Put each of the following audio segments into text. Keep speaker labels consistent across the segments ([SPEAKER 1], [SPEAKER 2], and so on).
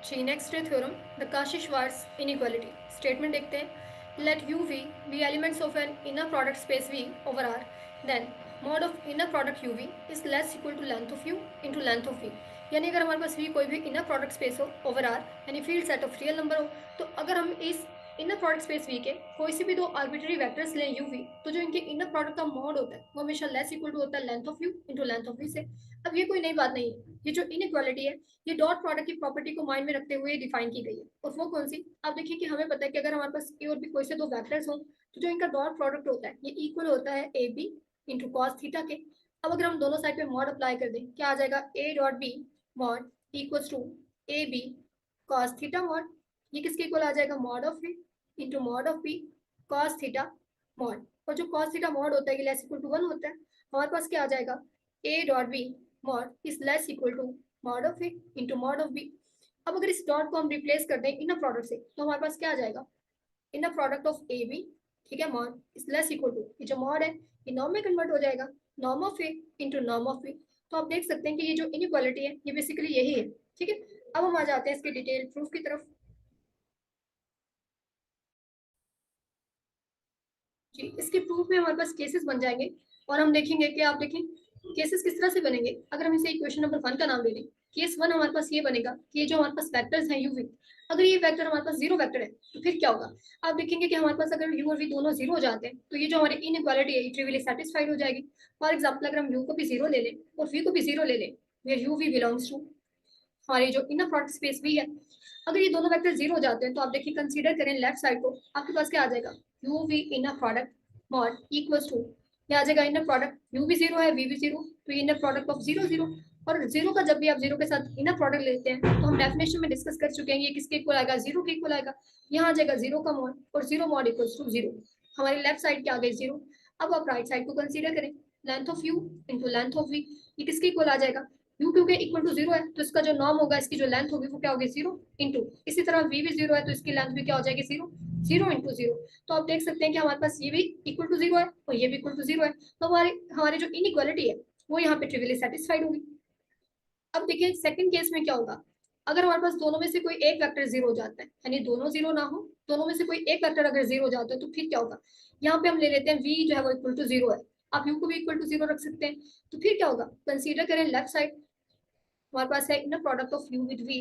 [SPEAKER 1] जी, next है theorem the Cauchy Schwarz inequality. Statement देखते हैं, let u v be elements of an inner product space V over R, then mod of inner product u v is less equal to length of u into length of v. यानी अगर हमारे पास V कोई भी inner product space हो over R, यानी field set of real number हो, तो अगर हम इस इनर प्रोडक्ट स्पेस वी के कोई से भी दो आर्बिट्री वेक्टर्स लें यू वी, तो जो इनके इनर प्रोडक्ट का मॉड होता है वो हमेशा लेस इक्वल टू होता है length of u into length of v से। अब ये कोई नई बात नहीं है, ये जो इनइक्वालिटी है ये डॉट प्रोडक्ट की प्रॉपर्टी को माइंड में रखते हुए डिफाइन की गई है। और वो कौन सी, आप देखिए कि हमें पता है कि अगर हमारे पास ए और बी कोई से दो वेक्टर्स हों, तो जो इनका डॉट प्रोडक्ट होता है ये इक्वल होता है a b into cos theta के। अब अगर हम दोनों साइड पे मॉड अप्लाई कर दें, क्या आ जाएगा, a dot b mod equals to a b cos theta mod. ये किसके इक्वल आ जाएगा, mod of A into mod of b cos theta mod. और जो कॉस थीटा मॉड होता है ये लेस इक्वल टू 1 होता है। हमारे पास क्या आ जाएगा, a dot b mod is less equal to mod of A into mod of b. अब अगर इस डॉट को हम रिप्लेस कर दें इनर प्रोडक्ट से, तो हमारे पास क्या आ जाएगा, inner product of A b, ठीक है, mod is less equal to, ये जो मॉड है ये नॉर्म में कन्वर्ट हो जाएगा, norm of A into norm of b. तो आप देख सकते हैं कि ये जो इनइक्वालिटी है ये बेसिकली यही है। ठीक है, अब हम आ जाते हैं इसके डिटेल प्रूफ की तरफ। जी, इसके प्रूफ में हमारे पास केसेस बन जाएंगे और हम देखेंगे कि आप देखें केसेस किस तरह से बनेंगे। अगर हम इसे इक्वेशन नंबर 1 का नाम ले लें, केस 1 हमारे पास ये बनेगा कि ये जो हमारे पास वेक्टर्स हैं यू वी, अगर ये वेक्टर हमारे पास जीरो वेक्टर है तो फिर क्या होगा। आप देखेंगे कि हमारे पास अगर यू और वी दोनों जीरो हो जाते हैं तो ये जो हमारी इनइक्वालिटी है ये ट्रिवियली सेटिस्फाइड हो जाएगी। फॉर एग्जाम्पल अगर हम यू को भी जीरो ले लें और वी को भी जीरो ले लें, where u v belongs to हमारी जो इनर प्रोडक्ट स्पेस भी है, अगर ये दोनों वेक्टर जीरो हो जाते हैं तो आप देखिए कंसीडर करें लेफ्ट साइड को, आपके पास क्या आ जाएगा, u v inner product mod equals to, क्या आ जाएगा, इनर प्रोडक्ट यू भी जीरो है वी भी जीरो, तो inner product of zero zero. और जीरो का जब भी आप जीरो के साथ इनर प्रोडक्ट लेते हैं तो हम डेफिनेशन में डिस्कस कर चुके हैं ये किसके इक्वल आएगा, जीरो के इक्वल आएगा। यहाँ आ जाएगा जीरो का मॉड और zero mod equals to zero, हमारी लेफ्ट साइड क्या आ गई जीरो। अब आप राइट साइड को कंसीडर करें, length of u into length of v, ये किसके इक्वल आ जाएगा, यू क्योंकि इक्वल टू जीरो है तो इसका जो नॉर्म होगा इसकी जो लेंथ होगी वो क्या होगी, जीरो इंटू, इसी तरह वी भी जीरो है तो इसकी लेंथ भी क्या हो जाएगी, जीरो, जीरो इंटू जीरो। तो आप देख सकते हैं कि हमारे पास ये भी इक्वल टू जीरो है और ये भी इक्वल टू जीरो है, तो हमारी हमारी जो इनइक्वालिटी है वो यहाँ पे ट्रिवियली सेटिस्फाइड होगी। अब देखिए सेकंड केस में क्या होगा, अगर हमारे पास दोनों में से कोई एक वेक्टर जीरो हो जाता है, यानी दोनों जीरो ना हो, दोनों में से कोई एक वेक्टर अगर जीरो हो जाता है तो फिर क्या होगा, यहाँ पे हम ले लेते हैं वी जो है वो इक्वल टू जीरो है, आप यू को भी इक्वल टू जीरो रख सकते हैं। तो फिर क्या होगा, कंसीडर करें लेफ्ट साइड, हमारे पास है inner product of u with v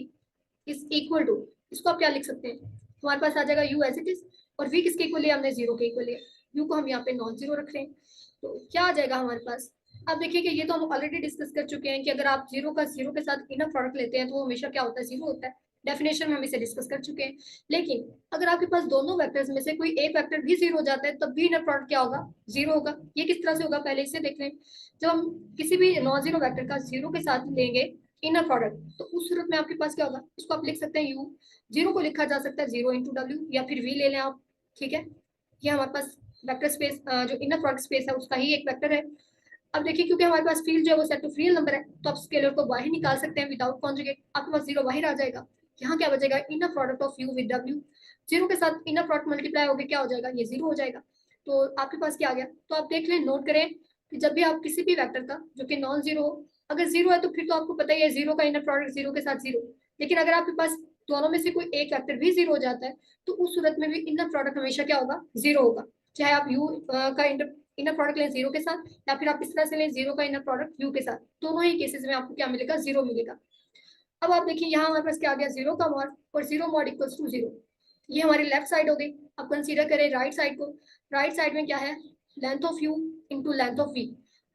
[SPEAKER 1] is equal to, इसको आप क्या लिख सकते हैं, हमारे पास आ जाएगा यू एज इट इज, और वी किसके इक्वल लिया, हमने जीरो के इक्वल लिया, यू को हम यहाँ पे नॉन जीरो रख रहे हैं। तो क्या आ जाएगा हमारे पास, अब देखिए कि ये तो हम ऑलरेडी डिस्कस कर चुके हैं कि अगर आप जीरो का जीरो के साथ इनर प्रोडक्ट लेते हैं तो वो हमेशा क्या होता है, जीरो होता है। डेफिनेशन में हम इसे डिस्कस कर चुके हैं। लेकिन अगर आपके पास दोनों वेक्टर्स में से कोई एक वेक्टर भी जीरो हो जाता है तब भी इनर प्रोडक्ट क्या होगा, जीरो होगा। ये किस तरह से होगा, पहले इसे देख लें। जब हम किसी भी नॉन जीरो वेक्टर का जीरो के साथ लेंगे इनर प्रोडक्ट, तो उस सूरत में आपके पास क्या होगा, इसको आप लिख सकते हैं यू, जीरो को लिखा जा सकता है जीरो इंटू डब्ल्यू, या फिर वी ले लें आप, ठीक है। ये हमारे पास वेक्टर स्पेस जो इनर प्रोडक्ट स्पेस है उसका ही एक वेक्टर है। अब देखिए क्योंकि हमारे पास फील्ड जो है वो सेट ऑफ रियल नंबर है तो आप स्केलर को बाहर निकाल सकते हैं विदाउट कॉन्जुगेट, आपके पास जीरो बाहर आ जाएगा। यहाँ क्या बचेगा, inner product of u with W, zero के साथ इनर प्रोडक्ट मल्टीप्लाई होकर क्या हो जाएगा, ये जीरो हो जाएगा। तो आपके पास क्या आ गया, तो आप देख लें, नोट करें कि जब भी आप किसी भी वेक्टर का जो कि नॉन जीरो हो, अगर जीरो है तो फिर तो आपको पता ही है जीरो का इनर प्रोडक्ट जीरो के साथ जीरो। लेकिन अगर आपके पास दोनों में से कोई एक वेक्टर भी जीरो हो जाता है तो उस सूरत में भी इनर प्रोडक्ट हमेशा क्या होगा, जीरो होगा। चाहे आप यू का इनर प्रोडक्ट लें जीरो के साथ, या फिर आप इस तरह से लें जीरो का इनर प्रोडक्ट यू के साथ, दोनों ही केसेस में आपको क्या मिलेगा, जीरो मिलेगा। अब आप देखिए यहाँ हमारे पास क्या आ गया, जीरो का मॉड और zero mod equals to zero, ये हमारी लेफ्ट साइड हो गई। अब कंसीडर करें राइट साइड को, राइट साइड में क्या है, length of u into length of v.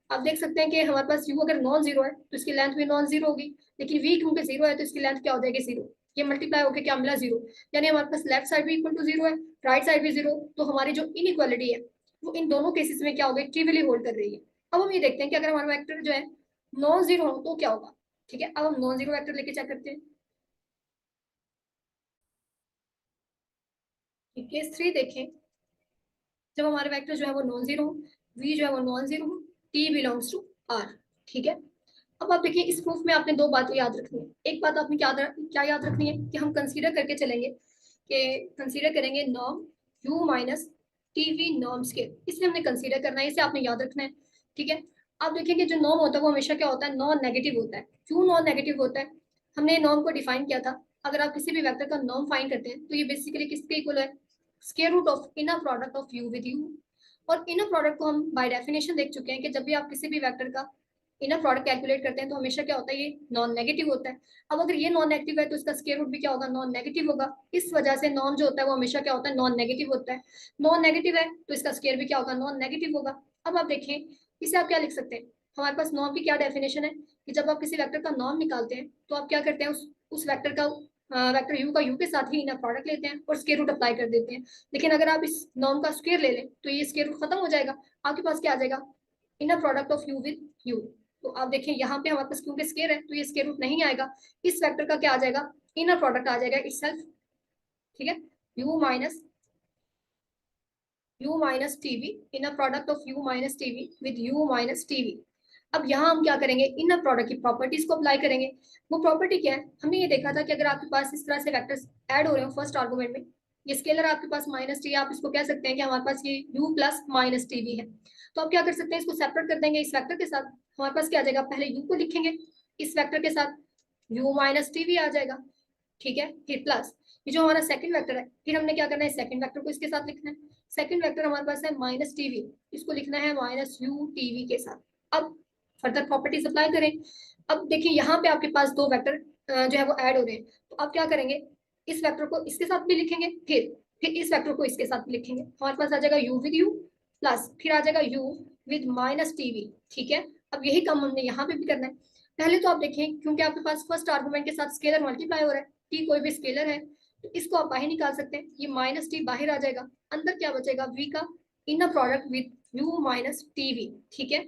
[SPEAKER 1] आप देख सकते हैं कि हमारे पास यू अगर नॉन जीरो है तो इसकी लेंथ भी नॉन जीरो होगी, लेकिन वी क्योंकि जीरो है तो इसकी लेंथ क्या हो जाएगी, जीरो। ये मल्टीप्लाई होकर क्या मिला, जीरो। यानी हमारे पास लेफ्ट साइड भी इक्वल टू जीरो है, राइट साइड भी जीरो, तो हमारी जो इनइक्वालिटी है वो इन दोनों केसेस में क्या हो गई, ट्रिवियली होल्ड कर रही है। अब हम ये देखते हैं कि अगर हमारा वेक्टर जो है नॉन जीरो हो तो क्या होगा। ठीक है, अब हम नॉन जीरो वेक्टर लेके चेक करते हैं। केस 3 देखें, जब हमारे वेक्टर जो है वो नॉन जीरो हो, वी जो है वो नॉन जीरो हो, टी बिलोंग्स टू आर, ठीक है। अब आप देखिए इस प्रूफ में आपने दो बातें याद रखनी है। एक बात आपने क्या याद रखनी है कि हम कंसीडर करके चलेंगे कि कंसीडर करेंगे norm you minus T V norm scale, इसे हमने कंसीडर करना है, इसे आपने याद रखना है, ठीक है। आप देखिए कि जो नॉर्म होता है वो हमेशा क्या होता है, नॉन नेगेटिव होता है। क्यों नॉन नेगेटिव होता है, हमने नॉर्म को डिफाइन किया था, अगर आप किसी भी वेक्टर का नॉर्म फाइंड करते हैं तो ये बेसिकली किसके इक्वल है, square root of inner product of u with u. और इनर प्रोडक्ट को हम बाय डेफिनेशन देख चुके हैं कि जब भी आप किसी भी वेक्टर का इनर प्रोडक्ट कैलकुलेट करते हैं तो हमेशा क्या होता है, ये नॉन नेगेटिव होता है। अब अगर ये नॉन नेगेटिव है तो इसका स्क्वायर रूट भी क्या होगा, नॉन नेगेटिव होगा। इस वजह से नॉन जो होता है वो हमेशा क्या होता है, नॉन नेगेटिव होता है। नॉन नेगेटिव है तो इसका स्क्वायर भी क्या होगा, नॉन नेगेटिव होगा। अब आप देखें, इसे आप क्या लिख सकते हैं, हमारे पास नॉर्म की क्या डेफिनेशन है कि जब आप किसी वेक्टर का नॉर्म निकालते हैं तो आप क्या करते हैं, उस वेक्टर का वेक्टर यू का यू के साथ ही इनर प्रोडक्ट लेते हैं और स्क्वायर रूट अप्लाई कर देते हैं। लेकिन अगर आप इस नॉर्म का स्क्वायर ले लें तो ये स्क्वायर रूट खत्म हो जाएगा, आपके पास क्या आ जाएगा, inner product of u with you. तो आप देखें यहाँ पे हमारे पास क्योंकि स्क्वायर है तो ये स्क्वायर रूट नहीं आएगा, इस वेक्टर का क्या आ जाएगा, इनर प्रोडक्ट आ जाएगा इटसेल्फ। ठीक है, you minus TV, inner product of you minus TV with you minus TV. अब यहाँ हम क्या करेंगे, इनर प्रोडक्ट की प्रॉपर्टीज को अप्लाई करेंगे। वो प्रॉपर्टी क्या है, हमने ये देखा था कि अगर आपके पास इस तरह से वेक्टर्स ऐड हो रहे हो फर्स्ट आर्गुमेंट में, ये स्केलर आपके पास माइनस टी, आप इसको कह सकते हैं कि हमारे पास ये u प्लस माइनस टी भी है। तो आप क्या कर सकते हैं, इसको सेपरेट कर देंगे इस वेक्टर के साथ। हमारे पास क्या आ जाएगा, पहले u को लिखेंगे इस वेक्टर के साथ, u माइनस टी भी आ जाएगा। ठीक है, फिर प्लस ये जो हमारा सेकंड वेक्टर है, फिर हमने क्या करना है, सेकंड वेक्टर को इसके साथ लिखना है। सेकंड वेक्टर हमारे पास है माइनस टीवी, इसको लिखना है माइनस यू टीवी के साथ। अब फर्दर प्रॉपर्टीज अप्लाई करें। अब देखिए यहाँ पे आपके पास दो वेक्टर जो है वो ऐड हो रहे हैं, तो आप क्या करेंगे, इस वेक्टर को इसके साथ भी लिखेंगे, फिर इस वेक्टर को इसके साथ भी लिखेंगे। हमारे पास आ जाएगा u विद u प्लस फिर आ जाएगा u विद माइनस टीवी। ठीक है, अब यही काम हमने यहाँ पे भी करना है। पहले तो आप देखें, क्योंकि आपके पास फर्स्ट आर्गुमेंट के साथ स्केलर मल्टीप्लाई हो रहा है, टी कोई भी स्केलर है तो इसको आप बाहर निकाल सकते हैं, ये माइनस टी बाहर आ जाएगा, अंदर क्या बचेगा, v का inner product with u minus TV. ठीक है,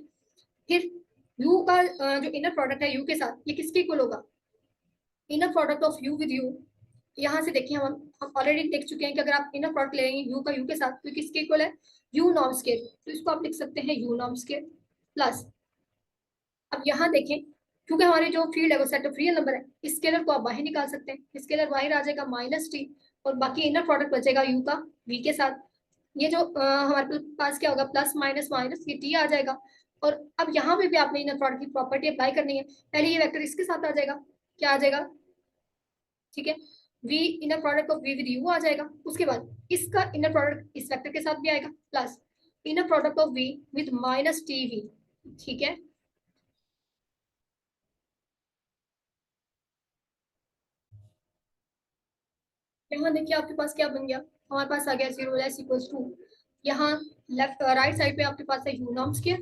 [SPEAKER 1] फिर u का जो इनर प्रोडक्ट है u के साथ, ये किसके इक्वल होगा, inner product of u with u। यहाँ से देखिए हम ऑलरेडी देख चुके हैं कि अगर आप इनर प्रोडक्ट लेंगे u का u के साथ तो किसके इक्वल है, u नॉर्म स्केयर, तो इसको आप लिख सकते हैं u नॉर्म स्केयर प्लस। अब यहाँ देखें, क्योंकि हमारे जो फील्ड है वो सेट ऑफ रियल नंबर है, स्केलर को आप बाहर निकाल सकते हैं, स्केलर बाहर आ जाएगा माइनस टी, और बाकी इनर प्रोडक्ट बचेगा u का v के साथ। ये जो हमारे पास क्या होगा, प्लस माइनस माइनस ये टी आ जाएगा। और अब यहाँ पे भी आपने इनर प्रोडक्ट की प्रॉपर्टी अप्लाई करनी है। पहले ये वेक्टर इसके साथ आ जाएगा, क्या आ जाएगा, ठीक है, v inner product of v with u आ जाएगा। उसके बाद इसका इनर प्रोडक्ट इस वेक्टर के साथ भी आएगा, plus inner product of v with minus T V. ठीक है, यहाँ देखिए आपके पास क्या बन गया, हमारे पास आ गया जीरो लेस इक्वल्स टू, यहाँ लेफ्ट राइट साइड पे आपके पास है यू नॉर्म स्क्वायर।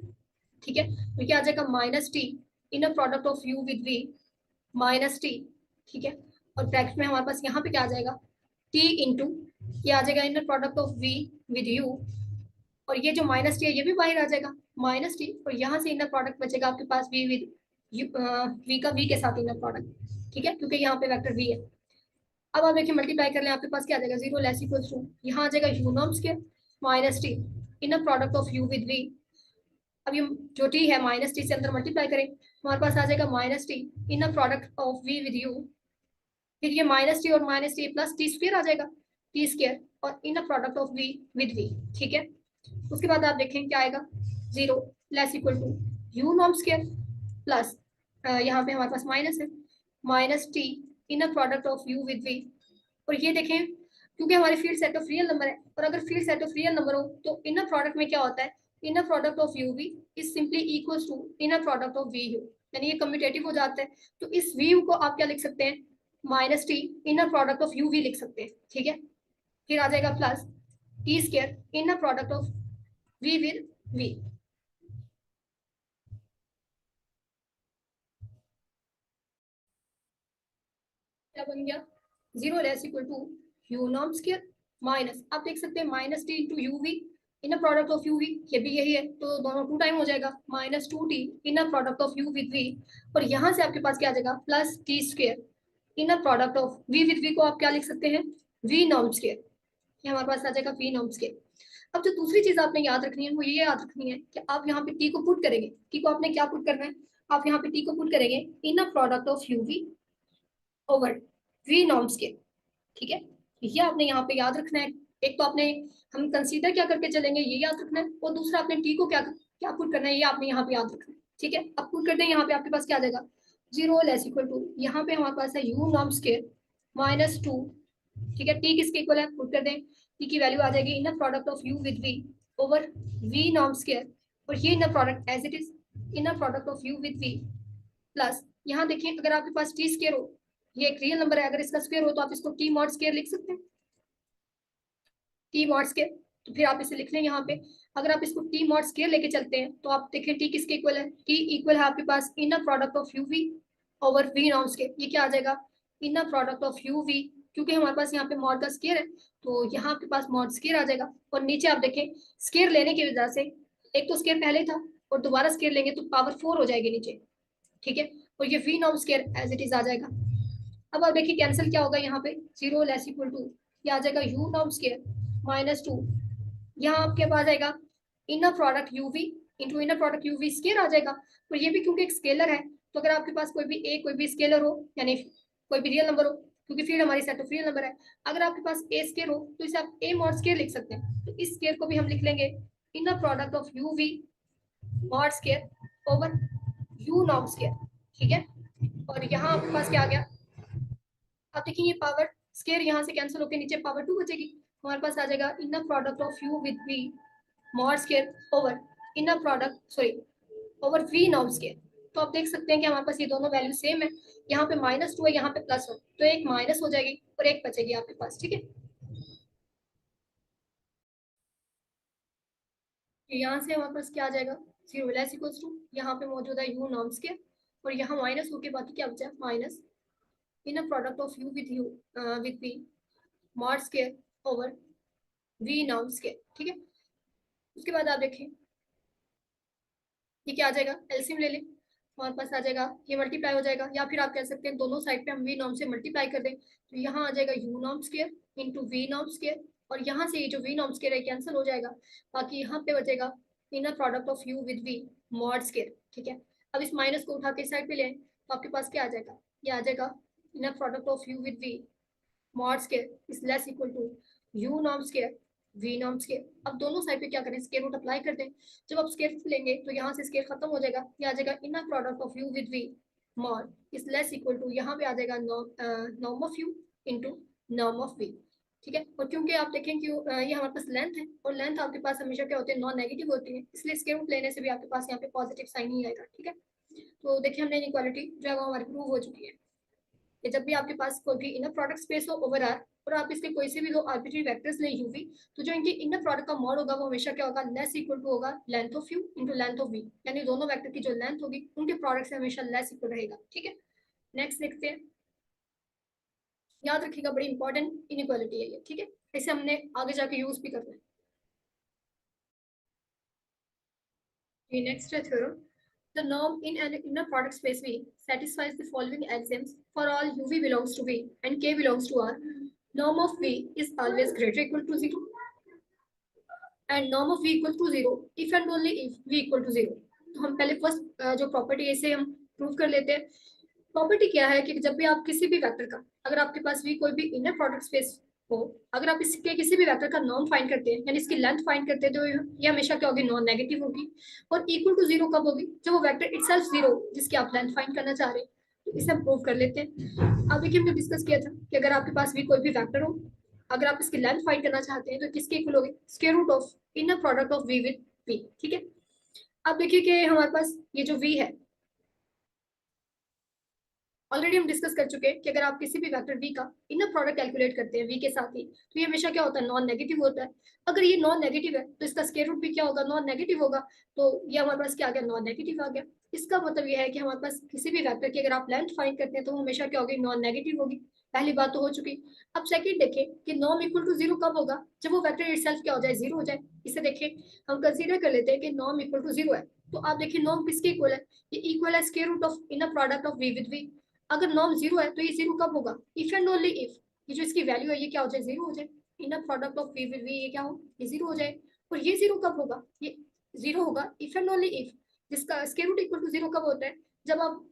[SPEAKER 1] ठीक है, तो क्या आ जाएगा minus t inner product of u with v minus t. ठीक है, और ब्रैकेट में हमारे पास यहाँ पे क्या आ जाएगा, टी इंटू ये आ जाएगा inner product of we with u, और ये जो माइनस टी है ये भी बाहर आ जाएगा माइनस टी, और यहाँ से इनर प्रोडक्ट बचेगा आपके पास वी विद वी का वी के साथ इनर प्रोडक्ट। ठीक है, क्योंकि यहाँ पे वेक्टर वी है। अब आप देखिए मल्टीप्लाई कर लें, आपके पास क्या आ जाएगा, जीरो लेस इक्वल्स टू, यहाँ आ जाएगा u norm square minus t inner product of u with v. अब ये जो टी है माइनस टी से अंदर मल्टीप्लाई करें, हमारे पास आ जाएगा minus t inner product of we with u, फिर ये माइनस टी और minus t plus t square आ जाएगा, टी स्क्वायर और inner product of we with v. ठीक है, उसके बाद आप देखें क्या आएगा, zero less equal to u norm square plus यहाँ पे हमारे पास माइनस है, minus t inner product of u with v. और ये देखें, क्योंकि हमारे field set of real number है, और अगर field set of real number हो तो इनर प्रोडक्ट में क्या होता है, inner product of u v is simply equals to inner product of v u, यानी ये कम्यूटेटिव हो जाता है। तो इस वी यू को आप क्या लिख सकते हैं, minus t inner product of u v लिख सकते हैं। ठीक है, फिर आ जाएगा plus t square inner product of we with v. क्या बन गया, zero less equal to u norm square minus, आप देख सकते हैं minus t into u v inner product of u v, ये भी यही है तो दोनों टू टाइम हो जाएगा, minus two t inner product of u with v. और यहाँ से आपके पास क्या आ जाएगा, plus t square inner product of we with v को आप क्या लिख सकते हैं, वी नॉर्म स्क्वायर, ये हमारे पास आ जाएगा वी नॉर्म स्क्वायर। अब जो दूसरी चीज आपने याद रखनी है वो ये याद रखनी है कि आप यहाँ पे टी को पुट करेंगे, टी को आपने क्या पुट करना है, आप यहाँ पे टी को पुट करेंगे inner product of u v over v norm square. ठीक है, ये आपने यहाँ पे याद रखना है। एक तो आपने हम कंसीडर क्या करके चलेंगे ये याद रखना है, और दूसरा आपने टी को क्या क्या पुट करना है ये आपने यहाँ पे याद रखना है। ठीक है, अब पुट करते हैं, यहाँ पे आपके पास क्या आ जाएगा, जीरो लेस इक्वल टू, यहाँ पे हमारे पास है यू नॉर्म स्क्वायर -2, ठीक है। टी किसके इक्वल है, पुट कर दें, टी की वैल्यू आ जाएगी inner product of u with v over v norm square, और ये inner product as it is inner product of u with v plus, यहाँ देखिए अगर आपके पास टी स्क्वायर हो, ये एक रियल नंबर है, अगर इसका स्क्वायर हो तो आप इसको टी मॉड स्क्वायर लिख सकते हैं, टी मॉड स्क्वायर। तो फिर आप इसे लिख लें यहाँ पे, अगर आप इसको टी मॉड स्क्वायर लेके चलते हैं तो आप देखें टी किसके इक्वल है, टी इक्वल है आपके पास inner product of u v over v norm square. ये क्या आ जाएगा, inner product of u v, क्योंकि हमारे पास यहाँ पे मॉड का स्क्वायर है तो यहाँ आपके पास मॉड स्क्वायर आ जाएगा। और नीचे आप देखें स्क्वायर लेने की वजह से एक तो स्क्वायर पहले था और दोबारा स्क्वायर लेंगे तो पावर 4 हो जाएगी नीचे, ठीक है। और ये v norm square as it is आ जाएगा। अब आप देखिए कैंसिल क्या होगा यहाँ पे, 0 लेस इक्वल टू, ये आ जाएगा यू नॉर्म स्क्वायर -2, यहाँ आपके पास आएगा inner product u v into inner product u v scalar आ जाएगा। और ये भी क्योंकि एक स्केलर है तो अगर आपके पास कोई भी स्केलर हो, यानी कोई भी रियल नंबर हो, क्योंकि फील्ड हमारी सेट ऑफ रियल नंबर है, अगर आपके पास ए स्केयर हो तो इसे आप ए मॉड स्केयर लिख सकते हैं। तो इस स्केयर को भी हम लिख लेंगे inner product of u v mod square over u norm square, ठीक है। और यहाँ आपके पास क्या आ गया, आप देखिए ये पावर स्केयर यहाँ से कैंसिल होकर नीचे पावर 2 बचेगी, हमारे पास आ जाएगा inner product of u with v mod square over inner product sorry over v norm square. तो आप देख सकते हैं कि हमारे पास ये दोनों वैल्यू सेम है, यहाँ पे -2 है, यहाँ पे +1, तो एक माइनस हो जाएगी और एक बचेगी आपके पास, ठीक है। तो यहाँ से हमारे पास क्या आ जाएगा, 0 लेस इक्वल्स टू, यहाँ पे मौजूद है यू नॉर्म स्केयर और यहाँ माइनस होके बाकी क्या बचा, minus inner product of u with v mod square over v norm square, ठीक है। उसके बाद आप देखें ये क्या आ जाएगा, एलसीएम ले लें, हमारे पास आ जाएगा ये मल्टीप्लाई हो जाएगा, या फिर आप कह सकते हैं दोनों साइड पे हम वी नॉर्म से मल्टीप्लाई कर दें, तो यहाँ आ जाएगा u norm square into v norm square, और यहाँ से ये जो वी नॉर्म स्क्वायर है कैंसिल हो जाएगा, बाकी यहाँ पे बचेगा inner product of u with v mod square, ठीक है। अब इस माइनस को उठा के साइड पे ले तो आपके पास क्या आ जाएगा, ये आ जाएगा inner product of u with v mod square is less equal to u norm square v norm square. अब दोनों साइड पे क्या करें, स्क्वायर रूट अप्लाई कर दें, जब आप स्क्वायर रूट लेंगे तो यहाँ से स्क्वायर खत्म हो जाएगा, ये आ जाएगा inner product of u with v mod is less equal to, यहाँ पे आ जाएगा norm of u into norm of v, ठीक है। और क्योंकि आप देखें कि ये हमारे पास लेंथ है और लेंथ आपके पास हमेशा क्या होती है, नॉन नेगेटिव होती है, इसलिए स्क्वायर रूट लेने से भी आपके पास यहाँ पे पॉजिटिव साइन ही आएगा, ठीक है। तो देखिए हमने इनइक्वालिटी जो है वो हमारी प्रूव हो चुकी है कि जब भी आपके पास कोई भी इनर प्रोडक्ट स्पेस हो ओवर आर और आप इसके कोई से भी दो आर्बिट्री वेक्टर्स लें यूवी, तो जो इनके इनर प्रोडक्ट का मॉड होगा वो हमेशा क्या होगा, लेस इक्वल टू होगा length of u into length of v, यानी दोनों वेक्टर की जो लेंथ होगी उनके प्रोडक्ट से हमेशा लेस इक्वल रहेगा, ठीक है। नेक्स्ट देखते हैं, याद रखिएगा बड़ी इंपॉर्टेंट इनइक्वालिटी है ये, ठीक है, इसे हमने आगे जाके यूज भी करना है। नेक्स्ट है theorem, the norm in an inner product space V satisfies the following axioms for all UV belongs to V and K belongs to R. Norm of V is always greater equal to 0 and norm of V equal to 0 if and only if V equal to 0. तो हम पहले first जो property है इसे हम prove कर लेते हैं। प्रॉपर्टी क्या है कि जब भी आप किसी भी वेक्टर का, अगर आपके पास भी कोई भी इनर प्रोडक्ट स्पेस हो, अगर आप इसके किसी भी वेक्टर का नॉर्म फाइंड करते हैं यानी इसकी लेंथ फाइंड करते हैं, तो ये हमेशा क्या होगी, नॉन नेगेटिव होगी। और इक्वल टू 0 कब होगी, जब वो वेक्टर इटसेल्फ 0 जिसकी आप लेंथ फाइंड करना चाह रहे हैं। तो इसे हम प्रूव कर लेते हैं। अब देखिए हमने डिस्कस किया था कि अगर आपके पास भी कोई भी वेक्टर हो, अगर आप इसकी लेंथ फाइंड करना चाहते हैं तो किसके इक्वल होगी, square root of inner product of we with v, ठीक है। अब देखिए कि हमारे पास ये जो वी है ऑलरेडी हम डिस्कस कर चुके हैं कि अगर आप किसी भी वेक्टर v का इनर प्रोडक्ट कैलकुलेट करते हैं v के साथ ही, तो ये हमेशा क्या होता है, नॉन नेगेटिव होता है। अगर ये नॉन नेगेटिव है तो इसका स्क्वायर रूट भी क्या होगा, नॉन नेगेटिव होगा। तो ये हमारे पास क्या आ गया, नॉन नेगेटिव आ गया। इसका मतलब ये है कि हमारे पास किसी भी वेक्टर की अगर आप लेंथ फाइंड करते हैं तो वो हमेशा क्या होगी, नॉन नेगेटिव होगी। पहली बात तो हो चुकी। अब सेकंड देखें कि नॉर्म इक्वल टू 0 कब होगा, जब वो वेक्टर इटसेल्फ क्या हो जाए, 0 हो जाए। इसे देखें, हम कंसीडर कर लेते हैं कि नॉर्म इक्वल टू 0 है, तो आप देखिए नॉर्म किसके इक्वल है, ये इक्वल है square root of inner product of v with v। अगर नॉर्म 0 है तो ये 0 कब होगा, इफ एंड ओनली इफ ये जो इसकी वैल्यू है ये क्या हो जाए, 0 हो जाए। Inner product of v with v ये क्या हो, ये 0 हो जाए। और ये 0 कब होगा, ये 0 होगा इफ एंड ओनली इफ जिसका स्क्वायर रूट इक्वल टू 0 कब होता है, जब आप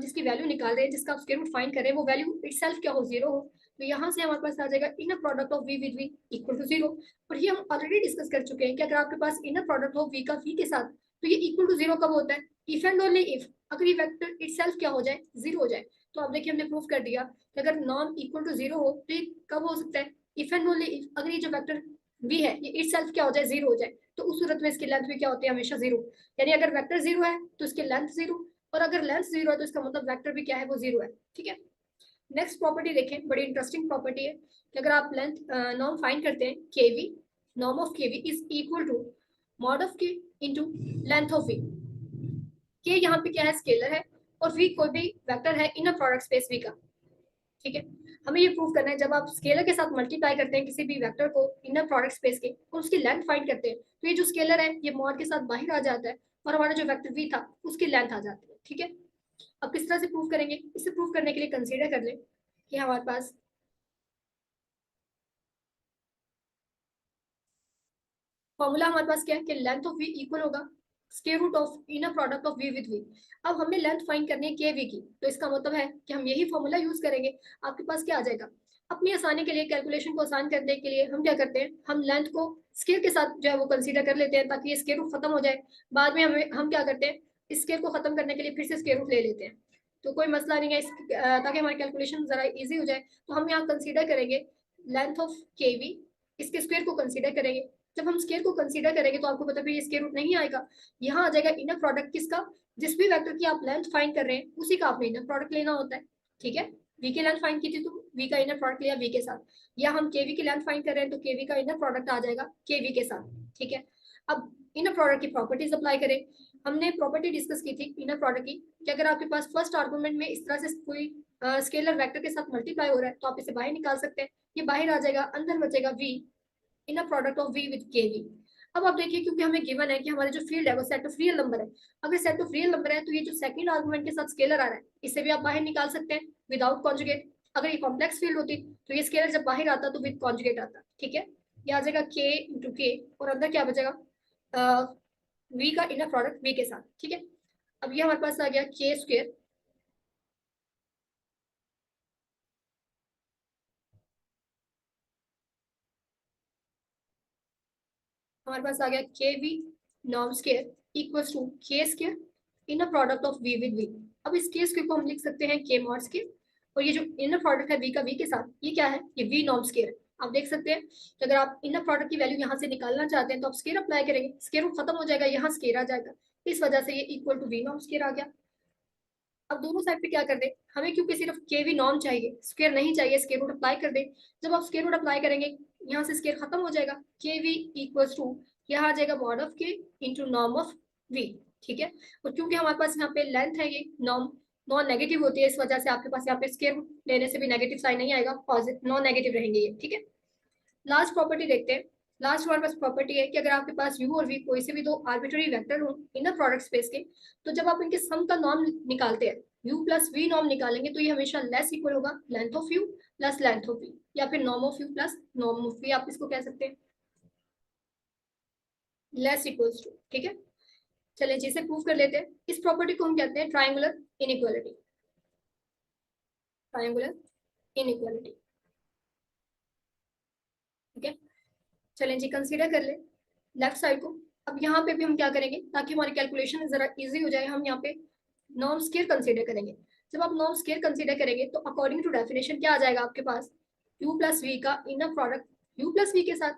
[SPEAKER 1] जिसकी वैल्यू निकाल रहे हैं, जिसका आप स्क्वायर रूट फाइंड कर रहे हैं, वो वैल्यू इटसेल्फ क्या हो, 0 हो। तो यहाँ से हमारे पास आ जाएगा inner product of v with v equal to 0। और ये हम ऑलरेडी डिस्कस कर चुके हैं कि अगर आपके पास इनर प्रोडक्ट हो v का v के साथ, तो ये इक्वल टू 0 कब होता है, इफ एंड ओनली इफ अगर ये वेक्टर इटसेल्फ क्या हो जाए, 0 हो जाए। तो आप देखिए हमने प्रूव कर दिया कि अगर नॉर्म इक्वल टू 0 हो तो ये कब हो सकता है, इफ एंड ओनली इफ अगर ये जो वेक्टर v है ये इटसेल्फ क्या हो जाए, 0 हो जाए, तो उस सूरत में इसकी लेंथ भी क्या होती है, हमेशा 0। यानी अगर वेक्टर 0 है तो इसकी लेंथ 0, और अगर लेंथ 0 है तो इसका मतलब वेक्टर भी क्या है, वो 0 है। ठीक है, नेक्स्ट प्रॉपर्टी देखें, बड़ी इंटरेस्टिंग प्रॉपर्टी है कि अगर आप लेंथ नॉर्म फाइंड करते हैं k v, norm of k v is equal to mod of k into length of v. के यहाँ पे क्या है, स्केलर है, और वी कोई भी वेक्टर है इन अ प्रोडक्ट स्पेस वी का। ठीक है, हमें ये प्रूव करना है जब आप स्केलर के साथ मल्टीप्लाई करते हैं किसी भी वेक्टर को इन अ प्रोडक्ट स्पेस के, और उसकी लेंथ फाइंड करते हैं, तो ये जो स्केलर है ये मॉड के साथ बाहर आ जाता है, और हमारा जो वेक्टर वी था उसकी लेंथ आ जाती है। ठीक है, अब किस तरह से प्रूव करेंगे, इसे प्रूव करने के लिए कंसीडर कर लें कि हमारे पास फॉर्मूला, हमारे पास क्या है कि लेंथ ऑफ वी इक्वल होगा square root of inner product of we with v. अब हमने लेंथ फाइंड करनी है के वी की, तो इसका मतलब है कि हम यही फॉर्मूला यूज करेंगे। आपके पास क्या आ जाएगा, अपनी आसानी के लिए, कैलकुलेशन को आसान करने के लिए हम क्या करते हैं, हम लेंथ को स्केयर के साथ जो है वो कंसीडर कर लेते हैं ताकि ये स्केयर रूट खत्म हो जाए। बाद में हम क्या करते हैं, स्केयर को खत्म करने के लिए फिर से स्केयर रूट ले लेते हैं, तो कोई मसला नहीं है ताकि हमारी कैलकुलेशन जरा इजी हो जाए। तो हम यहाँ कंसीडर करेंगे लेंथ ऑफ के वी, इसके स्क्वायर को कंसीडर करेंगे। जब हम स्केयर को कंसीडर करेंगे तो आपको पता है ये स्केयर रूट नहीं आएगा, यहाँ आ जाएगा इनर प्रोडक्ट किसका, जिस भी वेक्टर की आप लेंथ फाइंड कर रहे हैं उसी का आपने इनर प्रोडक्ट लेना होता है। ठीक है, वी की लेंथ फाइंड की थी तो वी का इनर प्रोडक्ट लिया वी के साथ, या हम केवी की लेंथ फाइंड कर रहे हैं तो केवी का इनर प्रोडक्ट आ जाएगा केवी के साथ। ठीक है, अब इनर प्रोडक्ट की प्रॉपर्टीज अप्लाई करें। हमने प्रॉपर्टी डिस्कस की थी इनर प्रोडक्ट की कि अगर आपके पास फर्स्ट आर्गुमेंट में इस तरह से कोई स्केलर वेक्टर के साथ मल्टीप्लाई हो रहा है तो आप इसे बाहर निकाल सकते हैं, ये बाहर आ जाएगा, अंदर बचेगा v inner product of we with k v. अब आप देखिए क्योंकि हमें गिवन है कि हमारे जो फील्ड है वो सेट ऑफ रियल नंबर है, अगर सेट ऑफ रियल नंबर है तो ये जो सेकंड आर्गुमेंट के साथ स्केलर आ रहा है इसे भी आप बाहर निकाल सकते हैं विदाउट कॉन्जुगेट। अगर ये कॉम्प्लेक्स फील्ड होती तो ये स्केलर जब बाहर आता तो विद कॉन्जुगेट आता। ठीक है, ये आ जाएगा के इंटू के, और अंदर क्या बचेगा, वी का इनर प्रोडक्ट वी के साथ। ठीक है, अब ये हमारे पास आ गया के स्क्वेयर, हमारे पास आ गया k v norm square equals to k square inner product of we with v. अब इस के स्केयर को हम लिख सकते हैं के मॉड स्केयर, और ये जो इनर प्रोडक्ट है वी का वी के साथ ये क्या है, ये वी नॉर्म स्केयर है। आप देख सकते हैं कि अगर आप इनर प्रोडक्ट की वैल्यू यहाँ से निकालना चाहते हैं तो आप स्केयर अप्लाई करेंगे, स्केयर खत्म हो जाएगा, यहाँ स्केयर आ जाएगा, इस वजह से ये equal to v norm square आ गया। अब दोनों साइड पे क्या कर दे, हमें क्योंकि सिर्फ के वी नॉर्म चाहिए, स्क्वायर नहीं चाहिए, स्क्वायर रूट अप्लाई कर दे। जब आप स्क्वायर रूट अप्लाई करेंगे यहाँ से स्क्वायर खत्म हो जाएगा, के वी इक्वल्स टू यहाँ आ जाएगा मॉड ऑफ के इंटू नॉर्म ऑफ वी। ठीक है, और क्योंकि हमारे पास यहाँ पे लेंथ है, ये नॉर्म नॉन नेगेटिव होती है, इस वजह से आपके पास यहाँ पे स्क्वायर रूट लेने से भी नेगेटिव साइन नहीं आएगा, पॉजिटिव नॉन नेगेटिव रहेंगे ये। ठीक है, लास्ट प्रॉपर्टी देखते हैं। लास्ट हमारे पास प्रॉपर्टी है कि अगर आपके पास u और v कोई से भी दो आर्बिट्ररी वेक्टर हो इन प्रोडक्ट स्पेस के, तो जब आप इनके सम का नॉर्म निकालते हैं u प्लस v नॉर्म निकालेंगे तो ये हमेशा लेस इक्वल होगा length of u plus length of v, या फिर norm of u plus norm of v, आप इसको कह सकते हैं लेस इक्वल्स टू। ठीक है, चलिए जिसे प्रूव कर लेते हैं। इस प्रॉपर्टी को हम कहते हैं ट्राइंगुलर इनइक्वालिटी, ट्राइंगुलर इनइक्वालिटी। ठीक है, चलें जी कंसीडर कर ले लेफ्ट साइड को। अब यहाँ पे भी हम क्या करेंगे ताकि हमारी कैलकुलेशन जरा इजी हो जाए, हम यहाँ पे नॉर्म स्केयर कंसीडर करेंगे। जब आप नॉर्म स्केयर कंसीडर करेंगे तो अकॉर्डिंग टू डेफिनेशन क्या आ जाएगा आपके पास, u प्लस वी का inner product u plus v के साथ,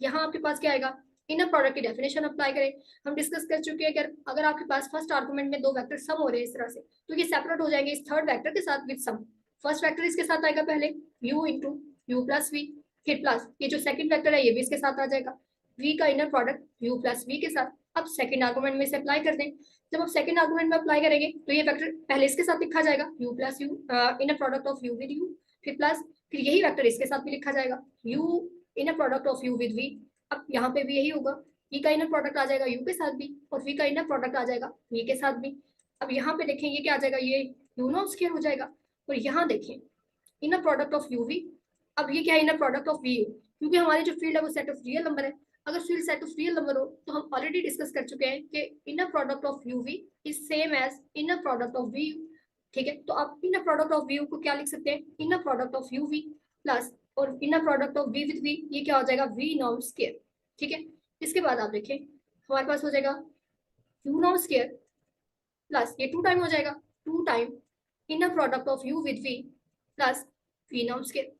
[SPEAKER 1] यहाँ आपके पास क्या आएगा, इनर प्रोडक्ट की डेफिनेशन अप्लाई करें। हम डिस्कस कर चुके हैं कि अगर आपके पास फर्स्ट आर्गुमेंट में दो वेक्टर सम हो रहे हैं इस तरह से, तो ये सेपरेट हो जाएंगे इस थर्ड वेक्टर के साथ विद सम। फर्स्ट वेक्टर इसके साथ आएगा पहले u into u plus v, फिर प्लस ये जो सेकंड वेक्टर है ये भी इसके साथ आ जाएगा v का inner product u plus v के साथ। अब सेकंड आर्गुमेंट में इसे अप्लाई कर दें। जब आप सेकंड आर्गुमेंट में अप्लाई करेंगे तो ये वेक्टर पहले इसके साथ लिखा जाएगा u plus you inner product of u with u, फिर प्लस फिर यही वेक्टर इसके साथ भी लिखा जाएगा u inner product of u with v। अब यहाँ पे भी यही होगा, v का इनर प्रोडक्ट आ जाएगा u के साथ भी, और v का इनर प्रोडक्ट आ जाएगा v के साथ भी। अब यहाँ पे देखें ये क्या आ जाएगा, ये u नॉट स्क्वायर हो जाएगा, और यहाँ देखें inner product of u v। अब ये क्या है, इनर प्रोडक्ट ऑफ v, क्योंकि हमारी जो फील्ड है वो सेट ऑफ रियल नंबर है। अगर field set of real number हो तो हम ऑलरेडी डिस्कस कर चुके हैं कि inner product of u v is same as inner product of v u. ठीक है, तो आप inner product of v u को क्या लिख सकते हैं, inner product of u v plus, और inner product of we with v ये क्या हो जाएगा, वी नॉर्म स्क्वायर। ठीक है, इसके बाद आप देखें हमारे पास हो जाएगा यू नॉर्म स्क्वायर प्लस ये टू टाइम हो जाएगा, two time inner product of u with v plus v norm square.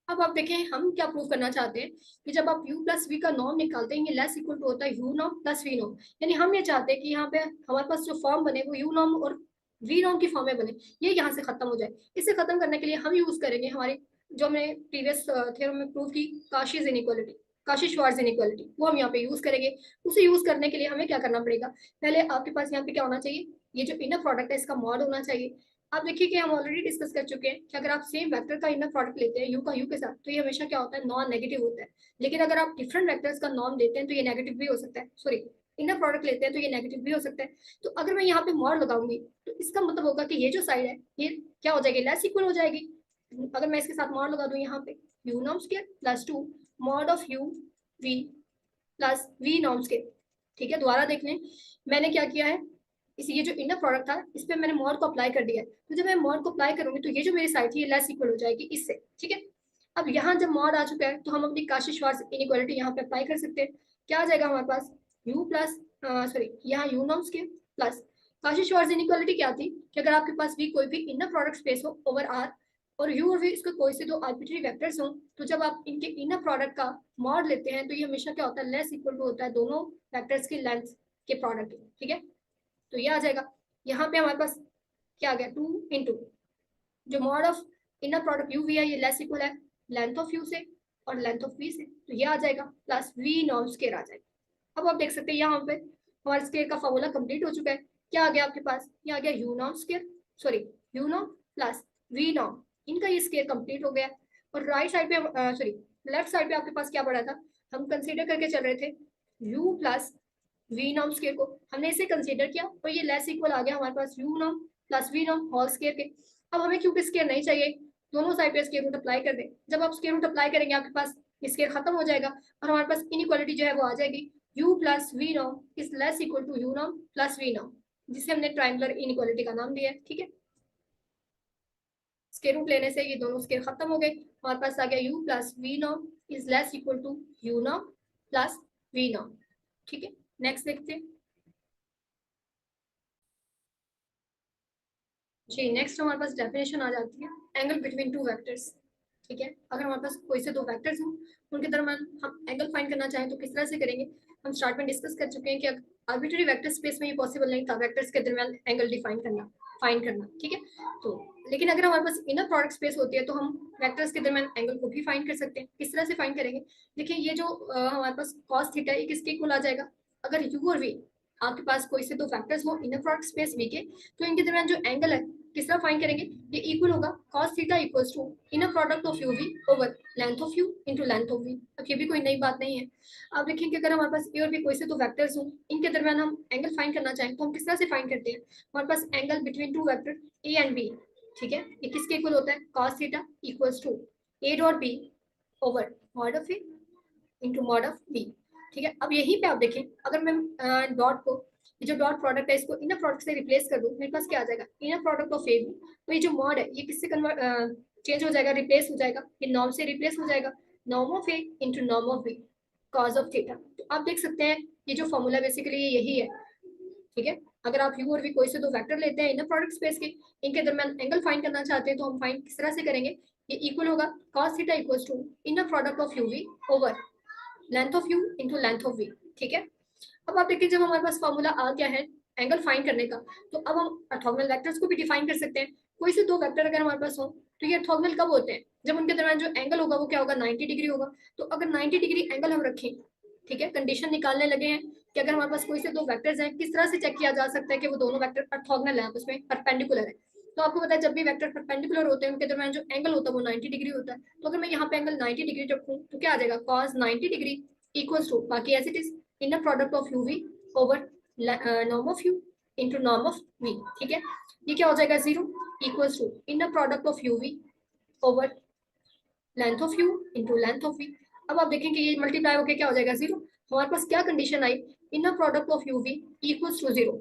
[SPEAKER 1] अब आप देखें हम क्या प्रूव करना चाहते हैं कि जब आप u प्लस वी का नॉर्म निकालते हैं ये लेस इक्वल टू होता है u norm plus v norm. यानी हम ये चाहते हैं कि यहाँ पे हमारे पास जो फॉर्म बने वो u नॉर्म और वी नॉर्म की फॉर्म में बने, ये यहाँ से खत्म हो जाए। इसे खत्म करने के लिए हम यूज करेंगे हमारी जो हमने प्रीवियस थ्योरम में प्रूव की Kashee's inequality, Kashi Schwarz inequality, वो हम यहाँ पे यूज करेंगे। उसे यूज करने के लिए हमें क्या करना पड़ेगा, पहले आपके पास यहाँ पे क्या होना चाहिए, ये जो इनर प्रोडक्ट है इसका मॉड होना चाहिए। आप देखिए कि हम ऑलरेडी डिस्कस कर चुके हैं कि अगर आप सेम वेक्टर का इनर प्रोडक्ट लेते हैं यू का यू के साथ तो ये हमेशा क्या होता है, नॉन नेगेटिव होता है। लेकिन अगर आप डिफरेंट वेक्टर्स का नॉर्म देते हैं तो ये नेगेटिव भी हो सकता है, सॉरी इनर प्रोडक्ट लेते हैं तो ये नेगेटिव भी हो सकता है। तो अगर मैं यहाँ पे मॉड लगाऊंगी तो इसका मतलब होगा कि ये जो साइड है ये क्या हो जाएगी, लेस इक्वल हो जाएगी। अगर मैं इसके साथ मॉड लगा दूं यहाँ पे u norm square plus 2 mod of u v plus v norm square. ठीक है, दोबारा देख लें मैंने क्या किया है, इस ये जो इनर प्रोडक्ट था इस पे मैंने मॉड को अप्लाई कर दिया है। तो जब मैं मॉड को अप्लाई करूंगी तो ये जो मेरी साइड थी ये लेस इक्वल हो जाएगी इससे। ठीक है, अब यहाँ जब मॉड आ चुका है तो हम अपनी काशी श्वार्ट्ज इनइक्वालिटी यहाँ पे अप्लाई कर सकते हैं। क्या आ जाएगा हमारे पास u प्लस सॉरी यहाँ u norm square plus Cauchy Schwarz inequality क्या थी कि अगर आपके पास भी कोई भी इनर प्रोडक्ट स्पेस हो ओवर आर और u और v इसके कोई से दो आर्बिट्ररी वेक्टर्स हो तो जब आप इनके इनर प्रोडक्ट का मॉड लेते हैं तो ये हमेशा क्या होता है, लेस इक्वल टू होता है दोनों वेक्टर्स की लेंथ के प्रोडक्ट। ठीक है, तो ये आ जाएगा। यहाँ पे हमारे पास क्या आ गया, 2 × जो mod of inner product u v है ये लेस इक्वल है लेंथ ऑफ यू से और लेंथ ऑफ वी से, तो ये आ जाएगा प्लस वी नॉर्म स्क्वायर आ जाएगा। अब आप देख सकते हैं यहाँ पे हमारे स्क्वायर का फॉर्मूला कंप्लीट हो चुका है। क्या आ गया आपके पास, ये आ गया u norm square sorry u norm plus v norm, इनका ये स्क्वायर कंप्लीट हो गया। और राइट साइड पे सॉरी लेफ्ट साइड पे आपके पास क्या पड़ा था, हम कंसीडर करके चल रहे थे u plus v norm square को, हमने इसे कंसीडर किया तो ये लेस इक्वल आ गया हमारे पास u norm plus v norm whole square के। अब हमें क्योंकि स्क्वायर नहीं चाहिए, दोनों साइड पे स्क्वायर रूट अप्लाई कर दें। जब आप स्क्वायर रूट अप्लाई करेंगे आपके पास स्क्वायर खत्म हो जाएगा और हमारे पास इनइक्वालिटी जो है वो आ जाएगी u plus v norm is less equal to u norm plus v norm, जिसे हमने ट्रायंगुलर इनइक्वालिटी का नाम दिया है। ठीक है, स्क्वायर रूट लेने से ये दोनों स्क्वायर खत्म हो गए, हमारे पास आ गया u plus v norm is less equal to u norm plus v norm. ठीक है, नेक्स्ट देखते हैं जी। नेक्स्ट हमारे पास डेफिनेशन आ जाती है एंगल बिटवीन टू वेक्टर्स। ठीक है, अगर हमारे पास कोई से दो वेक्टर्स हों उनके दरम्यान हम एंगल फाइंड करना चाहें तो किस तरह से करेंगे। हम स्टार्ट में डिस्कस कर चुके हैं कि आर्बिट्ररी वेक्टर स्पेस में ये पॉसिबल नहीं था वेक्टर्स के दरम्यान एंगल डिफाइन करना, फाइंड करना। ठीक है, तो लेकिन अगर हमारे पास इनर प्रोडक्ट स्पेस होती है तो हम वेक्टर्स के दरम्यान एंगल को भी फाइंड कर सकते हैं। किस तरह से फाइंड करेंगे, देखिए ये जो हमारे पास cos थीटा ये किसके इक्वल आ जाएगा, अगर u और v आपके पास कोई से दो फैक्टर्स हो इनर प्रोडक्ट स्पेस v के तो इनके दरमियान जो एंगल है किस तरह फाइंड करेंगे, ये इक्वल होगा cos theta equals to inner product of u v over length of u into length of v। अब ये भी कोई नई बात नहीं है। आप देखें कि अगर हमारे पास a और b कोई से दो वेक्टर्स हो इनके दरमियान हम एंगल फाइंड करना चाहें तो हम किस तरह से फाइंड करते हैं, हमारे पास angle between two vector a and b। ठीक है, ये किसके इक्वल होता है, cos theta equals to a dot b over mod of a into mod of b। ठीक है, अब यहीं पे आप देखें अगर मैं डॉट को ये जो डॉट प्रोडक्ट है इसको इनर प्रोडक्ट से रिप्लेस कर दूं मेरे पास क्या आ जाएगा, inner product of A B. तो ये जो मॉड है ये किससे कन्वर्ट चेंज हो जाएगा, रिप्लेस हो जाएगा, ये नॉर्म से रिप्लेस हो जाएगा, norm of A into norm of B cos of theta. तो आप देख सकते हैं ये जो फॉर्मूला बेसिकली यही है। ठीक है, अगर आप यू और वी कोई से दो वेक्टर लेते हैं इनर प्रोडक्ट स्पेस के, इनके दरमियान एंगल फाइंड करना चाहते हैं तो हम फाइंड किस तरह से करेंगे, ये इक्वल होगा cos theta equals to inner product of u v over length of u into length of v. ठीक है, अब आप देखिए जब हमारे पास फॉर्मूला आ गया है एंगल फाइंड करने का तो अब हम ऑर्थोगोनल वेक्टर्स को भी डिफाइन कर सकते हैं। कोई से दो वेक्टर अगर हमारे पास हो तो ये ऑर्थोगोनल कब होते हैं, जब उनके दरमियान जो एंगल होगा वो क्या होगा, 90 डिग्री होगा। तो अगर 90 डिग्री एंगल हम रखें, ठीक है, कंडीशन निकालने लगे हैं कि अगर हमारे पास कोई से दो वेक्टर्स हैं किस तरह से चेक किया जा सकता है कि वो दोनों वेक्टर ऑर्थोगोनल है, आपस में परपेंडिकुलर है। तो आपको पता है जब भी वेक्टर परपेंडिकुलर होते हैं उनके दरमियान जो एंगल होता है वो 90 डिग्री होता है। तो अगर मैं यहाँ पे एंगल 90 डिग्री रखूँ तो क्या आ जाएगा, cos 90 डिग्री इक्वल्स टू बाकी as it is inner product of u v over norm of u into norm of v. ठीक है, ये क्या हो जाएगा, 0 equals to inner product of u v over length of u into length of v. अब आप देखें कि ये मल्टीप्लाई होकर क्या हो जाएगा, 0। हमारे पास क्या कंडीशन आई, inner product of u v equals to 0।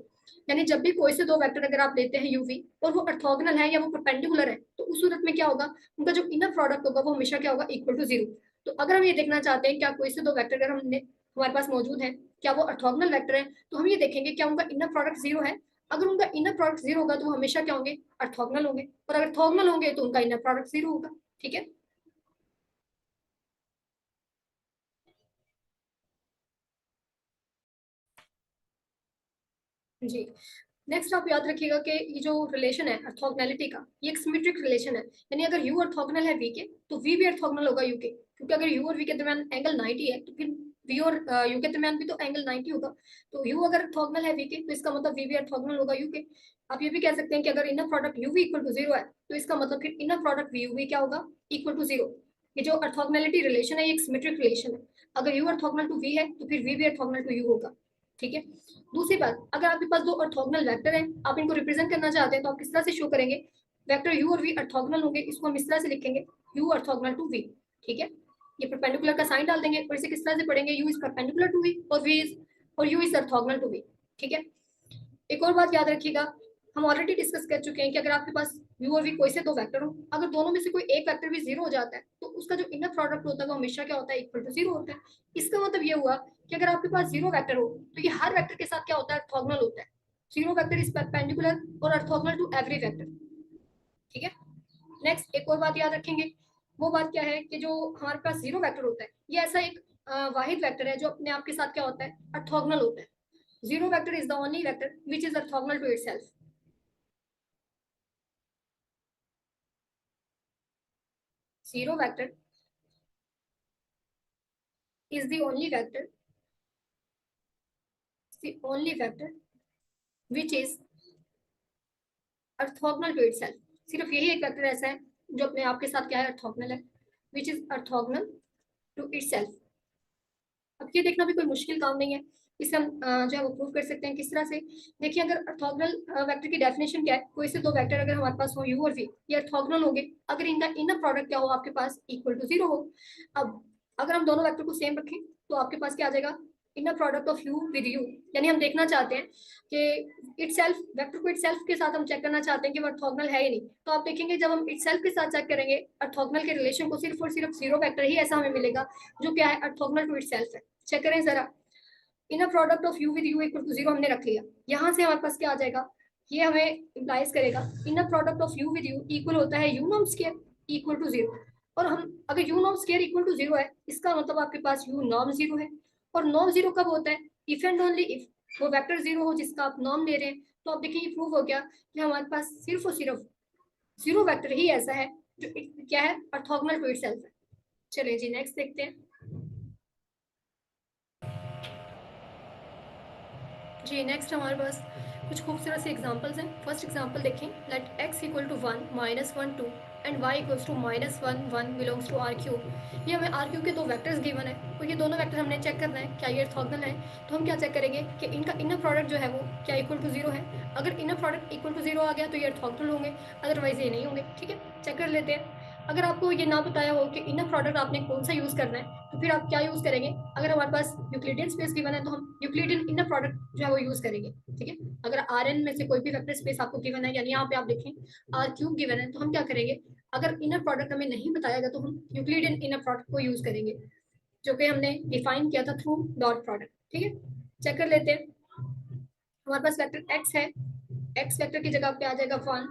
[SPEAKER 1] यानी जब भी कोई से दो वेक्टर अगर आप लेते हैं यूवी और वो ऑर्थोगोनल है या वो परपेंडिकुलर है तो उस सूरत में क्या होगा, उनका जो इनर प्रोडक्ट होगा वो हमेशा क्या होगा, इक्वल टू 0। तो अगर हम ये देखना चाहते हैं क्या कोई से दो वेक्टर अगर हमने हमारे पास मौजूद है क्या वो ऑर्थोगोनल वेक्टर है तो हम ये देखेंगे क्या उनका इनर प्रोडक्ट 0 है। अगर उनका इनर प्रोडक्ट जीरो होगा तो वो हमेशा क्या होंगे, ऑर्थोगोनल होंगे, और अगर ऑर्थोगोनल होंगे तो उनका इनर प्रोडक्ट जीरो होगा। ठीक है जी। नेक्स्ट आप याद रखिएगा कि ये जो रिलेशन है ऑर्थोगोनैलिटी का, ये एक सिमेट्रिक रिलेशन है, यानी अगर यू ऑर्थोगोनल है वी के तो वी भी ऑर्थोगोनल होगा यू के, क्योंकि अगर यू और वी के दरमियान एंगल 90 है तो फिर वी और यू के दरमियान भी तो एंगल 90 होगा। तो यू अगर ऑर्थोगोनल है वी के तो इसका मतलब वी भी ऑर्थोगोनल होगा यू के। आप ये भी कह सकते हैं कि अगर inner product u v equal to zero है तो इसका मतलब फिर inner product v u v क्या होगा, इक्वल टू जीरो। ये जो ऑर्थोगोनैलिटी रिलेशन है ये एक सिमेट्रिक रिलेशन है, अगर यू ऑर्थोगोनल टू वी है तो फिर वी भी ऑर्थोगोनल टू यू होगा। ठीक है। दूसरी बात, अगर आपके पास दो ऑर्थोगोनल वेक्टर हैं, आप इनको रिप्रेजेंट करना चाहते हैं तो आप किस तरह से शो करेंगे, वेक्टर यू और वी ऑर्थोगोनल होंगे, इसको हम इस तरह से लिखेंगे यू ऑर्थोगोनल टू वी। ठीक है, ये परपेंडिकुलर का साइन डाल देंगे और इसे किस तरह से पढ़ेंगे, u is perpendicular to v और वी इज और u is orthogonal to v. ठीक है। एक और बात याद रखिएगा, हम ऑलरेडी डिस्कस कर चुके हैं कि अगर आपके पास यू और वी कोई से दो वेक्टर हो, अगर दोनों में से कोई एक वेक्टर भी जीरो हो जाता है तो उसका जो इनर प्रोडक्ट होता है वो हमेशा क्या होता है, इक्वल टू जीरो होता है। इसका मतलब ये हुआ कि अगर आपके पास जीरो वेक्टर हो तो ये हर वेक्टर के साथ क्या होता है, ऑर्थोगोनल होता है। जीरो वेक्टर इज परपेंडिकुलर और ऑर्थोगोनल टू एवरी वेक्टर। ठीक है। नेक्स्ट एक और बात याद रखेंगे, वो बात क्या है कि जो हमारे पास जीरो वेक्टर होता है ये ऐसा एक वाहिद वेक्टर है जो अपने आप के साथ क्या होता है, ऑर्थोगोनल होता है। Zero vector is the only vector which is orthogonal to itself. Zero vector is the only vector which is orthogonal to itself. सिर्फ यही एक वेक्टर ऐसा है जो अपने आप के साथ क्या है, ऑर्थोगोनल है, which is orthogonal to itself. अब ये देखना भी कोई मुश्किल काम नहीं है, इसे हम जो है वो प्रूव कर सकते हैं किस तरह से। देखिए अगर ऑर्थोगोनल वेक्टर की डेफिनेशन क्या है, कोई से दो वेक्टर अगर हमारे पास हो यू और वी, ये ऑर्थोगोनल होंगे अगर इनका इनर प्रोडक्ट क्या हो आपके पास, इक्वल टू जीरो हो। अब अगर हम दोनों वेक्टर को सेम रखें तो आपके पास क्या आ जाएगा, inner product of u with you, यानी हम देखना चाहते हैं कि इटसेल्फ वेक्टर को इटसेल्फ के साथ हम चेक करना चाहते हैं कि वो ऑर्थोगोनल है या नहीं। तो आप देखेंगे जब हम इटसेल्फ के साथ चेक करेंगे ऑर्थोगोनल के रिलेशन को, सिर्फ और सिर्फ जीरो वेक्टर ही ऐसा हमें मिलेगा जो क्या है, ऑर्थोगोनल टू इटसेल्फ है। चेक करें जरा, inner product of u with u equal to zero हमने रख लिया, यहाँ से हमारे पास क्या आ जाएगा, ये हमें इम्प्लाइज करेगा inner product of u with u equal होता है u norm square equal to zero. और हम अगर u norm square equal to zero है इसका मतलब आपके पास यू नॉर्म जीरो है। और नॉर्म जीरो कब होता है, इफ एंड ओनली इफ वो वेक्टर जीरो हो जिसका आप नॉर्म ले रहे हैं। तो आप देखिए ये प्रूव हो गया कि हमारे पास सिर्फ और सिर्फ जीरो वेक्टर ही ऐसा है जो क्या है, ऑर्थोगोनल टू इटसेल्फ है। चलिए जी नेक्स्ट देखते हैं। जी नेक्स्ट हमारे पास कुछ खूबसूरत से एग्जांपल्स हैं। फर्स्ट एग्जांपल देखें, let x equal to 1 -1 2 and y equals to -1 1 belongs to R cube. ये हमें आर क्यूब के दो वेक्टर्स गिवन है और ये दोनों वेक्टर हमने चेक करना है क्या ये ऑर्थोगोनल है। तो हम क्या चेक करेंगे कि इनका इनर प्रोडक्ट जो है वो क्या इक्वल टू जीरो है। अगर inner product equal to zero आ गया तो ये ऑर्थोगोनल होंगे, अदरवाइज ये नहीं होंगे। ठीक है, चेक कर लेते हैं। अगर आपको ये ना बताया हो कि इनर प्रोडक्ट आपने कौन सा यूज करना है तो फिर आप क्या यूज करेंगे, अगर हमारे पास यूक्लिडियन स्पेस गिवन है तो हम यूक्लिडियन इनर प्रोडक्ट जो है वो यूज करेंगे। ठीक है, अगर आर एन में से कोई भी वेक्टर स्पेस आपको गिवन है, यानी यहाँ पे आप देखें आर क्यूब गिवन है, तो हम क्या करेंगे, अगर इनर प्रोडक्ट हमें नहीं बताया गया तो हम यूक्लिडियन इनर प्रोडक्ट को यूज करेंगे जो कि हमने डिफाइन किया था थ्रू डॉट प्रोडक्ट। ठीक है, चेक कर लेते हैं। हमारे पास वेक्टर एक्स है, एक्स वेक्टर की जगह पे आ जाएगा 1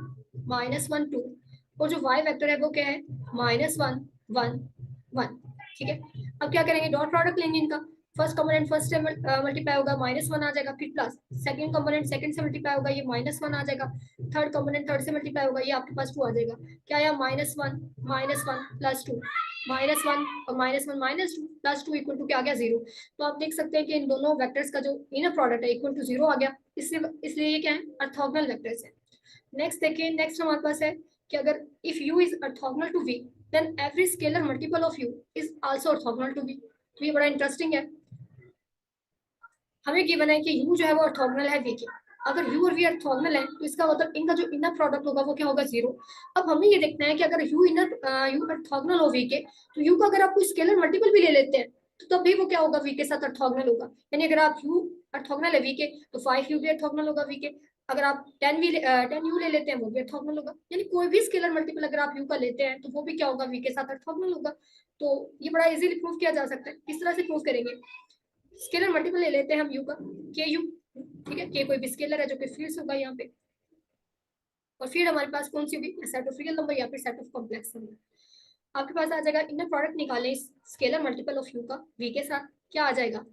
[SPEAKER 1] -1 2 और जो वाई वेक्टर है वो क्या है, -1 1 1। ठीक है, अब क्या करेंगे, डॉट प्रोडक्ट लेंगे इनका। फर्स्ट कंपोनेंट फर्स्ट से मल्टीप्लाई होगा -1 आ जाएगा, फिर प्लस सेकंड कंपोनेंट सेकंड से मल्टीप्लाई होगा ये -1 आ जाएगा, थर्ड कंपोनेंट थर्ड से मल्टीप्लाई होगा ये आपके पास 2 आ जाएगा। क्या आया, -1 प्लस 2 -1 और -1 -2 प्लस 2 इक्वल टू क्या आ गया, 0। तो आप देख सकते हैं कि इन दोनों वेक्टर्स का जो इनर प्रोडक्ट है इक्वल टू 0 आ गया, इसलिए ये क्या है, ऑर्थोगोनल वेक्टर्स है। नेक्स्ट देखिए, नेक्स्ट हमारे पास है कि अगर if u is orthogonal to v then every scalar multiple of u is also orthogonal to v। तो ये बड़ा इंटरेस्टिंग है, हमें गिवन है कि u जो है वो ऑर्थोगोनल है v के। अगर u और v ऑर्थोगोनल है तो इसका मतलब इनका जो इनर प्रोडक्ट होगा वो क्या होगा, 0। अब हमें ये देखना है कि अगर u ऑर्थोगोनल हो v के तो u का अगर आप कोई स्केलर मल्टीपल भी ले लेते हैं तो तब भी वो क्या होगा, v के साथ ऑर्थोगोनल होगा। यानी अगर आप u ऑर्थोगोनल है v के तो 5u भी ऑर्थोगोनल होगा v के। अगर आप 10u ले लेते हैं वो भी ऑर्थोगोनल होगा, यानी कोई भी स्केलर मल्टीपल अगर आप u का लेते हैं तो वो भी क्या होगा, v के साथ ऑर्थोगोनल होगा। तो ये बड़ा इजीली प्रूव किया जा सकता है। किस तरह से प्रूव करेंगे, स्केलर मल्टीपल ले लेते हैं हम u का, के यू ठीक है, के कोई भी स्केलर है जो कि फील्ड होगा यहाँ पे, और फिर हमारे पास कौन सी होगी, सेट ऑफ रियल नंबर या फिर सेट ऑफ कॉम्प्लेक्स नंबर। आपके पास आ जाएगा इनर प्रोडक्ट निकालें इस स्केलर मल्टीपल ऑफ यू का वी के साथ, क्या आ जाएगा।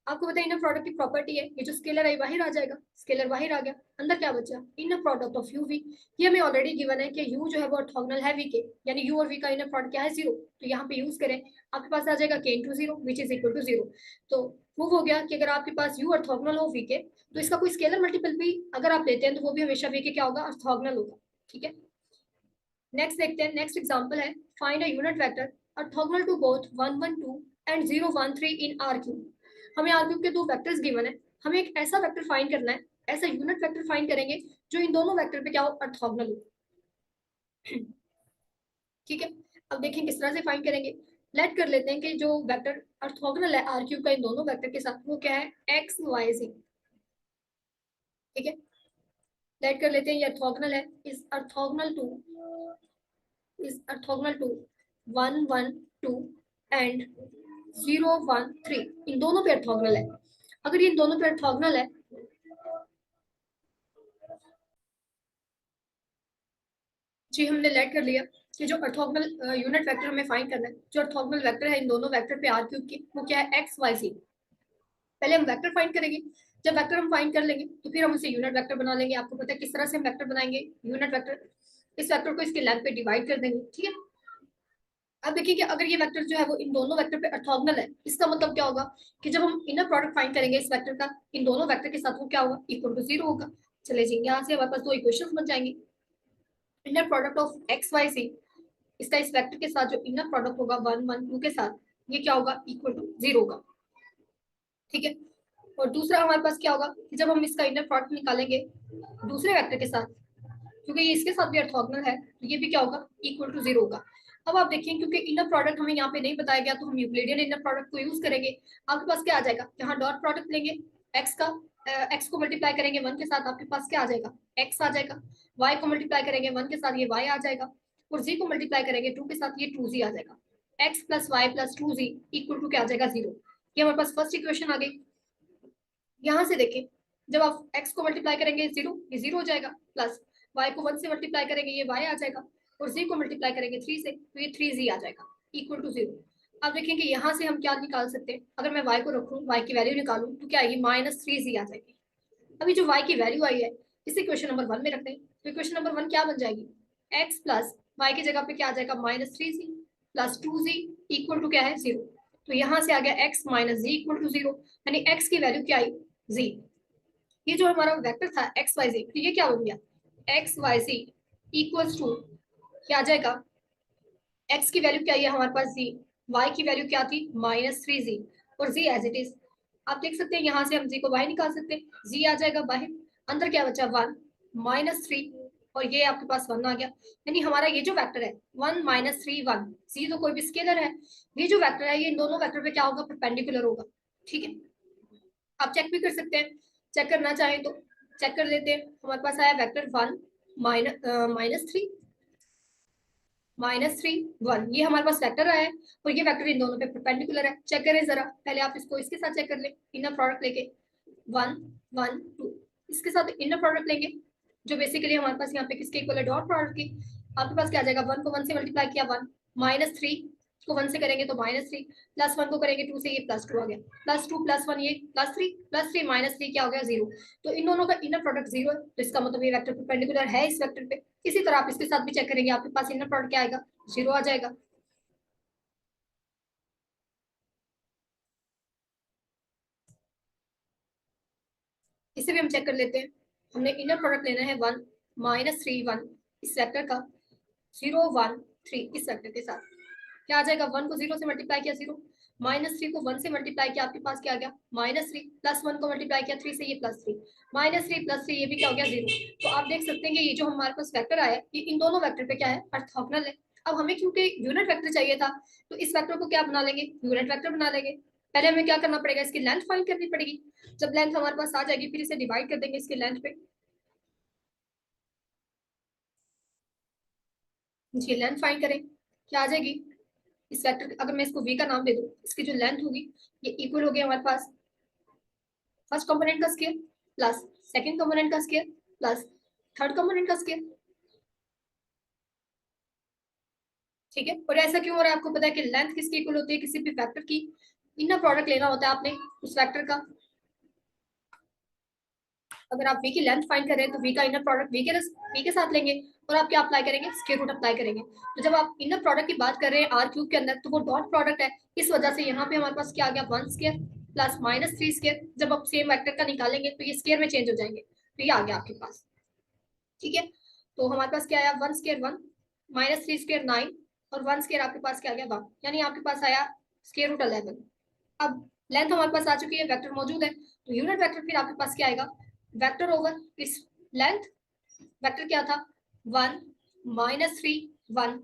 [SPEAKER 1] आपको बताइए इनर प्रोडक्ट की प्रॉपर्टी है, ये जो स्केलर है बाहर आ जाएगा, स्केलर बाहर आ गया, अंदर क्या बचा, inner product of u v. ये हमें ऑलरेडी गिवन है कि यू जो है वो ऑर्थोगोनल है वी के, यानी यू और वी का इनर प्रोडक्ट क्या है, जीरो। तो यहाँ पे यूज करें, आपके पास आ जाएगा k into zero which is equal to zero. तो प्रूव हो गया कि अगर आपके पास यू ऑर्थोगोनल हो वी के, तो इसका कोई स्केलर मल्टीपल भी अगर आप लेते हैं तो वो भी हमेशा वी के क्या होगा, ऑर्थोगोनल होगा। ठीक है, नेक्स्ट देखते हैं, नेक्स्ट एग्जांपल है, find a unit vector orthogonal to both 1 1 2 and 0 1 3 in R cube. हमें आर क्यूब के दो वेक्टर्स गिवन है, हमें एक ऐसा वेक्टर फाइंड करना है, ऐसा यूनिट वेक्टर फाइंड करेंगे जो इन दोनों वेक्टर पे क्या हो, ऑर्थोगोनल हो। ठीक है, अब देखें किस तरह से फाइंड करेंगे। लेट कर लेते हैं कि जो वेक्टर ऑर्थोगोनल है आर क्यूब का इन दोनों वेक्टर के साथ, वो क्या है, एक्स वाई जी। ठीक है, लेट कर लेते हैं ये ऑर्थोगोनल है, is orthogonal to, is orthogonal to 1 1 2 and 0 1 3, इन दोनों पे ऑर्थोगोनल है। अगर ये इन दोनों पे ऑर्थोगोनल है, जी हमने लेट कर लिया कि जो ऑर्थोगोनल यूनिट वेक्टर हमें फाइंड करना है, जो ऑर्थोगोनल वेक्टर है इन दोनों वेक्टर पे आर क्यूब की, वो क्या है, एक्स वाई सी। पहले हम वेक्टर फाइंड करेंगे, जब वेक्टर हम फाइंड कर लेंगे तो फिर हम उसे यूनिट वेक्टर बना लेंगे। आपको पता है किस तरह से हम वेक्टर बनाएंगे, यूनिट वेक्टर, इस वेक्टर को इसके लेंथ पे डिवाइड कर देंगे। ठीक है, अब देखिए कि अगर ये वेक्टर जो है वो इन दोनों वेक्टर पे ऑर्थोगोनल है, इसका मतलब क्या होगा कि जब हम इनर प्रोडक्ट फाइंड करेंगे इस वेक्टर का इन दोनों वेक्टर के साथ, वो क्या होगा, इक्वल टू जीरो होगा। चले जी, यहाँ से हमारे पास दो इक्वेशंस बन जाएंगे। Inner product of x y z, इसका इस वेक्टर के साथ जो इनर प्रोडक्ट होगा 1 1 2 के साथ, ये क्या होगा, इक्वल टू जीरो होगा। ठीक है, और दूसरा हमारे पास क्या होगा कि जब हम इसका इनर प्रोडक्ट निकालेंगे दूसरे वेक्टर के साथ, क्योंकि ये इसके साथ भी ऑर्थोगोनल है, तो ये भी क्या होगा, इक्वल टू जीरो होगा। अब आप देखिए क्योंकि इनर प्रोडक्ट हमें यहाँ पे नहीं बताया गया, तो हम यूक्लिडियन इनर प्रोडक्ट को यूज करेंगे। आपके पास क्या आ जाएगा, यहाँ डॉट प्रोडक्ट लेंगे, एक्स का एक्स को मल्टीप्लाई करेंगे वन के साथ, आपके पास क्या आ जाएगा, एक्स आ जाएगा। वाई को मल्टीप्लाई करेंगे वन के साथ, ये वाई आ जाएगा। और जी को मल्टीप्लाई करेंगे टू के साथ, ये टू जी आ जाएगा। X plus y plus two z equal to क्या आ जाएगा, जीरो। ये हमारे पास फर्स्ट इक्वेशन आ गई। यहाँ से देखें, जब आप x को मल्टीप्लाई करेंगे जीरो, ये जीरो हो जाएगा, प्लस y को 1 से मल्टीप्लाई करेंगे ये y आ जाएगा, और z को मल्टीप्लाई करेंगे 3 से, तो ये 3z आ जाएगा, इक्वल टू जीरो। अब देखेंगे यहाँ से हम क्या निकाल सकते हैं, अगर मैं y को रखूँ, y की वैल्यू निकालूं, तो क्या आएगी, -3z आ जाएगी। अभी जो y की वैल्यू आई है, इसे क्वेश्चन नंबर 1 में रखते हैं, तो क्वेश्चन नंबर 1 क्या बन जाएगी, x प्लस y की जगह पे क्या आ जाएगा, -3z plus 2z equal to क्या है, जीरो। तो यहाँ से आ गया x minus G equal to zero, यानी x की वैल्यू क्या आई, z। ये जो हमारा वेक्टर था एक्स वाई जी, तो ये क्या बन गया, X Y G equals to क्या आ जाएगा, एक्स की वैल्यू क्या है हमारे पास जी, वाई की वैल्यू क्या थी, -3z, और जी एज इट इज। आप देख सकते हैं यहाँ से हम जी को बाहर निकाल सकते हैं, जी आ जाएगा बाहर, अंदर क्या बचा, 1 -3, और ये आपके पास 1 आ गया। यानी हमारा ये जो वेक्टर है 1 -3 1, जी तो कोई भी स्केलर है, ये जो वेक्टर है ये इन दोनों वेक्टर पे क्या होगा, परपेंडिकुलर होगा। ठीक है, आप चेक भी कर सकते हैं, चेक करना चाहें तो चेक कर लेते हैं। हमारे पास आया वेक्टर 1 -3 1, ये हमारे पास वेक्टर आया है, और ये वेक्टर इन दोनों पे परपेंडिकुलर है। चेक करें जरा, पहले आप इसको इसके साथ चेक कर ले, इनर प्रोडक्ट लेके 1 1 2, इसके साथ इनर प्रोडक्ट लेंगे, जो बेसिकली हमारे पास यहाँ पे किसके इक्वल है, डॉट प्रोडक्ट की। आपके पास क्या आ जाएगा, 1 को 1 से मल्टीप्लाई किया 1, -3 को 1 से करेंगे तो -3, प्लस 1 को करेंगे 2 से, ये +2 आ गया, +2 +1 ये +3 -3 क्या हो गया, जीरो। तो इन दोनों का इनर प्रोडक्ट जीरो है, तो इसका मतलब ये वेक्टर परपेंडिकुलर है इस वेक्टर पे। इसी तरह आप इसके साथ भी चेक करेंगे, आपके पास इनर प्रोडक्ट क्या आएगा, जीरो आ जाएगा। इसे भी हम चेक कर लेते हैं। हमने इनर प्रोडक्ट लेना है 1 -3 1 इस वेक्टर का, 0 1 3 इस वेक्टर के साथ, क्या आ जाएगा, 1 को 0 से मल्टीप्लाई किया 0, -3 को 1 से मल्टीप्लाई किया, आपके पास क्या आ गया, -3, प्लस 1 को मल्टीप्लाई किया 3 से, ये +3, -3 +3 ये भी क्या हो गया, जीरो। तो आप देख सकते हैं कि ये जो हमारे पास वेक्टर आया ये इन दोनों वेक्टर पे क्या है, ऑर्थोगोनल है। अब हमें क्योंकि यूनिट वेक्टर चाहिए था, तो इस वेक्टर को क्या बना लेंगे, यूनिट वेक्टर बना लेंगे। पहले हमें क्या करना पड़ेगा, इसकी लेंथ फाइंड करनी पड़ेगी। जब लेंथ हमारे पास आ जाएगी, फिर इसे डिवाइड कर देंगे इसके लेंथ पे। जी लेंथ फाइंड करें, क्या आ जाएगी, इस वेक्टर अगर मैं इसको v का नाम दे दूं, इसकी जो लेंथ होगी ये इक्वल हो गया हमारे पास फर्स्ट कंपोनेंट का स्क्वायर प्लस सेकंड कंपोनेंट का स्क्वायर प्लस थर्ड कंपोनेंट का स्क्वायर। ठीक है, और ऐसा क्यों हो रहा है? आपको पता है कि लेंथ किसकी इक्वल होती है? किसी भी वेक्टर की इनर प्रोडक्ट लेना होता है आपने उस वेक्टर का। अगर आप v की लेंथ फाइंड कर रहे हैं तो v का इनर प्रोडक्ट v के साथ लेंगे और आप क्या अप्लाई करेंगे? स्क्वायर रूट अप्लाई करेंगे। तो जब आप इनर प्रोडक्ट की बात कर रहे हैं आर क्यूब के अंदर, तो वो डॉट प्रोडक्ट है, इस वजह से यहाँ पे हमारे पास क्या आ गया? 1 स्क्वायर प्लस माइनस 3 स्क्वायर। जब आप सेम वेक्टर का निकालेंगे तो ये स्क्वायर में चेंज हो जाएंगे, तो ये आ गया आपके पास। ठीक है, तो हमारे पास क्या आया? 1 स्क्वायर 1 माइनस 3 स्क्वायर 9 और 1 स्क्वायर आपके पास क्या आ गया? 1, यानी आपके पास आया स्क्वायर रूट 11। अब लेंथ हमारे पास आ चुकी है, वेक्टर मौजूद है, तो यूनिट वेक्टर फिर आपके पास क्या आएगा? वेक्टर ओवर इस लेंथ, वेक्टर क्या था? 1 माइनस 3 1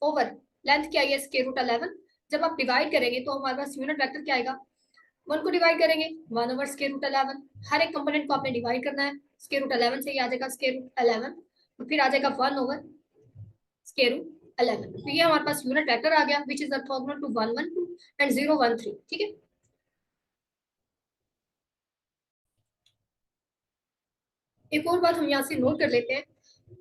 [SPEAKER 1] ओवर लेंथ क्या है? Square root 11। जब आप डिवाइड करेंगे तो हमारे पास यूनिट वेक्टर क्या आएगा? 1 को डिवाइड करेंगे 1 ओवर स्क्वायर रूट 11। हर एक कंपोनेंट को आपने डिवाइड करना है, स्क्वायर रूट 11 से ही आ जाएगा स्क्वायर रूट 11, और फिर आ जाएगा 1 ओवर स्क्वायर रूट 11। तो ये हमारे पास यूनिट वेक्टर आ गया which is orthogonal to 1 1 2 and 0 1 3। ठीक है, एक और बात हम यहाँ से नोट कर लेते हैं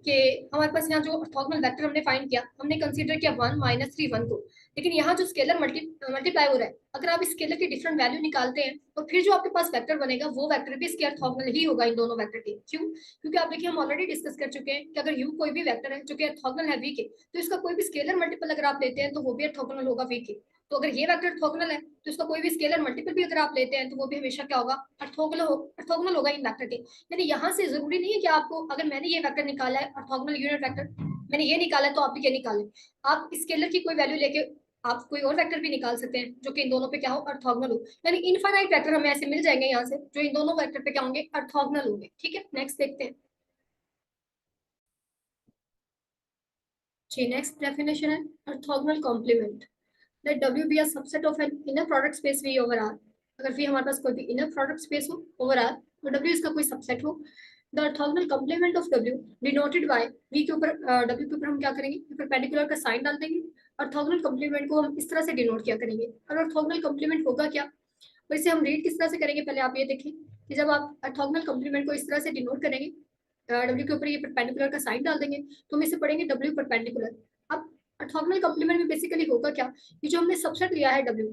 [SPEAKER 1] कि हमारे पास यहाँ जो ऑर्थोगोनल वेक्टर हमने फाइंड किया, हमने कंसीडर किया 1 माइनस 3 1 को, लेकिन यहाँ जो स्केलर मल्टीप्लाई हो रहा है, अगर आप इस स्केलर की डिफरेंट वैल्यू निकालते हैं तो फिर जो आपके पास वेक्टर बनेगा वो वेक्टर भी इसके ऑर्थोगोनल ही होगा इन दोनों वेक्टर के। क्यों? क्योंकि आप देखिए हम ऑलरेडी डिस्कस कर चुके हैं कि अगर u कोई भी वेक्टर है जो कि ऑर्थोगोनल है v के, तो इसका कोई भी स्केलर मल्टीपल अगर आप लेते हैं तो वो भी ऑर्थोगोनल होगा v के। तो अगर ये वेक्टर ऑर्थोगोनल है तो इसका कोई भी स्केलर मल्टीपल भी अगर आप लेते हैं तो वो भी हमेशा क्या होगा? ऑर्थोगोनल होगा इन वेक्टर के। यानी यहाँ से जरूरी नहीं है कि आपको, अगर मैंने ये वेक्टर निकाला है ऑर्थोगोनल यूनिट वेक्टर, मैंने ये निकाला है तो आप भी ये निकालें। आप स्केलर की कोई वैल्यू लेके आप कोई और वेक्टर भी निकाल सकते हैं जो कि इन दोनों पे क्या हो? ऑर्थोगोनल हो। यानी इनफाइनाइट वेक्टर हमें ऐसे मिल जाएंगे यहाँ से जो इन दोनों वेक्टर पे क्या होंगे? ऑर्थोगोनल होंगे। ठीक है, नेक्स्ट देखते हैं। जी, नेक्स्ट डेफिनेशन है orthogonal complement. Let W be a subset of an inner product space V over R। अगर V हमारे पास कोई भी inner product space हो over R, तो W इसका कोई subset हो। The orthogonal complement of W denoted by V के ऊपर W के ऊपर हम क्या करेंगे? परपेंडिकुलर का साइन डाल देंगे। ऑर्थोगोनल कंप्लीमेंट को हम इस तरह से डिनोट किया करेंगे। और ऑर्थोगोनल कंप्लीमेंट होगा क्या, और इसे हम रीड किस तरह से करेंगे? पहले आप ये देखें कि जब आप ऑर्थोगोनल कंप्लीमेंट को इस तरह से डिनोट करेंगे, W के ऊपर ये परपेंडिकुलर का साइन डाल देंगे, तो हम इसे पढ़ेंगे W परपेंडिकुलर। अब ऑर्थोगोनल कंप्लीमेंट में बेसिकली होगा क्या? ये जो हमने सबसेट लिया है W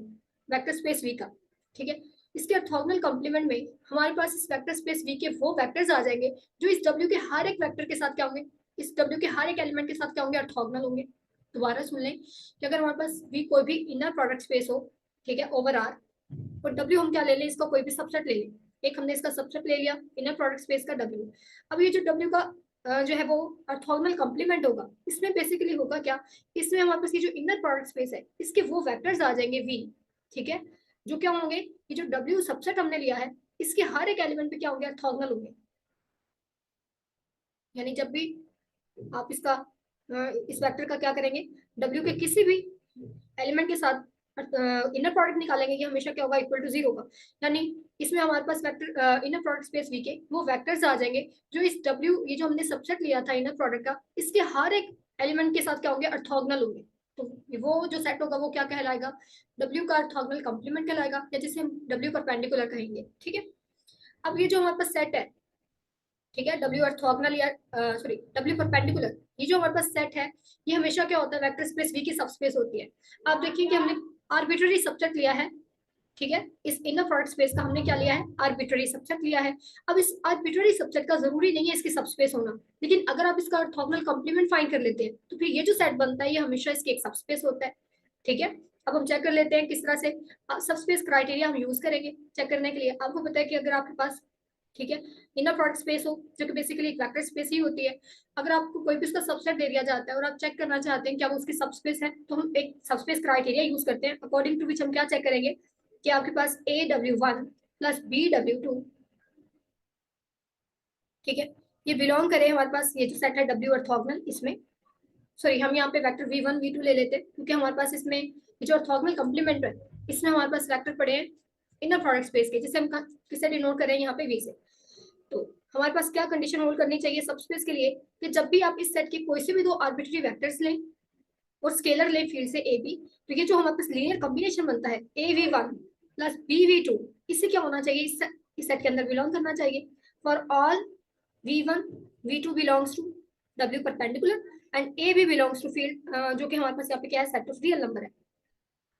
[SPEAKER 1] वेक्टर स्पेस V का, ठीक है, इसके ऑर्थोगोनल कंप्लीमेंट में हमारे पास इस वेक्टर स्पेस V के वो वेक्टर्स आ जाएंगे जो इस W के हर एक वेक्टर के साथ क्या होंगे? इस W के हर एक एलिमेंट के साथ क्या होंगे? ऑर्थोगोनल होंगे। दोबारा सुन लें कि अगर हमारे पास V कोई भी इनर प्रोडक्ट स्पेस हो, ठीक है, ओवर R, और W हम क्या ले लें? इसका कोई भी सबसेट ले लें। एक हमने इसका सबसेट ले लिया इनर प्रोडक्ट स्पेस का W। अब ये जो W का जो है वो ऑर्थोगोनल कंप्लीमेंट होगा, इसमें बेसिकली होगा क्या? इसमें हमारे पास ये जो इनर प्रोडक्ट स्पेस है इसके वो वेक्टर्स आ जाएंगे V, ठीक है, जो क्या होंगे? ये जो W सबसेट हमने लिया है इसके हर एक एलिमेंट पे क्या होंगे? ऑर्थोगोनल होंगे। यानी जब भी आप इसका इस वेक्टर का क्या करेंगे? W के किसी भी एलिमेंट के साथ इनर प्रोडक्ट निकालेंगे, ये हमेशा क्या होगा? इक्वल टू 0 होगा। यानी इसमें हमारे पास vector inner product space V के वो वेक्टर्स आ जाएंगे जो इस W, ये जो हमने सबसेट लिया था इनर प्रोडक्ट का, इसके हर एक एलिमेंट के साथ क्या होंगे? ऑर्थोगोनल होंगे। तो वो जो सेट होगा वो क्या कहलाएगा? W का ऑर्थोगोनल कंप्लीमेंट कहलाएगा, या जिसे हम W परपेंडिकुलर कहेंगे। ठीक है, अब ये जो हमारे पास सेट है, ठीक है, W ऑर्थोगोनल या सॉरी W परपेंडिकुलर, ये जो हमारे पास सेट है ये हमेशा क्या होता है? वेक्टर स्पेस V की सबस्पेस होती है। आप देखिए कि हमने आर्बिट्ररी सबसेट लिया है, ठीक है, इस इनर प्रोडक्ट स्पेस का हमने क्या लिया है? आर्बिट्ररी सबसेट लिया है। अब इस आर्बिट्ररी सबसेट का जरूरी नहीं है इसकी सबस्पेस होना, लेकिन अगर आप इसका ऑर्थोगोनल कंप्लीमेंट फाइंड कर लेते हैं तो फिर ये जो सेट बनता है ये हमेशा इसकी एक सबस्पेस होता है। ठीक है, अब हम चेक कर लेते हैं किस तरह से सबस्पेस क्राइटेरिया हम यूज करेंगे चेक करने के लिए। आपको पता है कि अगर आपके पास, ठीक है, इनर प्रोडक्ट स्पेस हो जो कि बेसिकली एक वेक्टर स्पेस ही होती है, अगर आपको कोई भी उसका सबसेट दे दिया जाता है और आप चेक करना चाहते हैं क्या वो उसकी सबस्पेस है, तो हम एक सबस्पेस क्राइटेरिया यूज करते हैं, अकॉर्डिंग टू विच हम क्या चेक करेंगे कि आपके पास AW1 प्लस BW2, ठीक है, ये बिलोंग करे हमारे पास ये जो सेट है W ऑर्थोगोनल, इसमें सॉरी हम यहाँ पे वेक्टर V1 V2 ले लेते हैं क्योंकि हमारे पास इसमें ये जो ऑर्थोगोनल कंप्लीमेंट है इसमें हमारे पास वेक्टर पड़े हैं इनर प्रोडक्ट स्पेस के, जिसे हम किसे डिनोट करें यहाँ पे V से। तो हमारे पास क्या कंडीशन होल्ड करनी चाहिए सबस्पेस के लिए कि जब भी आप इस सेट के कोई से भी दो आर्बिट्ररी वेक्टर्स लें और स्केलर लें फील्ड से AB, तो ये जो हमारे पास लीनियर कॉम्बिनेशन बनता है AV1 प्लस BV2, इससे क्या होना चाहिए? इस सेट के अंदर बिलोंग करना चाहिए। For all V1 V2 belongs to W perpendicular and A भी बिलोंग्स टू फील्ड, जो कि हमारे पास यहाँ पे क्या है, सेट ऑफ रियल नंबर है।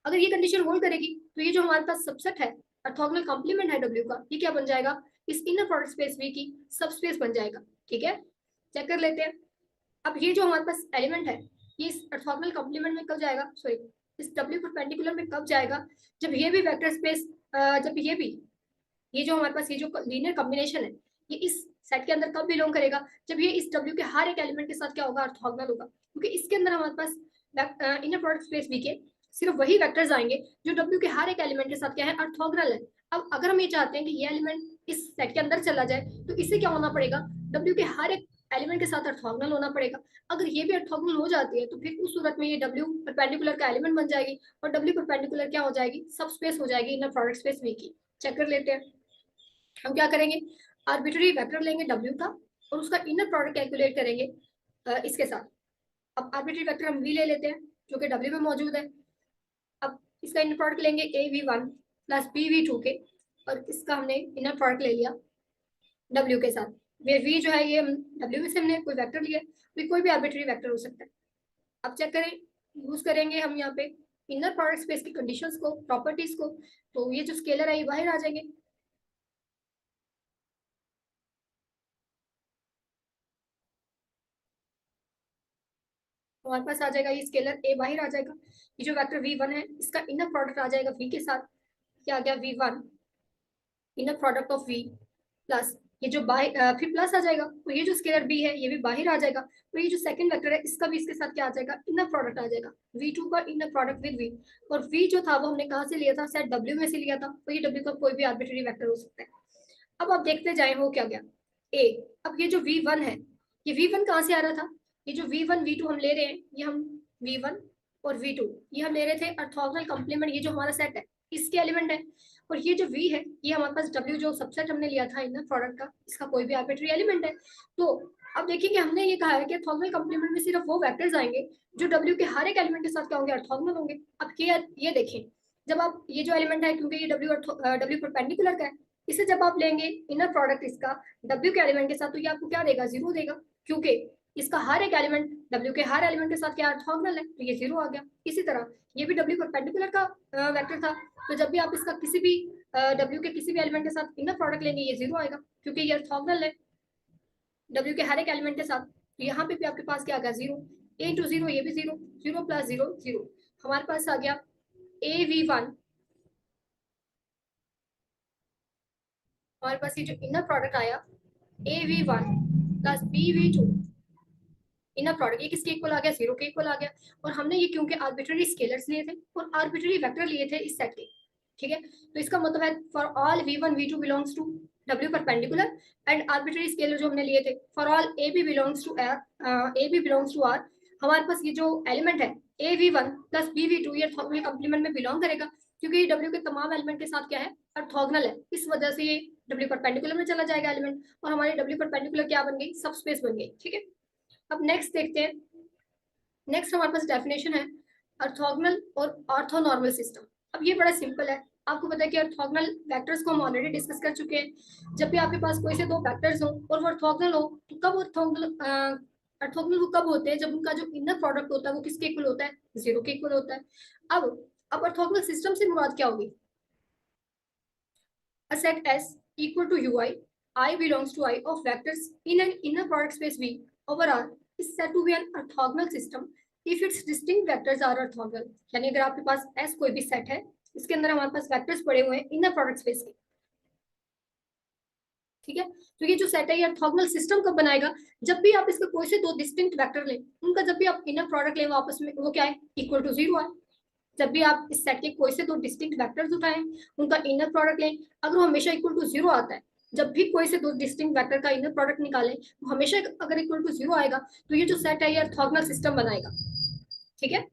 [SPEAKER 1] अगर ये कंडीशन होल्ड करेगी तो ये जो हमारे पास सबसेट है, ऑर्थोगोनल कॉम्प्लीमेंट है W का, ये क्या बन जाएगा, इस इनर प्रोडक्ट स्पेस V की सबस्पेस बन जाएगा। ठीक है, चेक कर लेते हैं। अब ये जो हमारे पास एलिमेंट है, ये इस ऑर्थोगोनल कॉम्प्लीमेंट में कब जाएगा, सॉरी इस W परपेंडिकुलर में कब जाएगा, जब ये भी वेक्टर स्पेस, जब ये भी, ये जो हमारे पास ये जो लीनियर कॉम्बिनेशन है, ये इस सेट के अंदर कब बिलोंग करेगा, जब ये इस W के हर एक एलिमेंट के साथ क्या होगा, ऑर्थोगोनल होगा। क्योंकि इसके अंदर हमारे पास इनर प्रोडक्ट स्पेस V के सिर्फ वही वेक्टर्स आएंगे जो W के हर एक एलिमेंट के साथ क्या है, ऑर्थोगोनल है। अब अगर हम ये चाहते हैं कि ये एलिमेंट इस सेट के अंदर चला जाए, तो इसे क्या होना पड़ेगा, W के हर एक एलिमेंट के साथ ऑर्थोगोनल होना पड़ेगा। अगर ये भी ऑर्थोगोनल हो जाती है तो फिर उस सूरत में ये W परपेंडिकुलर का एलिमेंट बन जाएगी, और W परपेंडिकुलर क्या हो जाएगी, सब स्पेस हो जाएगी इनर प्रोडक्ट स्पेस V की। चेक कर लेते हैं। हम क्या करेंगे, आर्बिट्ररी वेक्टर लेंगे W का, और उसका इनर प्रोडक्ट कैलकुलेट करेंगे इसके साथ। अब आर्बिट्ररी वेक्टर हम V ले लेते हैं जो कि W में मौजूद है। अब इसका इनर प्रोडक्ट लेंगे AV1 प्लस BV2 के, और इसका हमने इनर प्रोडक्ट ले लिया W के साथ। वे V जो है ये W में से हमने कोई वेक्टर लिया, तो कोई भी आर्बिट्ररी वेक्टर हो सकता है। अब चेक करें, यूज करेंगे हम यहाँ पे इनर प्रोडक्ट स्पेस की कंडीशंस को, प्रॉपर्टीज को, तो ये जो स्केलर है ये बाहर आ जाएंगे। हमारे पास आ जाएगा ये स्केलर A बाहर आ जाएगा। ये जो वेक्टर V1 है इसका इनर प्रोडक्ट आ जाएगा V के साथ, क्या आ गया V1 inner product of V plus ये जो फिर प्लस आ जाएगा, तो ये जो स्केलर B है ये भी बाहर आ जाएगा। तो ये जो सेकंड वेक्टर है इसका भी इसके साथ क्या आ जाएगा, इनर प्रोडक्ट आ जाएगा, V2 का इनर प्रोडक्ट विद V। और V जो था वो हमने कहाँ से लिया था, सेट W में से लिया था, तो ये W का कोई भी आर्बिट्ररी वेक्टर हो सकता है। अब आप देखते जाए हो क्या गया A। अब ये जो V1 है, ये V1 कहाँ से आ रहा था, ये जो V1 V2 हम ले रहे हैं, ये हम V1 और V2 ये हम ले रहे थे ऑर्थोगोनल कॉम्प्लीमेंट, ये जो हमारा सेट है इसके एलिमेंट है। और ये जो V है ये हमारे पास W जो सबसेट हमने लिया था इनर प्रोडक्ट का, इसका कोई भी आर्बिट्ररी एलिमेंट है। तो अब देखिए कि हमने ये कहा है कि ऑर्थोगोनल कॉम्प्लीमेंट में सिर्फ वो वेक्टर्स आएंगे जो W के हर एक एलिमेंट के साथ क्या होंगे, ऑर्थोगोनल होंगे। अब ये देखें, जब आप ये जो एलिमेंट है, क्योंकि ये W परपेंडिकुलर का है, इसे जब आप लेंगे इनर प्रोडक्ट इसका W के एलिमेंट के साथ, तो ये आपको क्या देगा, जीरो देगा, क्योंकि इसका हर एक एलिमेंट W के हर एलिमेंट के साथ क्या ऑर्थोगोनल है, तो ये जीरो आ गया। इसी तरह ये भी W परपेंडिकुलर का वेक्टर था, तो जब भी आप इसका किसी भी W के किसी भी एलिमेंट के साथ इनर प्रोडक्ट लेंगे ये जीरो आएगा, क्योंकि ये ऑर्थोगोनल है W के हर एक एलिमेंट के साथ। तो यहाँ पे भी आपके पास क्या आ गया, जीरो, A टू जीरो, ये भी zero, zero plus zero zero. हमारे पास आ गया AV1, हमारे पास ये जो इनर प्रोडक्ट आया AV1 plus BV2 inner product, ये किसके इक्वल आ गया, जीरो के इक्वल आ गया। और हमने ये क्योंकि आर्बिट्ररी स्केलर्स लिए थे और आर्बिट्ररी वेक्टर लिए थे इस सेट के। ठीक है, तो इसका मतलब है for all V1 V2 belongs to W perpendicular and arbitrary scalar जो हमने लिए थे for all AB belongs to AB belongs to R। हमारे पास ये जो एलिमेंट है AV1 प्लस BV2 ये ऑर्थोगोनल कॉम्प्लीमेंट में बिलोंग करेगा, क्योंकि ये W के तमाम एलिमेंट के साथ क्या है, ऑर्थोगोनल है। इस वजह से ये W परपेंडिकुलर में चला जाएगा एलिमेंट, और हमारी W परपेंडिकुलर क्या बन गई, सब स्पेस बन गई। ठीक है, अब नेक्स्ट देखते हैं। नेक्स्ट हमारे पास डेफिनेशन है ऑर्थोगोनल और ऑर्थोनॉर्मल सिस्टम। अब ये बड़ा सिंपल है, आपको पता है कि ऑर्थोगोनल वेक्टर्स को हम ऑलरेडी डिस्कस कर चुके हैं। जब भी आपके पास कोई से दो वेक्टर्स हो और वो ऑर्थोगोनल हो, तो कब ऑर्थोगोनल वो कब होते हैं, जब उनका जो इनर प्रोडक्ट होता है वो किसके इक्वल होता है, जीरो के इक्वल होता है। अब ऑर्थोगोनल सिस्टम से मुराद क्या होगी, a set S equal to ui, I belongs to I of vectors in an inner product space V over R is said to be an orthogonal system if its distinct vectors are orthogonal। यानी अगर आपके पास S कोई भी set है, इसके अंदर हमारे पास vectors पड़े हुए हैं इनर प्रोडक्ट स्पेस के। ठीक है, तो ये जो सेट है ये ऑर्थोगोनल सिस्टम कब बनाएगा, जब भी आप इसके कोई से दो डिस्टिंक्ट वेक्टर लें, उनका जब भी आप इनर प्रोडक्ट लें आपस में, वो क्या है, इक्वल टू जीरो है। जब भी आप इस सेट के कोई से दो डिस्टिंक्ट वेक्टर्स उठाएं, उनका इनर प्रोडक्ट लें, अगर वो हमेशा इक्वल टू जीरो आता है, जब भी कोई से दो डिस्टिंक्ट वेक्टर का इनर प्रोडक्ट निकालें, वो हमेशा अगर इक्वल टू जीरो आएगा, तो ये जो सेट है ये ऑर्थोगोनल सिस्टम बनाएगा। ठीक है,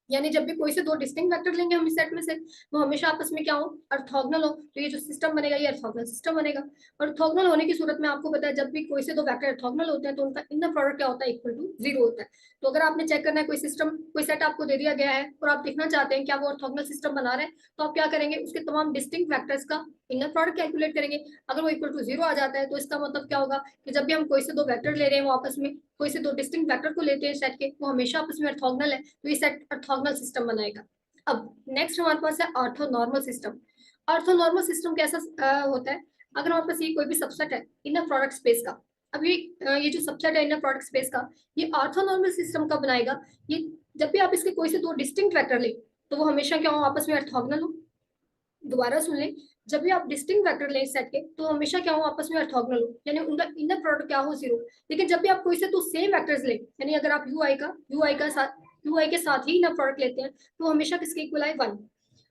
[SPEAKER 1] यानी जब भी कोई से दो डिस्टिंक्ट वेक्टर लेंगे हम इस सेट में से, वो हमेशा आपस में क्या हो, ऑर्थोगोनल हो। तो ये जो सिस्टम बनेगा ये ऑर्थोगोनल सिस्टम बनेगा। ऑर्थोगोनल होने की सूरत में आपको पता है जब भी कोई से दो वेक्टर ऑर्थोगोनल होते हैं तो उनका इनर प्रोडक्ट क्या होता है, इक्वल टू जीरो होता है। तो अगर आपने चेक करना है कोई सिस्टम, कोई सेट आपको दे दिया गया है और आप देखना चाहते हैं क्या वो ऑर्थोगोनल सिस्टम बना रहे हैं, तो आप क्या करेंगे, उसके तमाम डिस्टिंक्ट वेक्टर्स का इनर प्रोडक्ट कैलकुलेट करेंगे। अगर वो इक्वल टू जीरो आ जाता है तो इसका मतलब क्या होगा कि जब भी हम कोई से दो वेक्टर ले रहे हैं वो आपस में, कोई से दो डिस्टिंक्ट वेक्टर को लेते हैं सेट के, वो हमेशा आपस में ऑर्थोगोनल है, तो ये सेट ऑर्थोगोनल सिस्टम बनाएगा। अब नेक्स्ट हमारे पास है ऑर्थोनॉर्मल सिस्टम। ऑर्थोनॉर्मल सिस्टम कैसा होता है, अगर हमारे पास ये कोई भी सबसेट है इनर प्रोडक्ट स्पेस का, अब ये जो सबसेट है इनर प्रोडक्ट स्पेस का, ये ऑर्थोनॉर्मल सिस्टम कब बनाएगा, ये जब भी आप इसके कोई से दो डिस्टिंक्ट वेक्टर ले तो वो हमेशा क्या हो, आपस में ऑर्थोगोनल हो। दोबारा सुन लें, जब भी आप डिस्टिंक्ट वेक्टर लें इस सेट के तो हमेशा क्या हो, आपस में ऑर्थोगोनल हो, यानी उनका इनर प्रोडक्ट क्या हो, जीरो। लेकिन जब भी आप कोई से तो सेम वेक्टर्स लें, यानी अगर आप यू आई के साथ ही इनर प्रोडक्ट लेते हैं तो हमेशा किसके इक्वल आए, वन।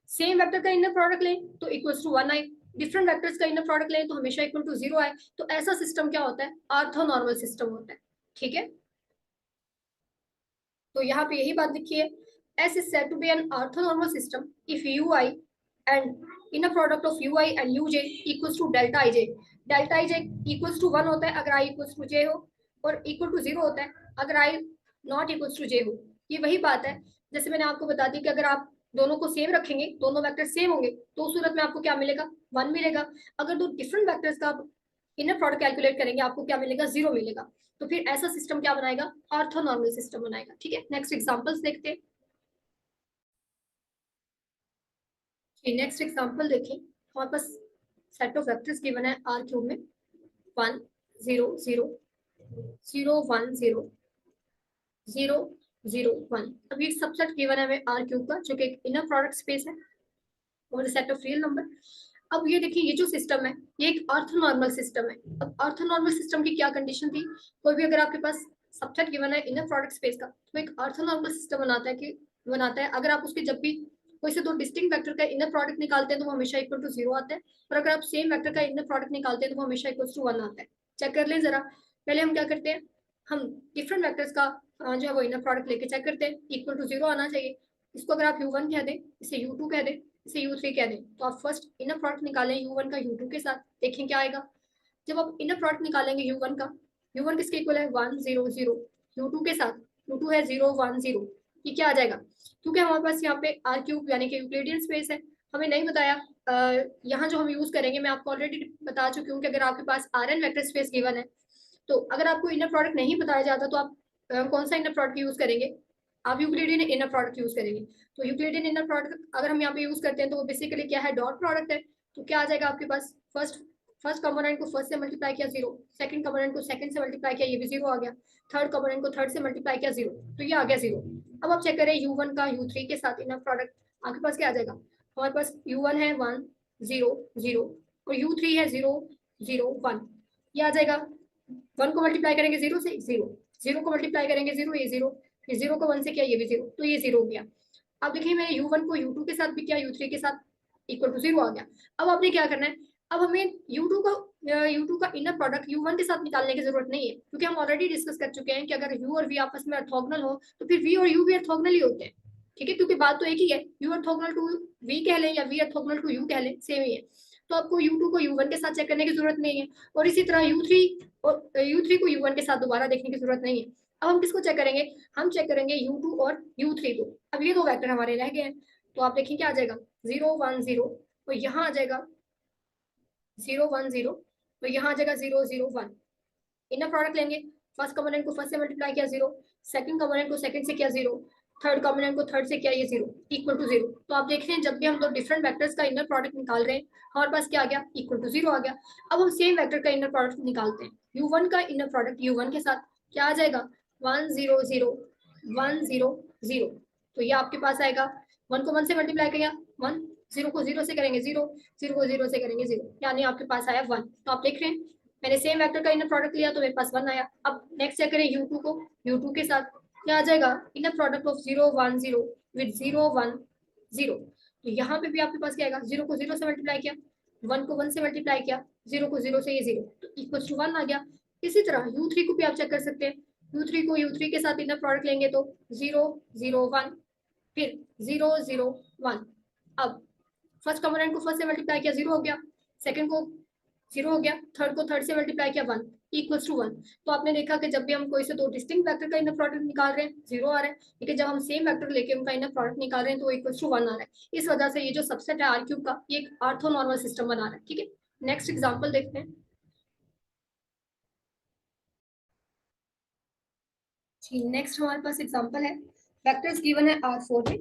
[SPEAKER 1] सेम वेक्टर का इनर प्रोडक्ट लें तो इक्वल्स टू वन आए, डिफरेंट वेक्टर्स का इनर प्रोडक्ट लें तो हमेशा इक्वल टू जीरो आए। तो ऐसा सिस्टम क्या होता है, ऑर्थोनॉर्मल सिस्टम होता है। ठीक है, तो यहाँ पे यही बात लिखी है, S is said to be an orthonormal system if ui and inner product of ui and uj equals to delta ij। delta ij equals to 1 होता है अगर i equals to j हो, और equal to 0 होता है अगर i not equals to j हो। ये वही बात है जैसे मैंने आपको बता दी कि अगर आप दोनों को सेम रखेंगे, दोनों वेक्टर सेम होंगे, तो उस सूरत में आपको क्या मिलेगा, 1 मिलेगा। अगर दो डिफरेंट वेक्टर्स का आप इनर प्रोडक्ट कैलकुलेट करेंगे आपको क्या मिलेगा, 0 मिलेगा। तो फिर ऐसा सिस्टम क्या बनाएगा, ऑर्थोनॉर्मल सिस्टम बनाएगा। ठीक है, नेक्स्ट एग्जांपल्स देखते हैं। नेक्स्ट एग्जांपल देखें, हमारे पास सेट ऑफ वेक्टर्स गिवन है आर क्यूब में, 1 0 0 0 1 0 0 0 1। अब ये सबसेट गिवन है हमें आर क्यूब का जो कि एक इनर प्रोडक्ट स्पेस है और सेट ऑफ रियल नंबर। अब ये देखिए, ये जो सिस्टम है ये एक ऑर्थोनॉर्मल सिस्टम है। अब ऑर्थोनॉर्मल सिस्टम की क्या कंडीशन थी, कोई भी अगर आपके पास सबसेट गिवन है इनर प्रोडक्ट स्पेस का तो एक ऑर्थोनॉर्मल सिस्टम बनाता है अगर आप उसके जब भी कोई से दो डिस्टिंक्ट वेक्टर का इनर प्रोडक्ट निकालते हैं तो वो हमेशा इक्वल टू जीरो आता है, और अगर आप सेम वेक्टर का इनर प्रोडक्ट निकालते हैं तो वो हमेशा इक्वल टू वन आता है। चेक कर लें जरा, पहले हम क्या करते हैं, हम डिफरेंट वेक्टर्स का जो है वो इनर प्रोडक्ट लेके चेक करते हैं, इक्वल टू जीरो आना चाहिए। इसको अगर आप u1 कह दें, इसे u2 कह दें, इसे u3 कह दें, तो आप फर्स्ट इनर प्रोडक्ट निकालें u1 का u2 के साथ, देखें क्या आएगा। जब आप इनर प्रोडक्ट निकालेंगे u1 का, u1 किसके इक्वल है, 1 0 0, u2 के साथ u2 है 0 1 0, ये क्या आ जाएगा, क्योंकि हमारे पास यहाँ पे आर क्यूब यानी कि यूक्लिडियन स्पेस है, हमें नहीं बताया। यहाँ जो हम यूज करेंगे मैं आपको ऑलरेडी बता चुकी हूँ कि अगर आपके पास R n vector space given है तो अगर आपको इनर प्रोडक्ट नहीं बताया जाता तो आप कौन सा इनर प्रोडक्ट यूज करेंगे, आप यूक्लिडियन इनर प्रोडक्ट यूज करेंगे। तो यूक्लिडियन इनर प्रोडक्ट अगर हम यहाँ पे यूज करते हैं तो वो बेसिकली क्या है, डॉट प्रोडक्ट है। तो क्या आ जाएगा आपके पास, फर्स्ट फर्स्ट कंपोनेंट को फर्स्ट से मल्टीप्लाई किया जीरो, सेकंड कंपोनेंट को सेकंड से मल्टीप्लाई किया ये भी जीरो आ गया, थर्ड कंपोनेंट को थर्ड से मल्टीप्लाई किया जीरो, तो ये आ गया जीरो। अब आप चेक करें u1 का u3 के साथ इनर प्रोडक्ट, आपके पास क्या आ जाएगा, हमारे पास u1 है 1 0 0 और u3 है 0 0 1, ये आ जाएगा। 1 को मल्टीप्लाई करेंगे जीरो से, जीरो, जीरो को मल्टीप्लाई करेंगे जीरो, ये जीरो, फिर जीरो को 1 से किया ये भी जीरो, तो ये जीरो हो गया। अब देखिए मैंने u1 को u2 के साथ भी किया, u3 के साथ इक्वल टू जीरो आ गया। अब आपने क्या करना है, अब हमें u2 का इनर प्रोडक्ट u1 के साथ निकालने की जरूरत नहीं है, क्योंकि हम ऑलरेडी डिस्कस कर चुके हैं कि अगर u और v आपस में ऑर्थोगोनल हो तो फिर v और u भी ऑर्थोगोनल ही होते हैं। ठीक है, क्योंकि बात तो एक ही है, u ऑर्थोगोनल टू v कह लें या v ऑर्थोगोनल टू u कह लें, सेम ही है। तो आपको u2 को u1 के साथ चेक करने की जरूरत नहीं है, और इसी तरह u3 को u1 के साथ दोबारा देखने की जरूरत नहीं है। अब हम किसको चेक करेंगे, हम चेक करेंगे u2 और u3 को। अब ये दो वेक्टर हमारे रह गए हैं, तो आप देखिए क्या आ जाएगा, 0 1 0, तो यहाँ आ जाएगा 0 1 0, तो यहाँ आ जाएगा 0 0 1। इनर प्रोडक्ट लेंगे, फर्स्ट कंपोनेंट को फर्स्ट से मल्टीप्लाई किया जीरो, सेकंड कंपोनेंट को सेकंड से किया जीरो, थर्ड कंपोनेंट को थर्ड से किया ये जीरो, इक्वल टू जीरो। तो आप देख रहे हैं जब भी हम दो डिफरेंट वेक्टर्स का इनर प्रोडक्ट निकाल रहे हैं हमारे पास क्या आ गया, इक्वल टू जीरो आ गया। अब हम सेम वेक्टर का इनर प्रोडक्ट निकालते हैं, u1 का इनर प्रोडक्ट u1 के साथ क्या आ जाएगा, 1 0 0 1 0 0, तो ये आपके पास आएगा। 1 को 1 से मल्टीप्लाई किया 1, 0 को 0 से करेंगे 0, 0 को 0 से करेंगे 0, यानी आपके पास आया 1। तो आप देख रहे हैं मैंने सेम वेक्टर का इनर प्रोडक्ट लिया तो मेरे पास 1 आया। अब नेक्स्ट चेक करें u2 को, u2 के साथ क्या आ जाएगा, इनर प्रोडक्ट ऑफ 0 1 0 विद 0 1 0, तो यहाँ पे भी आपके पास क्या आएगा, 0 को 0 से मल्टीप्लाई किया, 1 को 1 से मल्टीप्लाई किया, 0 को 0 से ये 0, तो इक्वल टू 1 आ गया। इसी तरह u3 को भी आप चेक कर सकते हैं, u3 को u3 के साथ इनर प्रोडक्ट लेंगे तो 0 0 1, फिर 0 0 1। अब फर्स्ट कंपोनेंट को फर्स्ट से मल्टीप्लाई किया 0 हो गया, सेकंड को 0 हो गया, थर्ड को थर्ड से मल्टीप्लाई किया 1 इक्वल्स टू 1। तो आपने देखा कि जब भी हम कोई से दो डिस्टिंक्ट वेक्टर का इनर प्रोडक्ट निकाल रहे हैं 0 आ रहा है, लेकिन जब हम सेम वेक्टर लेके उनका इनर प्रोडक्ट निकाल रहे हैं तो इक्वल्स टू 1 आ रहा है। इस वजह से ये जो सबसेट है आर क्यूब का ये एक ऑर्थोनॉर्मल सिस्टम बना रहा है। ठीक है, नेक्स्ट एग्जांपल देखते हैं। नेक्स्ट हमारे पास एग्जांपल है, वेक्टर्स गिवन है R4 में।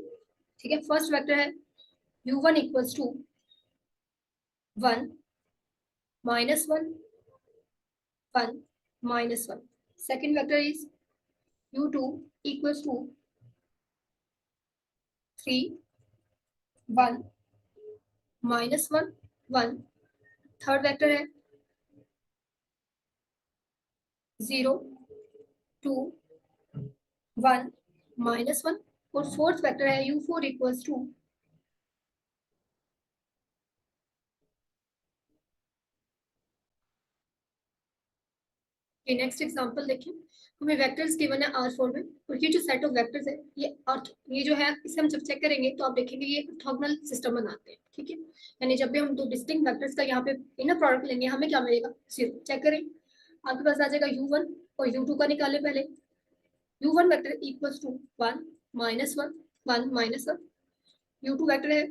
[SPEAKER 1] ठीक है, फर्स्ट वेक्टर है u1 equals to 1 minus 1 1 minus 1। second vector is u2 equals to 3 1 minus 1 1। third vector है 0 2 1 minus 1। और fourth vector है u4 equals to next example देखिए, हमें वेक्टर्स गिवन है R4 में, और ये जो सेट ऑफ वेक्टर्स है ये जो है इसे हम जब चेक करेंगे तो आप देखेंगे ये ऑर्थोगोनल सिस्टम बनाते हैं। ठीक है, यानी जब भी हम दो डिस्टिंक्ट वेक्टर्स का यहाँ पे इनर प्रोडक्ट लेंगे हमें क्या मिलेगा 0। चेक करें, आपके पास आ जाएगा u1 और u2 का निकाले पहले। u1 vector equals to 1 minus 1 1 minus 1। u2 vector है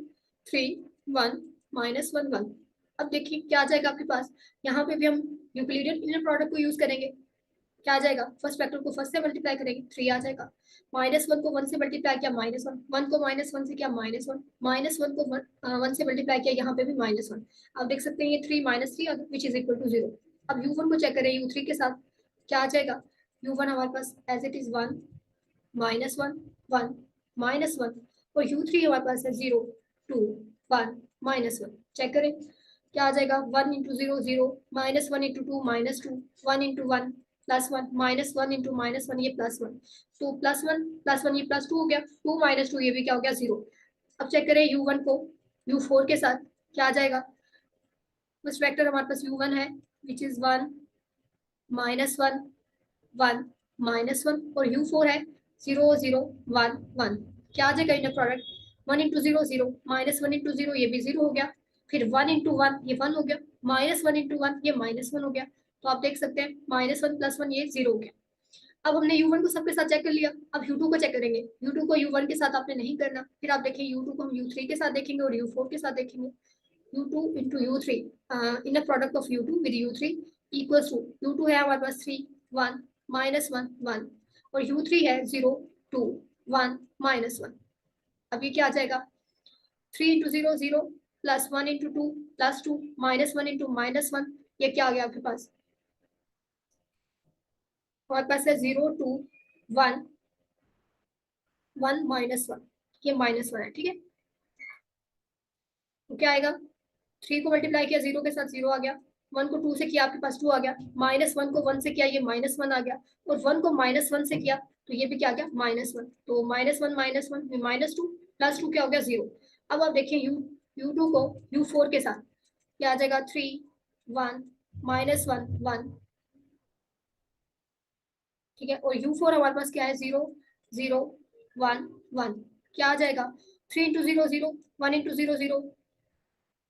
[SPEAKER 1] 3 1 minus 1 1। अब देखिए क्या आ जाएगा आपके पास, यहाँ पे भी हम यूक्लिडियन इनर प्रोडक्ट को यूज करेंगे। क्या आ जाएगा, फर्स्ट वेक्टर को फर्स्ट से मल्टीप्लाई करेंगे 3 आ जाएगा, माइनस 1 को 1 से मल्टीप्लाई किया माइनस 1 1 को माइनस 1 से किया माइनस 1 माइनस 1 को 1 से मल्टीप्लाई किया, यहाँ पे भी माइनस 1। आप देख सकते हैं ये 3 minus 3 which is equal to 0। अब u1 को चेक करें u3 के साथ, क्या आ जाएगा, u1 हमारे पास as it is 1 minus 1 1 minus 1। और u3 हमारे पास है 0 2 1 माइनस 1। चेक करें क्या आ जाएगा, 1 into 0 0 minus 1 into 2 minus 2 1 into 1 plus 1 minus 1 into minus 1 ये प्लस 1 तो प्लस 1 ये प्लस 2 हो गया, 2 माइनस 2 ये भी क्या हो गया 0। अब चेक करें u1 को u4 के साथ, क्या आ जाएगा, फर्स्ट वेक्टर हमारे पास u1 है विच इज 1 माइनस 1 1 माइनस 1। और u4 है 0 0 1 1। क्या आ जाएगा inner product 1 into 0 0 minus 1 into 0 ये भी 0 हो गया, फिर 1 इंटू 1 ये 1 हो गया, माइनस 1 इंटू 1 ये माइनस 1 हो गया। तो आप देख सकते हैं माइनस 1 प्लस 1 ये 0 हो गया। अब हमने u1 को सबके साथ चेक कर लिया, अब u2 को चेक करेंगे। u2 को u1 के साथ आपने नहीं करना, फिर आप देखें u2 को हम u3 के साथ देखेंगे और u4 के साथ देखेंगे। u2 into u3 inner product of u2 with u3 equals to u2 है हमारे पास 3 1 माइनस 1 1 और u3 है 0 2 1 माइनस 1। अब ये क्या आ जाएगा, 3 into 0 0 plus 1 into 2 plus 2 minus 1 into minus 1 ये क्या आ गया आपके पास, हमारे पास है 0 2 1 1 माइनस 1 ये माइनस 1 है। ठीक है, तो क्या आएगा, 3 को मल्टीप्लाई किया 0 के साथ 0 आ गया, 1 को 2 से किया आपके पास 2 आ गया, माइनस 1 को 1 से किया ये माइनस 1 आ गया, और 1 को माइनस 1 से किया तो ये भी क्या आ गया माइनस 1। तो माइनस 1 माइनस 2 प्लस 2 क्या हो गया 0। अब आप देखिए u2 को u4 के साथ क्या आ जाएगा 3 1 माइनस 1 1। ठीक है, और u4 हमारे पास क्या है 0 0 1 1। क्या आ जाएगा, 3 इंटू 0 0 1 इंटू 0 0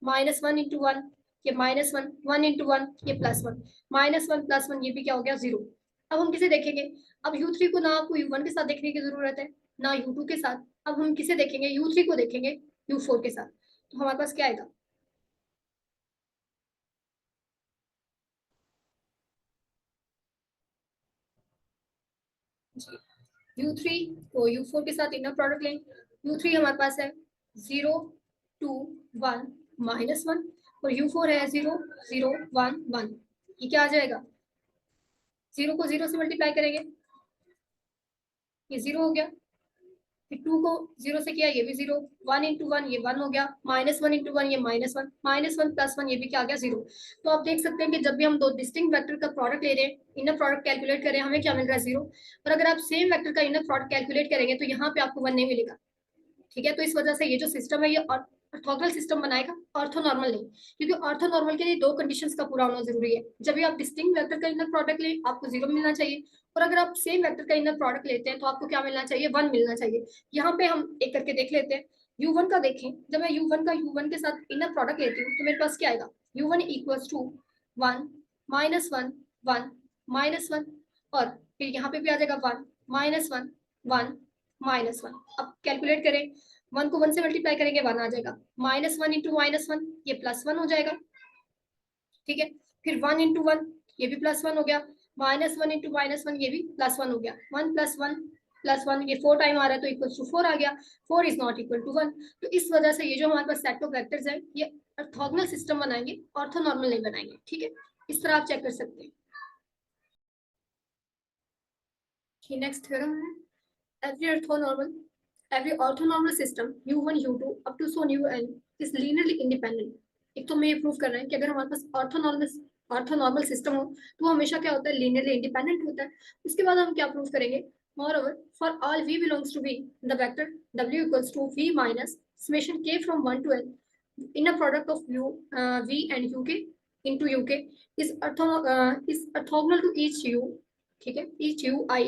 [SPEAKER 1] माइनस 1 इंटू 1 ये माइनस 1 1 इंटू 1 ये प्लस 1 माइनस 1 प्लस 1 ये भी क्या हो गया 0। अब हम किसे देखेंगे, अब u3 को ना आपको u1 के साथ देखने की जरूरत है ना u2 के साथ, अब हम किसे देखेंगे u3 को देखेंगे u4 के साथ। तो हमारे पास क्या आएगा, u3 को u4 के साथ इनर प्रोडक्ट लें। u3 हमारे पास है 0 2 1 माइनस 1 और u4 है 0 0 1 1। ये क्या आ जाएगा, 0 को 0 से मल्टीप्लाई करेंगे ये 0 हो गया, फिर 2 को 0 से किया ये भी 0 1 इंटू 1 ये 1 हो गया, माइनस 1 इंटू 1 ये माइनस 1 प्लस 1 ये भी क्या आ गया 0। तो आप देख सकते हैं कि जब भी हम दो डिस्टिंक्ट वेक्टर का प्रोडक्ट ले रहे हैं इनर प्रोडक्ट कैलकुलेट कर रहे हैं हमें क्या मिल रहा है 0। और अगर आप सेम वेक्टर का इनर प्रोडक्ट कैलकुलेट करेंगे तो यहाँ पे आपको 1 नहीं मिलेगा। ठीक है, तो इस वजह से ये जो सिस्टम है ये ऑर्थोगोनल सिस्टम बनाएगा, ऑर्थोनॉर्मल नहीं, क्योंकि ऑर्थोनॉर्मल के लिए दो कंडीशंस का पूरा होना जरूरी है। जब भी आप डिस्टिंक्ट वेक्टर का इनर प्रोडक्ट ले आपको 0 मिलना चाहिए, और अगर आप सेम वेक्टर का इनर प्रोडक्ट लेते हैं तो आपको क्या मिलना चाहिए, 1 मिलना चाहिए। यहाँ पे हम एक करके देख लेते हैं। u1 का देखें, जब मैं u1 का u1 के साथ इनर प्रोडक्ट लेती हूँ तो मेरे पास क्या आएगा, u1 equals to 1 minus 1 1 minus 1, और फिर यहाँ पे भी आ जाएगा 1 माइनस 1 1 माइनस 1। अब कैलकुलेट करें, 1 को 1 से मल्टीप्लाई करेंगे 1 आ जाएगा, माइनस 1 इंटू माइनस 1 ये प्लस 1 हो जाएगा, ठीक है। फिर 1 इंटू 1 ये भी प्लस 1 हो गया, माइनस 1 इंटू माइनस 1 ये भी प्लस 1 हो गया, 1 प्लस 1 ये 4 टाइम आ रहा है तो इक्वल टू 4 आ गया, 4 इज नॉट इक्वल टू 1। तो इस वजह से ये जो हमारे पास सेट ऑफ वेक्टर्स है ये ऑर्थोगोनल सिस्टम बनाएंगे, ऑर्थोनॉर्मल नहीं बनाएंगे, ठीक है। इस तरह आप चेक कर सकते हैं। नेक्स्ट थ्योरम है, every orthonormal system u1 u2 up to so un is linearly independent। एक तो हमें ये प्रूव करना है कि अगर हमारे पास ऑर्थोनॉर्मल सिस्टम हो तो हमेशा क्या होता है, लीनियरली इंडिपेंडेंट होता है। उसके बाद हम क्या प्रूव करेंगे, moreover for all v belongs to v the vector w equals to v minus summation k from 1 to n inner product of v and uk into uk is orthogonal to each u, ठीक है, each u I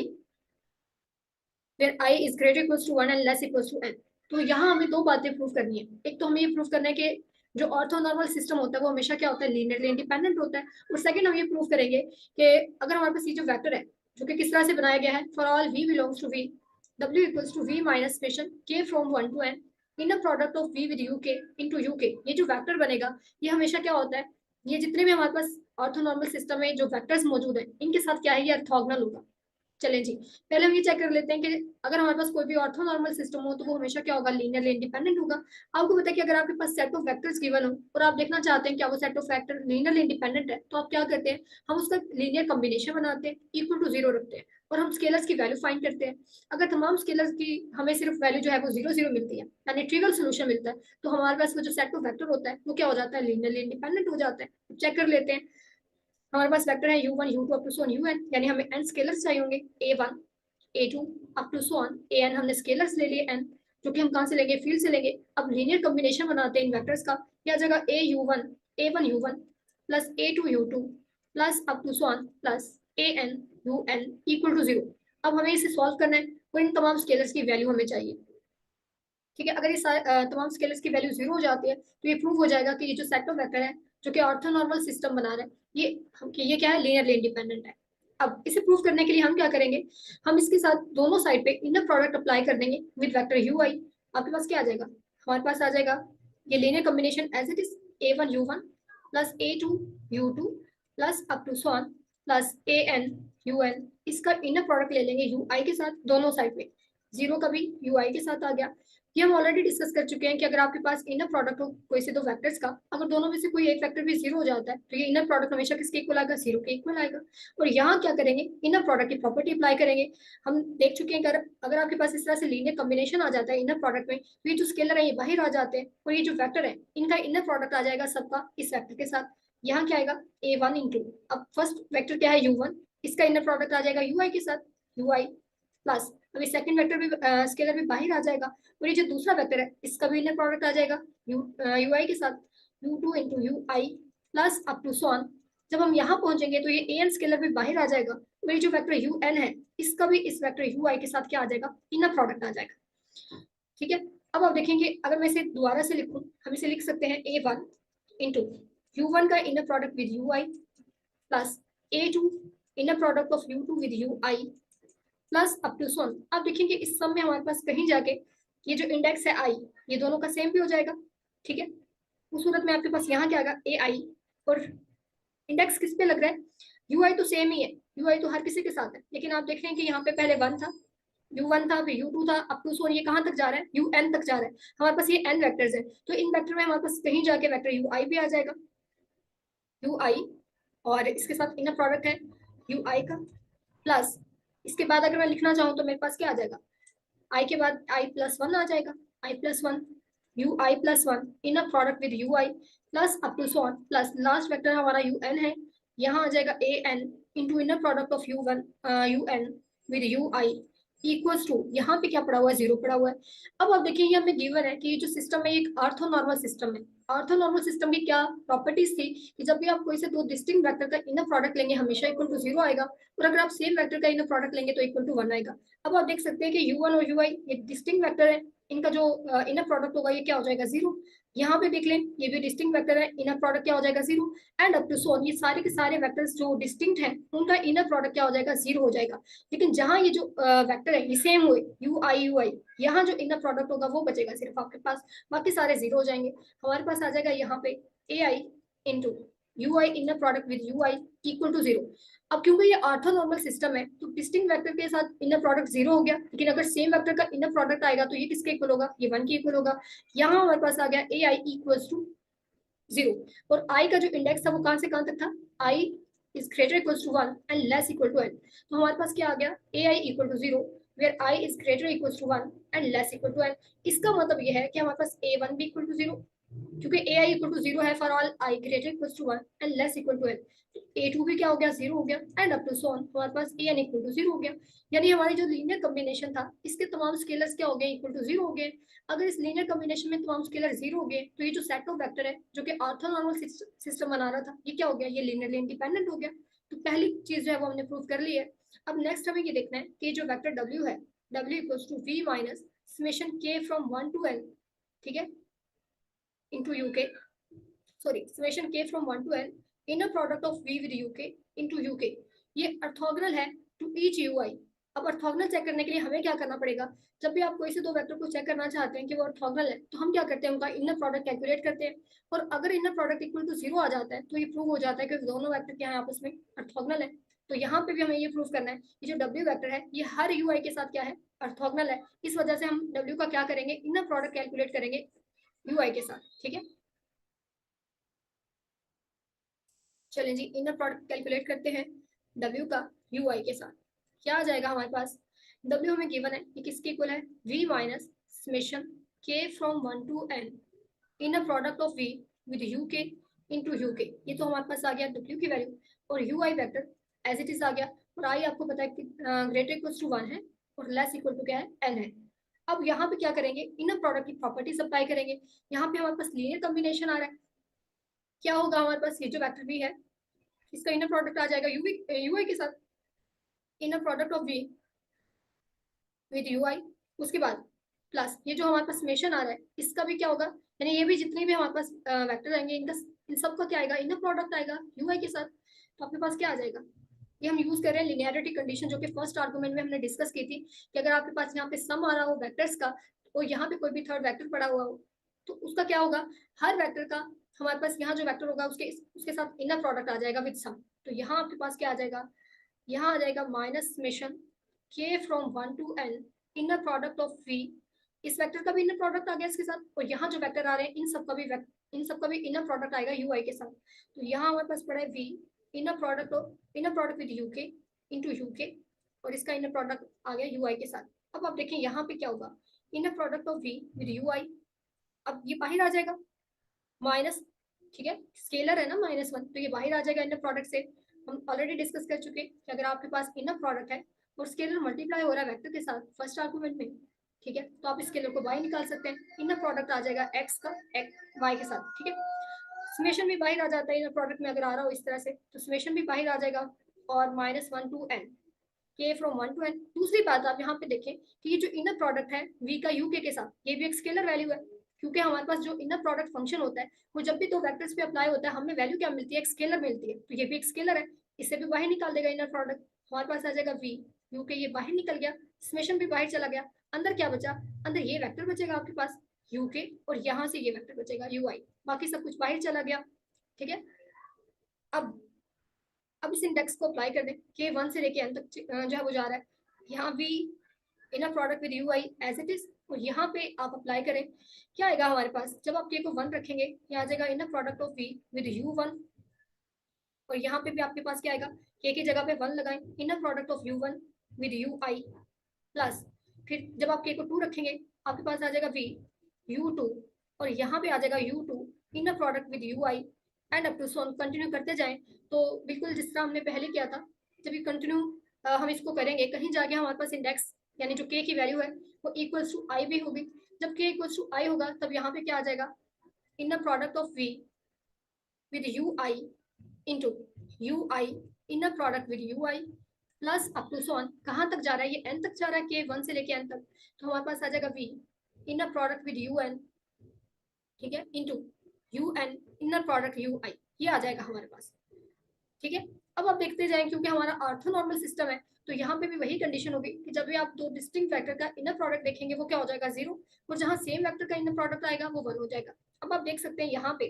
[SPEAKER 1] where I is greater equals to 1 and less equals to n। तो यहाँ हमें दो बातें prove करनी है। एक तो हमें ये प्रूव करना है कि जो ऑर्थोनॉर्मल सिस्टम होता है वो हमेशा क्या होता है, लीनियरली इंडिपेंडेंट होता है। और सेकंड हम ये प्रूव करेंगे कि अगर हमारे पास ये जो वेक्टर है जो कि किस तरह से बनाया गया है, for all v belongs to v w equals to v minus special k from 1 to n inner product of v with uk into uk, ये जो वेक्टर बनेगा ये हमेशा क्या होता है, ये जितने भी हमारे पास ऑर्थोनॉर्मल सिस्टम में जो वेक्टर्स मौजूद है इनके साथ क्या है, ये ऑर्थोगोनल होगा। चलें जी, पहले हम ये चेक कर लेते हैं कि अगर हमारे पास कोई भी ऑर्थोनॉर्मल सिस्टम हो तो वो हमेशा क्या होगा, लीनियरली इंडिपेंडेंट होगा। आपको पता है कि अगर आपके पास सेट ऑफ वेक्टर्स गिवन हो और आप देखना चाहते हैं क्या वो set of vector linearly independent है, तो आप क्या करते हैं, हम उसका लीनियर कॉम्बिनेशन बनाते हैं, इक्वल टू 0 रखते हैं और हम स्केलर्स की वैल्यू फाइंड करते हैं। अगर तमाम स्केलर्स की हमें सिर्फ वैल्यू जो है वो 0 0 मिलती है, यानी ट्रिवियल सोल्यूशन मिलता है, तो हमारे पास वो जो सेट ऑफ वेक्टर होता है वो क्या हो जाता है, लीनियरली इंडिपेंडेंट हो जाता है। चेक कर लेते हैं, हमारे पास वेक्टर है u1 u2 up to so un, यानी हमें n स्केलर्स चाहिए होंगे, a1 a2 up to so on an, हमने स्केलर्स ले लिए n, जो कि हम कहां से लेंगे, फील्ड से लेंगे। अब लीनियर कॉम्बिनेशन बनाते हैं इन वेक्टर्स का, क्या जगह a1 u1 plus a2 u2 plus up to so on plus an un equal to 0। अब हमें इसे सॉल्व करना है और इन तमाम स्केलर्स की वैल्यू हमें चाहिए, ठीक है। अगर ये तमाम स्केलर्स की वैल्यू 0 हो जाती है तो ये प्रूव हो जाएगा कि ये जो सेट ऑफ वेक्टर है जो कि ऑर्थोनॉर्मल सिस्टम बना रहा है ये क्या है, लीनियरली इंडिपेंडेंट है। अब इसे प्रूव करने के लिए हम क्या करेंगे, हम इसके साथ दोनों साइड पे इनर प्रोडक्ट अप्लाई कर देंगे विद वेक्टर ui। आपके पास क्या आ जाएगा, हमारे पास आ जाएगा ये linear combination as it is a1 u1 plus a2 u2 plus up to so on plus an un, इसका इनर प्रोडक्ट ले लेंगे ui के साथ दोनों साइड में, 0 का भी ui के साथ आ गया। ये हम ऑलरेडी डिस्कस कर चुके हैं कि अगर आपके पास इनर प्रोडक्ट हो कोई से दो वेक्टर्स का, अगर दोनों में से कोई एक वेक्टर भी 0 हो जाता है तो ये इनर प्रोडक्ट हमेशा किसके इक्वल आएगा, 0 के इक्वल आएगा। और यहाँ क्या करेंगे, इनर प्रोडक्ट की प्रॉपर्टी अप्लाई करेंगे। हम देख चुके हैं कि अगर आपके पास इस तरह से लीनियर कॉम्बिनेशन आ जाता है इनर प्रोडक्ट में, तो ये जो स्केलर है ये बाहर आ जाते हैं और ये जो वेक्टर है इनका इनर प्रोडक्ट आ जाएगा सबका इस वेक्टर के साथ। यहाँ क्या आएगा, a1 इंटू, अब फर्स्ट वेक्टर क्या है u1, इसका इनर प्रोडक्ट आ जाएगा ui के साथ ui प्लस, अभी सेकंड वेक्टर भी स्केलर भी बाहर आ जाएगा और ये जो दूसरा वेक्टर है इसका भी इनर प्रोडक्ट आ जाएगा ui के साथ u2 into ui plus up to so on. जब हम यहाँ पहुंचेंगे तो ये an स्केलर भी बाहर आ जाएगा और ये जो वेक्टर un है इसका भी इस वेक्टर ui के साथ क्या आ जाएगा, इनर प्रोडक्ट आ जाएगा, ठीक है। अब आप देखेंगे अगर मैं इसे दोबारा से लिखूं, हम इसे लिख सकते हैं a1 इंटू u1 का inner product with ui plus a2 inner product of u2 with ui plus up to so on. आप देखेंगे इस सम में हमारे पास कहीं जाके ये जो इंडेक्स है आई ये दोनों का सेम भी हो जाएगा, ठीक है। उस सूरत में आपके पास यहाँ क्या आएगा, ए आई, और इंडेक्स किस पे लग रहा है, यू आई तो सेम ही है, यू आई तो हर किसी के साथ है, लेकिन आप देख रहे हैं कि यहाँ पे पहले 1 था, u1 था, फिर u2 था, अप टू सो ये कहाँ तक जा रहा है, un तक जा रहा है। हमारे पास ये n वेक्टर्स है तो इन वेक्टर में हमारे पास कहीं जाके वेक्टर ui भी आ जाएगा, ui, और इसके साथ इनर प्रोडक्ट है ui का प्लस, इसके बाद अगर मैं लिखना चाहूँ तो मेरे पास क्या आ जाएगा, i के बाद i प्लस 1 आ जाएगा, i plus 1 ui plus 1 inner product with ui plus up to so on plus last vector हमारा un है, यहाँ आ जाएगा an into inner product of un with ui equals to, यहाँ पे क्या पड़ा हुआ है, 0 पड़ा हुआ है। अब आप देखिए ये हमें गिवन है कि ये जो सिस्टम है एक ऑर्थोनॉर्मल सिस्टम है। ऑर्थोनॉर्मल सिस्टम की क्या प्रॉपर्टीज थी कि जब भी आप कोई से दो डिस्टिंक्ट वेक्टर का इनर प्रोडक्ट लेंगे हमेशा इक्वल टू 0 आएगा, और अगर आप सेम वेक्टर का इनर प्रोडक्ट लेंगे तो इक्वल टू 1 आएगा। अब आप देख सकते हैं कि u1 और ui ये डिस्टिंक्ट वेक्टर है, इनका जो इनर प्रोडक्ट होगा ये क्या हो जाएगा, 0। यहाँ पे देख लें ये भी डिस्टिंक्ट वेक्टर है, इनर प्रोडक्ट क्या हो जाएगा, 0। एंड अप टू सो ये सारे के सारे वेक्टर्स जो डिस्टिंक्ट हैं उनका इनर प्रोडक्ट क्या हो जाएगा, 0 हो जाएगा। लेकिन जहां ये जो वेक्टर है ये सेम हुए ui यहाँ जो इनर प्रोडक्ट होगा वो बचेगा सिर्फ आपके पास, बाकी सारे 0 हो जाएंगे। हमारे पास आ जाएगा यहाँ पे ai into ui inner product with ui equal to 0। अब क्योंकि ये ऑर्थोनॉर्मल सिस्टम है तो डिस्टिंक्ट वेक्टर के साथ इनर प्रोडक्ट 0 हो गया, लेकिन अगर सेम वेक्टर का इनर प्रोडक्ट आएगा तो ये किसके इक्वल होगा, ये 1 के इक्वल होगा। यहाँ हमारे पास आ गया ai इक्वल्स टू 0। और i का जो इंडेक्स था वो कहां से कहां तक था, i is greater equals to 1 and less equal to n। तो हमारे पास क्या आ गया, ai equal to 0 where i is greater equals to 1 and less equal to n। इसका मतलब ये है कि हमारे पास a1 भी equal to 0, क्योंकि ai equal to 0 है for all i greater equals to 1 and less equal to n। a2 भी क्या हो गया, 0 हो गया, and up to so on हमारे पास an equal to 0 हो गया। यानी हमारी जो लीनियर कॉम्बिनेशन था इसके तमाम स्केलर्स क्या हो गए, इक्वल टू 0 हो गए। अगर इस लीनियर कॉम्बिनेशन में तमाम स्केलर 0 हो गए तो ये जो सेट ऑफ वेक्टर है जो कि ऑर्थोनॉर्मल सिस्टम बना रहा था ये क्या हो गया, ये लीनियरली इंडिपेंडेंट हो गया। तो पहली चीज जो है वो हमने प्रूव कर ली है। अब नेक्स्ट हमें ये देखना है कि जो वेक्टर w है w equals to v minus summation k from 1 to n, ठीक है, into uk, sorry summation k from 1 to n inner product of v with uk into uk, ये ऑर्थोगोनल है टू ईच ui। अब orthogonal check करने के लिए हमें क्या करना पड़ेगा, जब भी आप कोई से दो वेक्टर को चेक करना चाहते हैं कि वो ऑर्थोगोनल है तो हम क्या करते हैं, उनका इनर प्रोडक्ट कैलकुलेट करते हैं। और अगर इनर प्रोडक्ट इक्वल टू 0 आ जाता है तो ये प्रूव हो जाता है कि दोनों वेक्टर क्या है आपस में ऑर्थोगोनल है। तो यहाँ पे भी हमें ये प्रूव करना है कि जो w वेक्टर है ये हर ui के साथ क्या है, ऑर्थोगोनल है। इस वजह से हम w का क्या करेंगे, इनर प्रोडक्ट कैलकुलेट करेंगे ui के साथ, ठीक है। चलें जी इनर प्रोडक्ट कैलकुलेट करते हैं W का UI के साथ। क्या आ जाएगा हमारे पास, W हमें गिवन है ये किसके इक्वल है, V minus summation K from 1 to n inner product of V with UK into UK। ये तो हमारे पास आ गया W की वैल्यू, और UI vector as it is आ गया, और I आपको पता है कि ग्रेटर इक्वल टू 1 है और लेस इक्वल टू क्या है, n है। अब यहाँ पे क्या करेंगे, इनर प्रोडक्ट की प्रॉपर्टीज अप्लाई करेंगे। यहाँ पे हमारे पास लीनियर कॉम्बिनेशन आ रहा है, क्या होगा हमारे पास ये जो वेक्टर भी है इसका इनर प्रोडक्ट आ जाएगा यूआई के साथ, inner product of we with UI. उसके बाद प्लस ये जो हमारे पास समेशन आ रहा है इसका भी क्या होगा, यानी ये भी जितने भी हमारे पास वेक्टर आएंगे इनका इन सब का क्या आएगा, इनर प्रोडक्ट आएगा यूआई के साथ। तो आपके पास क्या आ जाएगा, ये हम यूज कर रहे हैं लिनियरिटी कंडीशन जो कि फर्स्ट आर्गुमेंट में हमने डिस्कस की थी कि अगर आपके पास यहाँ पे सम आ रहा हो वेक्टर्स का और यहाँ पे कोई भी थर्ड वेक्टर पड़ा हुआ हो तो उसका क्या होगा, हर वेक्टर का हमारे पास यहाँ जो वेक्टर होगा उसके साथ इनर प्रोडक्ट आ जाएगा विद सम। तो यहाँ आपके पास क्या आ जाएगा, यहाँ आ जाएगा minus summation k from 1 to n inner product of v। इस वेक्टर का भी इनर प्रोडक्ट आ गया इसके साथ, और यहाँ जो वेक्टर आ रहे हैं इन सब का भी इनर प्रोडक्ट आएगा ui के साथ। तो यहाँ हमारे पास पड़ा है v inner product with uk into uk, और इसका इनर प्रोडक्ट आ गया ui के साथ। अब आप देखें यहाँ पे क्या होगा, inner product of v with ui, अब ये बाहर आ जाएगा माइनस, ठीक है स्केलर है ना -1 तो ये बाहर आ जाएगा इनर प्रोडक्ट से। हम ऑलरेडी डिस्कस कर चुके कि अगर आपके पास इनर प्रोडक्ट है और स्केलर मल्टीप्लाई हो रहा है वेक्टर के साथ फर्स्ट आर्गुमेंट में, ठीक है, तो आप स्केलर को बाहर निकाल सकते हैं, इनर प्रोडक्ट आ जाएगा x का y के साथ, ठीक है। समेशन भी बाहर आ जाता है इनर प्रोडक्ट में अगर आ रहा हो इस तरह से, तो समेशन भी बाहर आ जाएगा, और -1 to n k from 1 to n। दूसरी बात आप यहाँ पे देखें कि ये जो इनर प्रोडक्ट है v का uk के साथ ये भी एक स्केलर वैल्यू है, क्योंकि हमारे पास जो इनर प्रोडक्ट फंक्शन होता है वो जब भी दो वेक्टर्स पे अप्लाई होता है हमें वैल्यू क्या मिलती है, एक स्केलर मिलती है। तो ये भी एक स्केलर है, इससे भी बाहर निकाल देगा इनर प्रोडक्ट, हमारे पास आ जाएगा v uk, ये बाहर निकल गया, समेशन भी बाहर चला गया, अंदर क्या बचा, अंदर ये वेक्टर बचेगा आपके पास uk, और यहाँ से ये वेक्टर बचेगा ui, बाकी सब कुछ बाहर चला गया, ठीक है। अब इस इंडेक्स को अप्लाई कर दें के 1 से लेके n तक जो है वो जा रहा है, यहाँ v inner product with ui as it is, और यहाँ पे आप अप्लाई करें, क्या आएगा हमारे पास, जब आप k को 1 रखेंगे यहाँ आ जाएगा inner product of v with u1, और यहाँ पे भी आपके पास क्या आएगा, k की जगह पे 1 लगाएं, inner product of u1 with ui plus, फिर जब आप k को 2 रखेंगे आपके पास आ जाएगा v u2, और यहाँ पे आ जाएगा u2 inner product with ui, and up to so continue करते जाएं। तो बिल्कुल जिस तरह हमने पहले किया था, जब ये कंटिन्यू हम इसको करेंगे कहीं जाके हमारे पास इंडेक्स यानी जो k की वैल्यू है वो इक्वल्स टू i भी होगी। जब k इक्वल्स टू i होगा तब यहाँ पे क्या आ जाएगा, inner product of v with ui into ui inner product with ui plus up to so on कहाँ तक जा रहा है, ये n तक जा रहा है, k 1 से लेके n तक, तो हमारे पास आ जाएगा v inner product with un, ठीक है, into un inner product ui, ये आ जाएगा हमारे पास। ठीक है, अब आप देखते जाएं क्योंकि हमारा ऑर्थोनॉर्मल सिस्टम है तो यहाँ पे भी वही कंडीशन होगी कि जब भी आप दो डिस्टिंक्ट वेक्टर का इनर प्रोडक्ट देखेंगे वो क्या हो जाएगा, 0, और जहाँ सेम वेक्टर का इनर प्रोडक्ट आएगा वो 1 हो जाएगा। अब आप देख सकते हैं यहाँ पे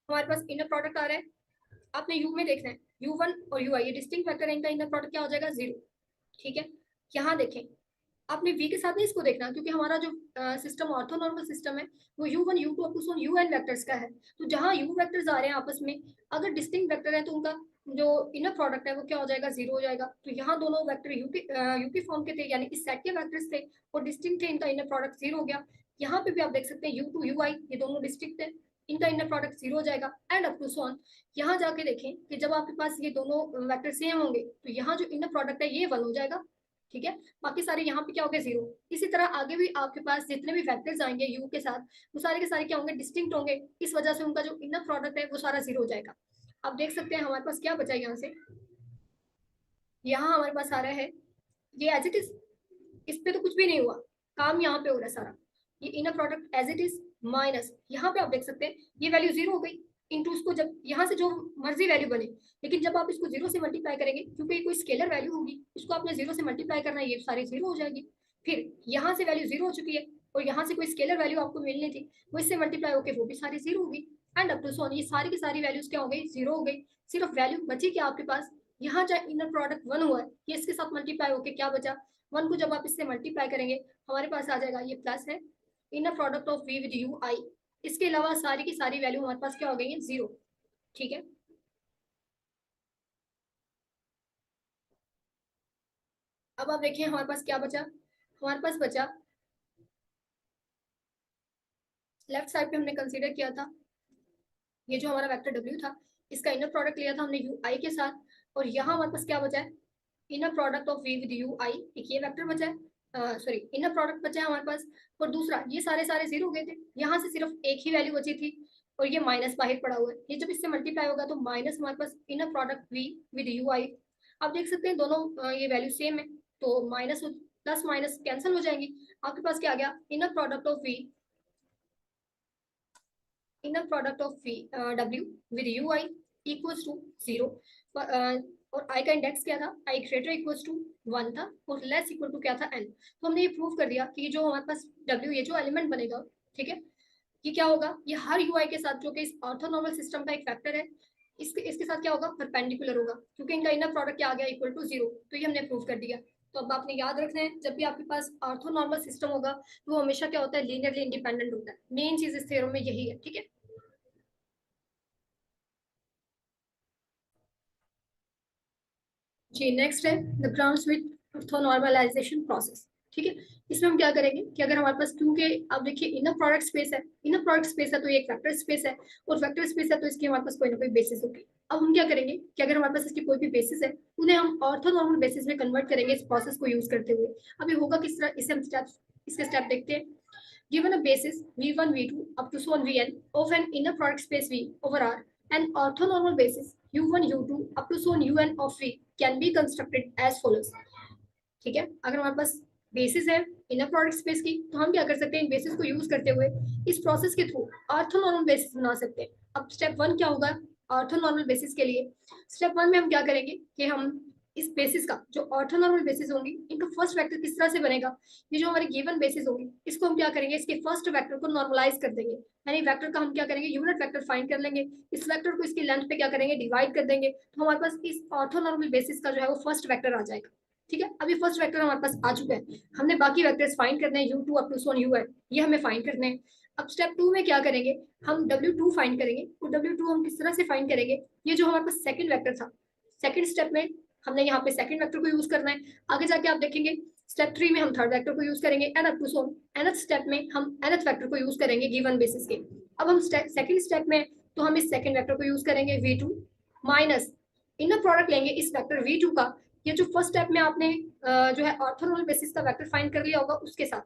[SPEAKER 1] हमारे पास इनर प्रोडक्ट आ रहा है, आपने यू में देखना है u1 और ui ये डिस्टिंक्ट वेक्टर है, इनका इनर प्रोडक्ट क्या हो जाएगा, 0। ठीक है, यहाँ देखें आपने v के साथ नहीं इसको देखना क्योंकि हमारा जो सिस्टम ऑर्थोनॉर्मल सिस्टम है वो u1 u2 up to so on un vectors का है। तो जहाँ u वेक्टर्स आ रहे हैं आपस में, अगर डिस्टिंक्ट वेक्टर है तो उनका जो इनर प्रोडक्ट है वो क्या हो जाएगा, 0 हो जाएगा। तो यहाँ दोनों वेक्टर यू के फॉर्म के थे यानी कि सेट के वेक्टर्स थे और डिस्टिंक्ट थे, इनका इनर प्रोडक्ट 0 हो गया। यहाँ पे भी आप देख सकते हैं u2 ui ये दोनों डिस्टिंक्ट है, इनका इनर प्रोडक्ट 0 हो जाएगा एंड अप टू सॉन। यहाँ जाके देखें कि जब आपके पास ये दोनों वेक्टर सेम होंगे तो यहाँ जो इनर प्रोडक्ट है ये 1 हो जाएगा। ठीक है, बाकी सारे यहाँ पे क्या हो गए, 0। इसी तरह आगे भी आपके पास जितने भी वेक्टर्स आएंगे यू के साथ वो सारे के सारे क्या होंगे, डिस्टिंक्ट होंगे, इस वजह से उनका जो इनर प्रोडक्ट है वो सारा 0 हो जाएगा। आप देख सकते हैं हमारे पास क्या बचा यहाँ से, यहाँ हमारे पास आ रहा है ये एज इट इज, इस पे तो कुछ भी नहीं हुआ, काम यहाँ पे हो रहा है सारा, ये inner product as it is minus यहाँ पे आप देख सकते हैं ये वैल्यू 0 हो गई इंटू उसको जब यहाँ से जो मर्जी वैल्यू बने, लेकिन जब आप इसको 0 से मल्टीप्लाई करेंगे क्योंकि ये कोई स्केलर वैल्यू होगी, इसको आपने 0 से मल्टीप्लाई करना है, ये सारी 0 हो जाएगी। फिर यहाँ से वैल्यू 0 हो चुकी है और यहाँ से कोई स्केलर वैल्यू आपको मिलनी थी वो इससे मल्टीप्लाई होकर वो भी सारी 0 होगी and up to so on, ये सारी की सारी वैल्यूज क्या हो गई, 0 हो गई। सिर्फ वैल्यू बची क्या आपके पास, यहाँ चाहे इनर प्रोडक्ट 1 हुआ है ये इसके साथ मल्टीप्लाई होकर क्या बचा, 1 को जब आप इससे मल्टीप्लाई करेंगे हमारे पास आ जाएगा ये प्लस है inner product of v with you i, इसके अलावा सारी की सारी वैल्यू हमारे पास क्या हो गई है, 0। ठीक है, अब आप देखिए हमारे पास क्या बचा, हमारे पास बचा लेफ्ट साइड पे हमने कंसीडर किया था ये जो हमारा वेक्टर w था इसका इनर प्रोडक्ट लिया था हमने यू आई के साथ, और यहाँ हमारे पास क्या बचा है, inner product of v with you i, एक ये वेक्टर बचा है, सॉरी इनर प्रोडक्ट बचा है हमारे पास, और दूसरा ये सारे सारे 0 हो गए थे, यहाँ से सिर्फ एक ही वैल्यू बची थी और ये माइनस बाहर पड़ा हुआ है, ये जब इससे मल्टीप्लाई होगा तो माइनस हमारे पास inner product v with you i. आप देख सकते हैं दोनों ये वैल्यू सेम है तो माइनस प्लस माइनस कैंसिल हो जाएंगी, आपके पास क्या आ गया, inner product of v inner product of w with you I equals to 0, और i का इंडेक्स क्या था, i ग्रेटर इक्वल्स टू 1 था और लेस इक्वल टू क्या था n। तो हमने ये प्रूव कर दिया कि जो हमारे पास w ये जो एलिमेंट बनेगा, ठीक है, ये क्या होगा, ये हर ui के साथ जो कि इस ऑर्थोनॉर्मल सिस्टम का एक फैक्टर है इसके इसके साथ क्या होगा, परपेंडिकुलर होगा क्योंकि इनका इनर प्रोडक्ट क्या आ गया, इक्वल टू 0। तो ये हमने प्रूव कर दिया। तो अब आपने याद रखना है जब भी आपके पास ऑर्थोनॉर्मल सिस्टम होगा तो वो हमेशा क्या होता है, लीनियरली इंडिपेंडेंट होता है, मेन चीज इस थ्योरम में यही है। ठीक है, जी नेक्स्ट है the grounds with orthonormalisation process. ठीक है, इसमें हम क्या करेंगे कि अगर हमारे पास, क्योंकि आप देखिए इनर प्रोडक्ट स्पेस है, इनर प्रोडक्ट स्पेस है तो ये एक वेक्टर स्पेस है और वेक्टर स्पेस है तो इसकी हमारे पास कोई ना कोई बेसिस होगी। अब हम क्या करेंगे कि अगर हमारे पास इसकी कोई भी बेसिस है उन्हें हम ऑर्थोनॉर्मल बेसिस में कन्वर्ट करेंगे इस प्रोसेस को यूज करते हुए। अब ये होगा किस तरह, इसे हम इसके स्टेप देखते हैं। Given a basis v1 v2 up to so on vn of an inner product space v over r, an orthonormal basis u1 u2 up to so on un of v can be constructed as follows। ठीक है, अगर हमारे पास basis है inner product space की तो हम क्या कर सकते हैं, इन बेसिस को यूज करते हुए इस प्रोसेस के थ्रू ऑर्थोनॉर्मल बेसिस बना सकते हैं। अब स्टेप 1 क्या होगा, ऑर्थोनॉर्मल बेसिस के लिए स्टेप 1 में हम क्या करेंगे कि हम इस बेसिस का जो ऑर्थोनॉर्मल बेसिस होंगी इनका फर्स्ट वेक्टर किस तरह से बनेगा, ये जो हमारी गिवन बेसिस होगी इसको हम क्या करेंगे, इसके फर्स्ट वेक्टर को नॉर्मलाइज कर देंगे, यानी वेक्टर का हम क्या करेंगे, यूनिट वेक्टर फाइंड कर लेंगे, इस वेक्टर को इसकी लेंथ पे क्या करेंगे, डिवाइड कर देंगे, तो हमारे पास इस ऑर्थोनॉर्मल बेसिस का जो है वो फर्स्ट वेक्टर आ जाएगा। ठीक है, अभी फर्स्ट वेक्टर हमारे पास आ चुका है, हमने बाकी वेक्टर्स फाइंड करने हैं u2 up to so on un, ये हमें फाइंड करने हैं। अब स्टेप 2 में क्या करेंगे, हम w2 फाइंड करेंगे, तो w2 हम किस तरह से फाइंड करेंगे, ये जो हमारे पास सेकंड वेक्टर था, सेकंड स्टेप में हमने यहाँ पे सेकंड वेक्टर को यूज करना है, आगे जाके आप देखेंगे स्टेप 3 में हम थर्ड वेक्टर को यूज करेंगे and up to so nth step में हम nth वेक्टर को यूज करेंगे गिवन बेसिस के। अब हम सेकंड स्टेप में तो हम इस सेकंड वेक्टर को यूज करेंगे v2 माइनस इनर प्रोडक्ट लेंगे इस वेक्टर v2 का ये जो फर्स्ट स्टेप में आपने जो है ऑर्थोनॉर्मल बेसिस का वेक्टर फाइंड कर लिया होगा उसके साथ,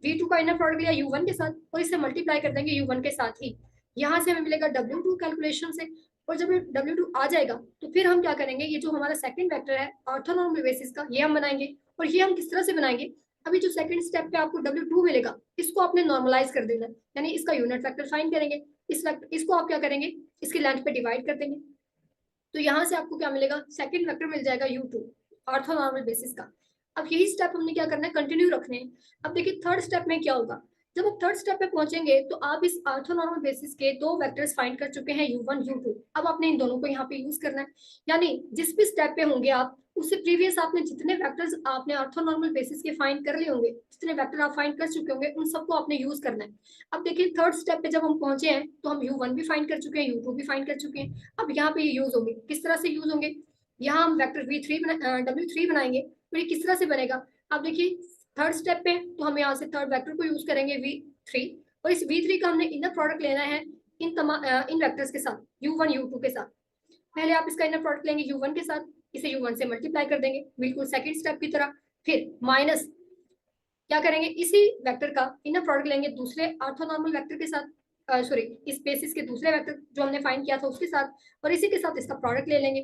[SPEAKER 1] v2 का इनर प्रोडक्ट लिया u1 के साथ और इसे मल्टीप्लाई कर देंगे u1 के साथ ही, यहाँ से हमें मिलेगा w2 कैलकुलेशन से। और जब w2 आ जाएगा तो फिर हम क्या करेंगे, ये जो हमारा सेकंड वेक्टर है ऑर्थोनॉर्मल बेसिस का, ये हम बनाएंगे। और ये हम किस तरह से बनाएंगे, अभी जो सेकंड स्टेप पे आपको w2 मिलेगा इसको आपने नॉर्मलाइज कर देना है, यानी इसका यूनिट वेक्टर फाइंड करेंगे। इसको आप क्या करेंगे, इसकी लेंथ पे डिवाइड कर देंगे। तो यहाँ से आपको क्या मिलेगा, सेकंड वेक्टर मिल जाएगा u2 ऑर्थोनॉर्मल बेसिस का। अब यही स्टेप हमने क्या करना है, कंटिन्यू रखने हैं। अब देखिए थर्ड स्टेप में क्या होगा, जब आप थर्ड स्टेप पे पहुंचेंगे तो आप इस ऑर्थोनॉर्मल बेसिस के दो वेक्टर्स फाइंड कर चुके हैं u1 u2। अब आपने इन दोनों को यहाँ पे यूज करना है, यानी जिस भी स्टेप पे होंगे आप, उससे प्रीवियस आपने जितने वेक्टर्स आपने ऑर्थोनॉर्मल बेसिस के फाइंड कर लिए होंगे, जितने वेक्टर आप फाइंड कर चुके होंगे, उन सबको आपने यूज करना है। अब देखिए थर्ड स्टेप पे जब हम पहुंचे हैं तो हम u1 भी फाइंड कर चुके हैं, u2 भी फाइंड कर चुके हैं। अब यहाँ पे ये यूज होंगे, किस तरह से यूज होंगे, यहाँ हम वेक्टर w3 बनाएंगे। तो ये किस तरह से बनेगा, अब देखिए थर्ड स्टेप पे तो हम यहाँ से थर्ड वेक्टर को यूज करेंगे v3, और इस v3 का हमने इनर प्रोडक्ट लेना है इन वेक्टर्स के साथ u1 u2 के साथ। पहले आप इसका इनर प्रोडक्ट लेंगे u1 के साथ, इसे u1 से मल्टीप्लाई कर देंगे बिल्कुल सेकंड स्टेप की तरह। फिर माइनस क्या करेंगे, इसी वेक्टर का इनर प्रोडक्ट लेंगे दूसरे ऑर्थोनॉर्मल वेक्टर के साथ, सॉरी इस बेसिस के दूसरे वेक्टर जो हमने फाइंड किया था उसके साथ, और इसी के साथ इसका प्रोडक्ट ले लेंगे।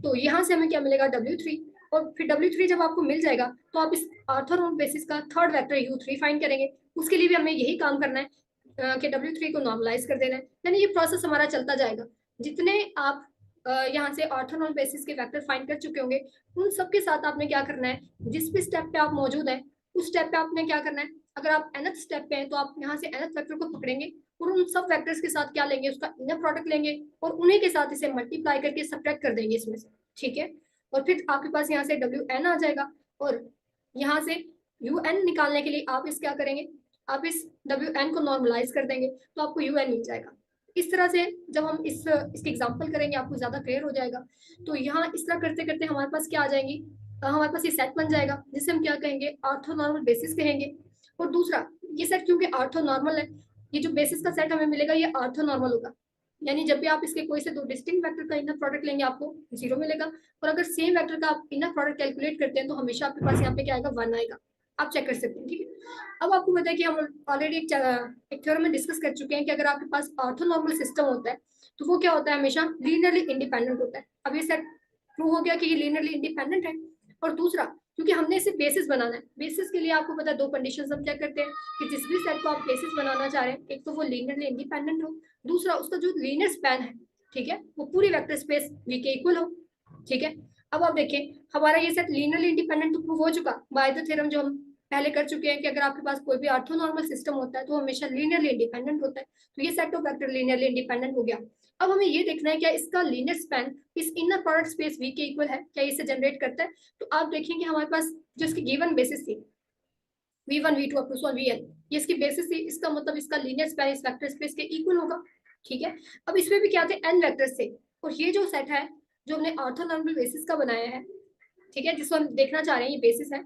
[SPEAKER 1] तो यहाँ से हमें क्या मिलेगा w3, और फिर w3 जब आपको मिल जाएगा तो आप इस ऑर्थोनॉर्मल बेसिस का थर्ड वेक्टर u3 फाइंड करेंगे। उसके लिए भी हमें यही काम करना है कि w3 को नॉर्मलाइज कर देना है, यानी ये प्रोसेस हमारा चलता जाएगा। जितने आप यहाँ से ऑर्थोनॉर्मल बेसिस के वेक्टर फाइंड कर चुके होंगे, उन सबके साथ आपने क्या करना है, जिस भी स्टेप पे आप मौजूद हैं उस स्टेप पे आपने क्या करना है, अगर आप nth स्टेप पे हैं तो आप यहाँ से nth वेक्टर को पकड़ेंगे और उन सब वेक्टर्स के साथ क्या लेंगे, उसका इनर प्रोडक्ट लेंगे और उन्हीं के साथ इसे मल्टीप्लाई करके सब्ट्रैक्ट कर देंगे इसमें से, ठीक है। और फिर आपके पास यहाँ से wn आ जाएगा, और यहाँ से un निकालने के लिए आप इस क्या करेंगे, आप इस wn को नॉर्मलाइज कर देंगे तो आपको un मिल जाएगा। इस तरह से जब हम इसके एग्जाम्पल करेंगे आपको ज्यादा क्लियर हो जाएगा। तो यहाँ इस तरह करते करते हमारे पास क्या आ जाएंगी, हमारे पास ये सेट बन जाएगा जिसे हम क्या कहेंगे, ऑर्थोनॉर्मल बेसिस कहेंगे। और दूसरा ये सेट क्योंकि ऑर्थोनॉर्मल है, ये जो बेसिस का सेट हमें मिलेगा ये ऑर्थोनॉर्मल होगा, यानी जब भी आप इसके कोई से दो डिस्टिंक्ट वेक्टर का इनर प्रोडक्ट लेंगे आपको 0 मिलेगा, और अगर सेम वेक्टर का आप इनर प्रोडक्ट कैलकुलेट करते हैं तो हमेशा आपके पास यहाँ पे क्या आएगा, 1 आएगा। आप चेक कर सकते हैं, ठीक है। अब आपको पता है कि हम ऑलरेडी एक थ्योरम में डिस्कस कर चुके हैं कि अगर आपके पास ऑर्थोनॉर्मल सिस्टम होता है तो वो क्या होता है, हमेशा लीनियरली इंडिपेंडेंट होता है। अब ये सेट प्रूव हो गया कि ये लीनियरली इंडिपेंडेंट है। और दूसरा क्योंकि हमने इसे बेसिस बनाना है, बेसिस के लिए आपको पता है दो कंडीशंस हम चेक करते हैं कि जिस भी सेट को आप बेसिस बनाना चाह रहे हैं, एक तो वो लीनियरली इंडिपेंडेंट हो, दूसरा उसका जो लीनियर स्पैन है, ठीक है, वो पूरी वेक्टर स्पेस V के इक्वल हो, ठीक है। अब आप देखें हमारा ये सेट लीनियरली इंडिपेंडेंट तो प्रूव हो चुका बाय द थ्योरम जो हम पहले कर चुके हैं कि अगर आपके पास कोई भी ऑर्थोनॉर्मल सिस्टम होता है तो हमेशा लीनियरली इंडिपेंडेंट होता है। तो ये set of vector linearly independent हो गया। अब हमें ये देखना है क्या इसका लीनियर स्पैन इस इनर प्रोडक्ट स्पेस V के इक्वल है, क्या इसे जनरेट करता है। तो आप देखेंगे हमारे पास जो इसकी गिवन बेसिस थी v1 v2 up to vn, ये इसकी बेसिस थी, इसका मतलब इसका लीनियर स्पैन इस वेक्टर स्पेस के इक्वल होगा, ठीक है। अब इसमें भी क्या थे, n वेक्टर्स थे, और ये जो सेट है जो हमने ऑर्थोनॉर्मल बेसिस का बनाया है, ठीक है, जिसको हम देखना चाह रहे हैं, ये बेसिस है,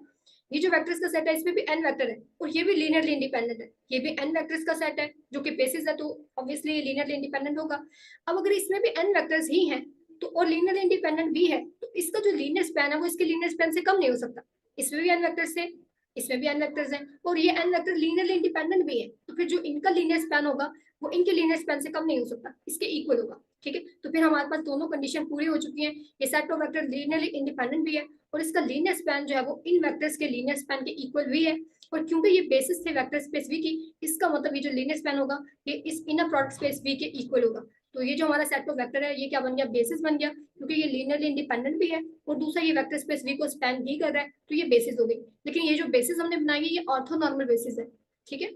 [SPEAKER 1] ये जो वेक्टर्स का सेट है इसमें भी n वेक्टर है और ये भी लीनियरली इंडिपेंडेंट है, ये भी n वेक्टर्स का सेट है जो कि बेसिस है, तो ऑब्वियसली ये लीनियरली इंडिपेंडेंट होगा। अब अगर इसमें भी n वेक्टर्स ही हैं तो और लीनियरली इंडिपेंडेंट भी है तो इसका जो लीनियर स्पैन है वो इसके लीनियर स्पैन से कम नहीं हो सकता। इसमें भी n वेक्टर्स है, इसमें भी n वेक्टर्स हैं और ये n वेक्टर लीनियरली इंडिपेंडेंट भी है, तो फिर जो इनका लीनियर स्पैन होगा वो इनके लीनियर स्पैन से कम नहीं हो सकता, इसके इक्वल होगा, ठीक है। तो फिर हमारे पास दोनों कंडीशन पूरी हो चुकी है, ये set of vector linearly independent भी है और इसका लीनियर स्पैन जो है वो इन वेक्टर्स के लीनियर स्पैन के इक्वल भी है। और क्योंकि ये बेसिस थे वेक्टर स्पेस V की, इसका मतलब ये जो लीनियर स्पैन होगा ये इस इनर प्रोडक्ट स्पेस V के इक्वल होगा। तो ये जो हमारा सेट ऑफ वेक्टर है ये क्या बन गया, बेसिस बन गया, क्योंकि ये लीनियरली इंडिपेंडेंट भी है और दूसरा ये वेक्टर स्पेस V को स्पैन भी कर रहा है, तो ये बेसिस हो गई। लेकिन ये जो बेसिस हमने बनाई है ये ऑर्थोनॉर्मल बेसिस है, ठीक है।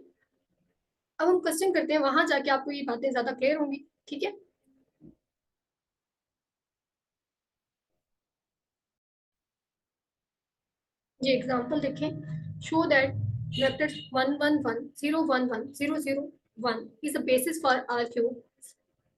[SPEAKER 1] अब हम क्वेश्चन करते हैं, वहां जाके आपको ये बातें ज्यादा क्लियर होंगी, ठीक है। ये एग्जांपल देखें, show that vector 1 1 1 0 1 1 0 0 1 is the basis for R cube.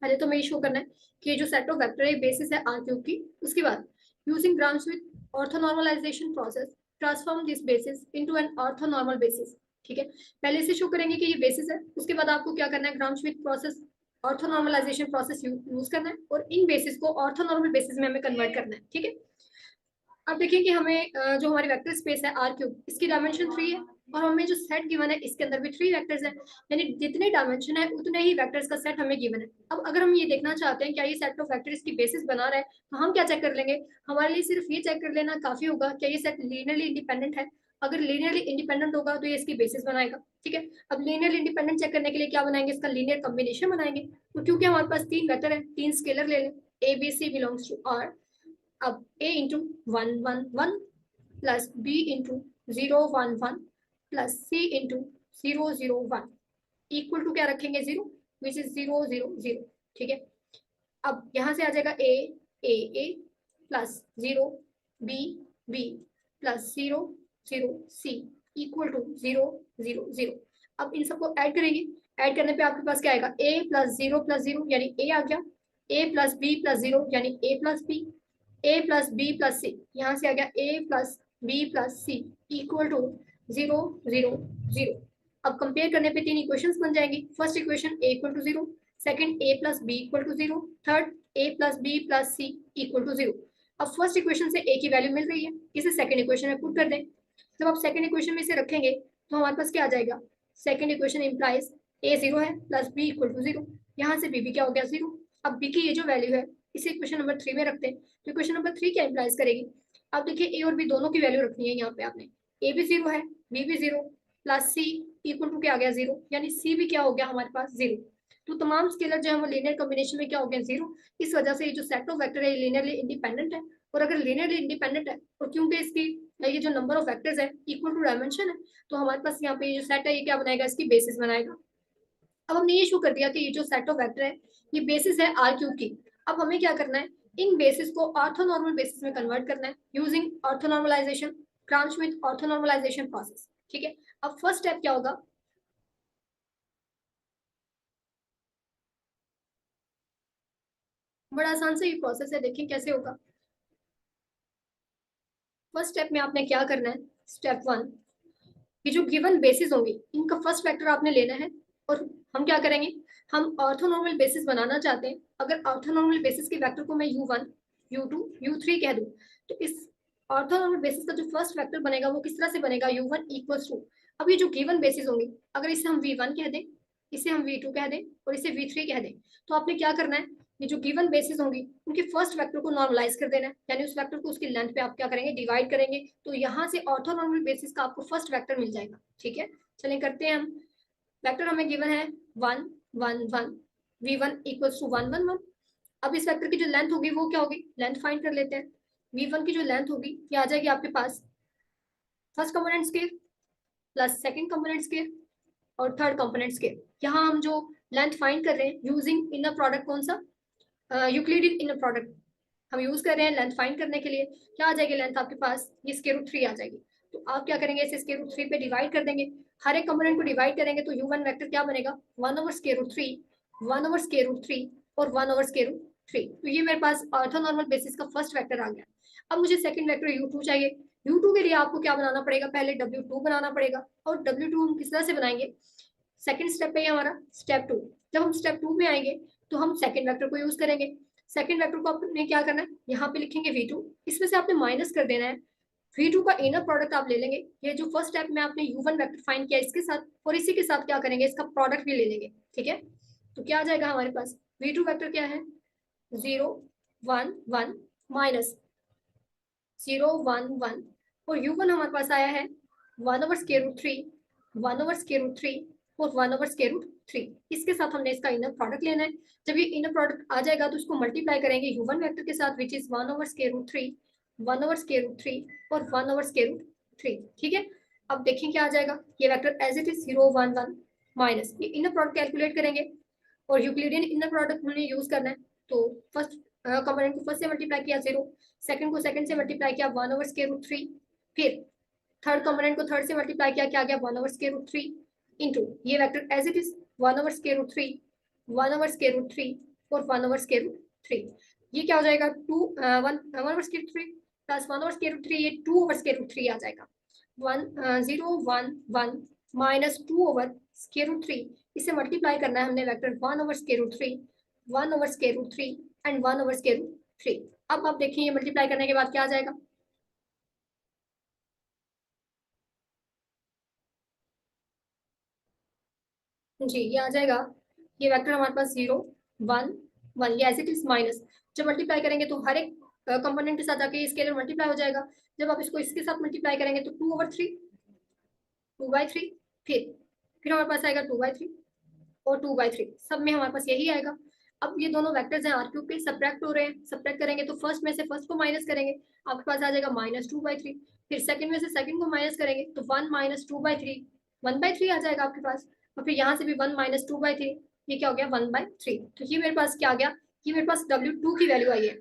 [SPEAKER 1] पहले तो मैं ये शो करना है कि ये जो सेट ऑफ वेक्टर है बेसिस है आर क्यूब की। उसके बाद using Gram Schmidt orthonormalization process transform this basis into an orthonormal basis, ठीक है। पहले से शो करेंगे कि ये बेसिस है, उसके बाद आपको क्या करना है, ग्राम-श्मिट प्रोसेस ऑर्थोनॉर्मलाइजेशन प्रोसेस यूज करना है और इन बेसिस को ऑर्थोनॉर्मल बेसिस में हमें कन्वर्ट करना है, ठीक है। अब देखिए कि हमें जो हमारी वेक्टर स्पेस है आर क्यूब, इसकी डायमेंशन 3 है और हमें जो सेट गिवन है इसके अंदर भी 3 वेक्टर्स हैं, यानी जितने डायमेंशन है उतने ही वेक्टर्स का सेट हमें गिवन है। अब अगर हम ये देखना चाहते हैं क्या ये सेट ऑफ वेक्टर इसकी बेसिस बना रहा है, तो हम क्या चेक कर लेंगे, हमारे लिए सिर्फ ये चेक कर लेना काफी होगा क्या ये सेट लीनियरली इंडिपेंडेंट है। अगर लीनियरली इंडिपेंडेंट होगा तो ये इसकी बेसिस बनाएगा। ठीक है, अब लीनियरली इंडिपेंडेंट चेक करने के लिए क्या बनाएंगे, इसका लीनियर कॉम्बिनेशन बनाएंगे। तो क्योंकि हमारे पास 3 वेक्टर है, 3 स्केलर ले लें, A B C belongs to R. अब a into 1 1 1 plus b into 0 1 1 plus c into 0 0 1 equal to क्या रखेंगे, 0, विच इज 0 0 0। ठीक है, अब यहां से आ जाएगा a plus 0 b plus 0 0 c equal to 0 0 0। अब इन सबको ऐड करेंगे, ऐड करने पे आपके पास क्या आएगा, a प्लस 0 यानी a आ गया, a प्लस b प्लस 0 यानी a plus b, a plus B plus c, यहाँ से आ गया a plus B plus C equal to 0 0 0। अब कंपेयर करने पे 3 इक्वेशंस बन जाएंगी। First equation a equal to 0, second a plus B equal to 0, third a plus B plus C equal to 0। अब फर्स्ट इक्वेशन से a की value मिल रही है, इसे सेकंड इक्वेशन में पुट कर दें। जब आप सेकंड इक्वेशन में इसे रखेंगे तो हमारे पास क्या आ जाएगा, सेकंड इक्वेशन इंप्लाइज a 0 है प्लस b इक्वल टू 0, यहाँ से b भी क्या हो गया 0। अब b की ये जो वैल्यू है इसे इक्वेशन नंबर 3 में रखते हैं, तो इक्वेशन नंबर 3 क्या इंप्लाइज करेगी। अब देखिए ए और बी दोनों की वैल्यू रखनी है, यहाँ पे आपने ए भी 0 है बी भी 0 प्लस सी इक्वल टू क्या आ गया 0, यानी सी भी क्या हो गया हमारे पास 0। तो तमाम स्केलर जो है वो लीनियर कॉम्बिनेशन में क्या हो गया 0। इस वजह से ये जो सेट ऑफ वेक्टर है ये लीनियरली इंडिपेंडेंट है। और अगर लीनियरली इंडिपेंडेंट है और क्योंकि इसकी ये जो नंबर ऑफ वेक्टर्स है इक्वल टू डायमेंशन है, तो हमारे पास यहाँ पे ये जो सेट है ये क्या बनाएगा, इसकी बेसिस बनाएगा। अब हमने ये शो कर दिया कि ये जो सेट ऑफ वेक्टर है ये बेसिस है आर क्यूब की। अब हमें क्या करना है, इन बेसिस को ऑर्थोनॉर्मल बेसिस में कन्वर्ट करना है यूजिंग ऑर्थोनॉर्मलाइजेशन, क्राउच-मिट ऑर्थोनॉर्मलाइजेशन प्रोसेस। ठीक है, अब फर्स्ट स्टेप क्या होगा, बड़ा आसान से ये प्रोसेस है, देखिए कैसे होगा। फर्स्ट स्टेप में आपने क्या करना है, स्टेप 1, ये जो गिवन बेसिस होंगी इनका फर्स्ट वेक्टर आपने लेना है और हम क्या करेंगे, हम ऑर्थोनॉर्मल बेसिस बनाना चाहते हैं। अगर ऑर्थोनॉर्मल बेसिस के वेक्टर को मैं u1 u2 u3 कह दूं, तो इस ऑर्थोनॉर्मल बेसिस का जो फर्स्ट वेक्टर बनेगा वो किस तरह से बनेगा, u1 इक्वल्स टू, अब ये जो गिवन बेसिस होंगे अगर इसे हम v1 कह दें, इसे हम v2 कह दें और इसे v3 कह दें, तो आपने क्या करना है, ये जो गिवन बेसिस होंगी उनके फर्स्ट वेक्टर को नॉर्मलाइज कर देना है, यानी उस वेक्टर को उसकी लेंथ पे आप क्या करेंगे, डिवाइड करेंगे, तो यहाँ से ऑर्थोनॉर्मल बेसिस का आपको फर्स्ट वेक्टर मिल जाएगा। ठीक है, चलिए करते हैं हम। वेक्टर हमें गिवन है 1 1 1, v1 इक्वल्स टू 1 1 1। अब इस वेक्टर की जो लेंथ होगी वो क्या होगी, लेंथ फाइंड कर लेते हैं। v1 की जो लेंथ होगी ये आ जाएगी आपके पास first component square plus second component square और थर्ड कंपोनेंट स्केयर। यहाँ हम जो लेंथ फाइंड कर रहे हैं यूजिंग इनर प्रोडक्ट, कौन सा, यूक्लिडियन इनर प्रोडक्ट हम यूज कर रहे हैं लेंथ फाइंड करने के लिए। क्या आ जाएगी लेंथ आपके पास, ये स्क्वायर रूट 3 आ जाएगी। तो आप क्या करेंगे, इसे स्क्वायर रूट 3 पे डिवाइड कर देंगे, हर एक कंपोनेंट को डिवाइड करेंगे तो u1 वेक्टर क्या बनेगा, 1 over square root 3, 1 over square root 3 और 1 ओवर स्क्वायर रूट 3। तो ये मेरे पास ऑर्थोनॉर्मल बेसिस का फर्स्ट वेक्टर आ गया। अब मुझे सेकंड वेक्टर u2 चाहिए। u2 के लिए आपको क्या बनाना पड़ेगा, पहले w2 बनाना पड़ेगा। और w2 हम किस तरह से बनाएंगे, सेकंड स्टेप है हमारा स्टेप 2। जब हम स्टेप 2 में आएंगे तो हम सेकंड वेक्टर को यूज करेंगे। सेकंड वेक्टर को आपने क्या करना है, यहाँ पे लिखेंगे v2, इसमें से आपने माइनस कर देना है, v2 का इनर प्रोडक्ट आप ले लेंगे। ये जो फर्स्ट स्टेप में आपने u1 वेक्टर फाइंड किया इसके साथ, और इसी के साथ क्या करेंगे, इसका प्रोडक्ट भी ले लेंगे। ठीक है, तो क्या आ जाएगा हमारे पास, v2 वेक्टर क्या है 0 1 1 माइनस 0 1 1, और u1 हमारे पास आया है 1 over square root 3, 1 over square root 3 और 1 ओवर स्क्वायर रूट 3। इसके साथ हमने इसका इनर प्रोडक्ट लेना है। जब ये इनर प्रोडक्ट आ जाएगा तो इसको मल्टीप्लाई करेंगे u1 वेक्टर के साथ, which is 1 over square root 3, 1 over square root 3 और 1 ओवर स्क्वायर रूट 3। ठीक है, अब देखें क्या आ जाएगा, ये vector as it is 0 1 1 minus, ये इनर प्रोडक्ट कैलकुलेट करेंगे और यूक्लिडियन इनर प्रोडक्ट हमने यूज करना है। तो फर्स्ट कंपोनेंट को फर्स्ट से मल्टीप्लाई किया 0, सेकंड को सेकंड से मल्टीप्लाई किया 1 ओवर स्क्वायर रूट 3, फिर थर्ड कंपोनेंट को थर्ड से मल्टीप्लाई किया, क्या आ गया 1 ओवर स्क्वायर रूट 3 इंटू ये vector as it is 1 over square root 3, 1 over square root 3 और 1 ओवर स्क्वायर रूट 3। ये क्या हो जाएगा 2 1 over square root 3 plus 1 over square root 3, ये 2 ओवर स्क्वायर रूट 3 आ जाएगा। 1 0 1 1 माइनस 2 ओवर स्क्वायर रूट 3, इसे multiply करना है हमने vector 1 over square root 3, 1 over square root 3 and 1 over square root 3। अब आप देखिए ये मल्टीप्लाई करने के बाद क्या आ जाएगा, जी ये आ जाएगा, ये वेक्टर हमारे पास 0 1 1, ये एज इट इज माइनस। जब मल्टीप्लाई करेंगे तो हर एक कंपोनेंट के साथ जाके स्केलर मल्टीप्लाई हो जाएगा। जब आप इसको इसके साथ मल्टीप्लाई करेंगे तो 2/3, 2/3, फिर हमारे पास आएगा 2/3 और 2/3, सब में हमारे पास यही आएगा। अब ये दोनों वेक्टर्स हैं R³ के, सब्ट्रैक्ट हो रहे हैं, सब्ट्रैक्ट करेंगे तो फर्स्ट में से फर्स्ट को माइनस करेंगे, आपके पास आ जाएगा -2/3। फिर सेकंड में से सेकंड को माइनस करेंगे तो 1 - 2/3, 1/3 आ जाएगा आपके पास। और फिर यहाँ से भी 1 - 2/3, ये क्या हो गया 1/3। तो ये मेरे पास क्या आ गया, ये मेरे पास W2 की वैल्यू आई है।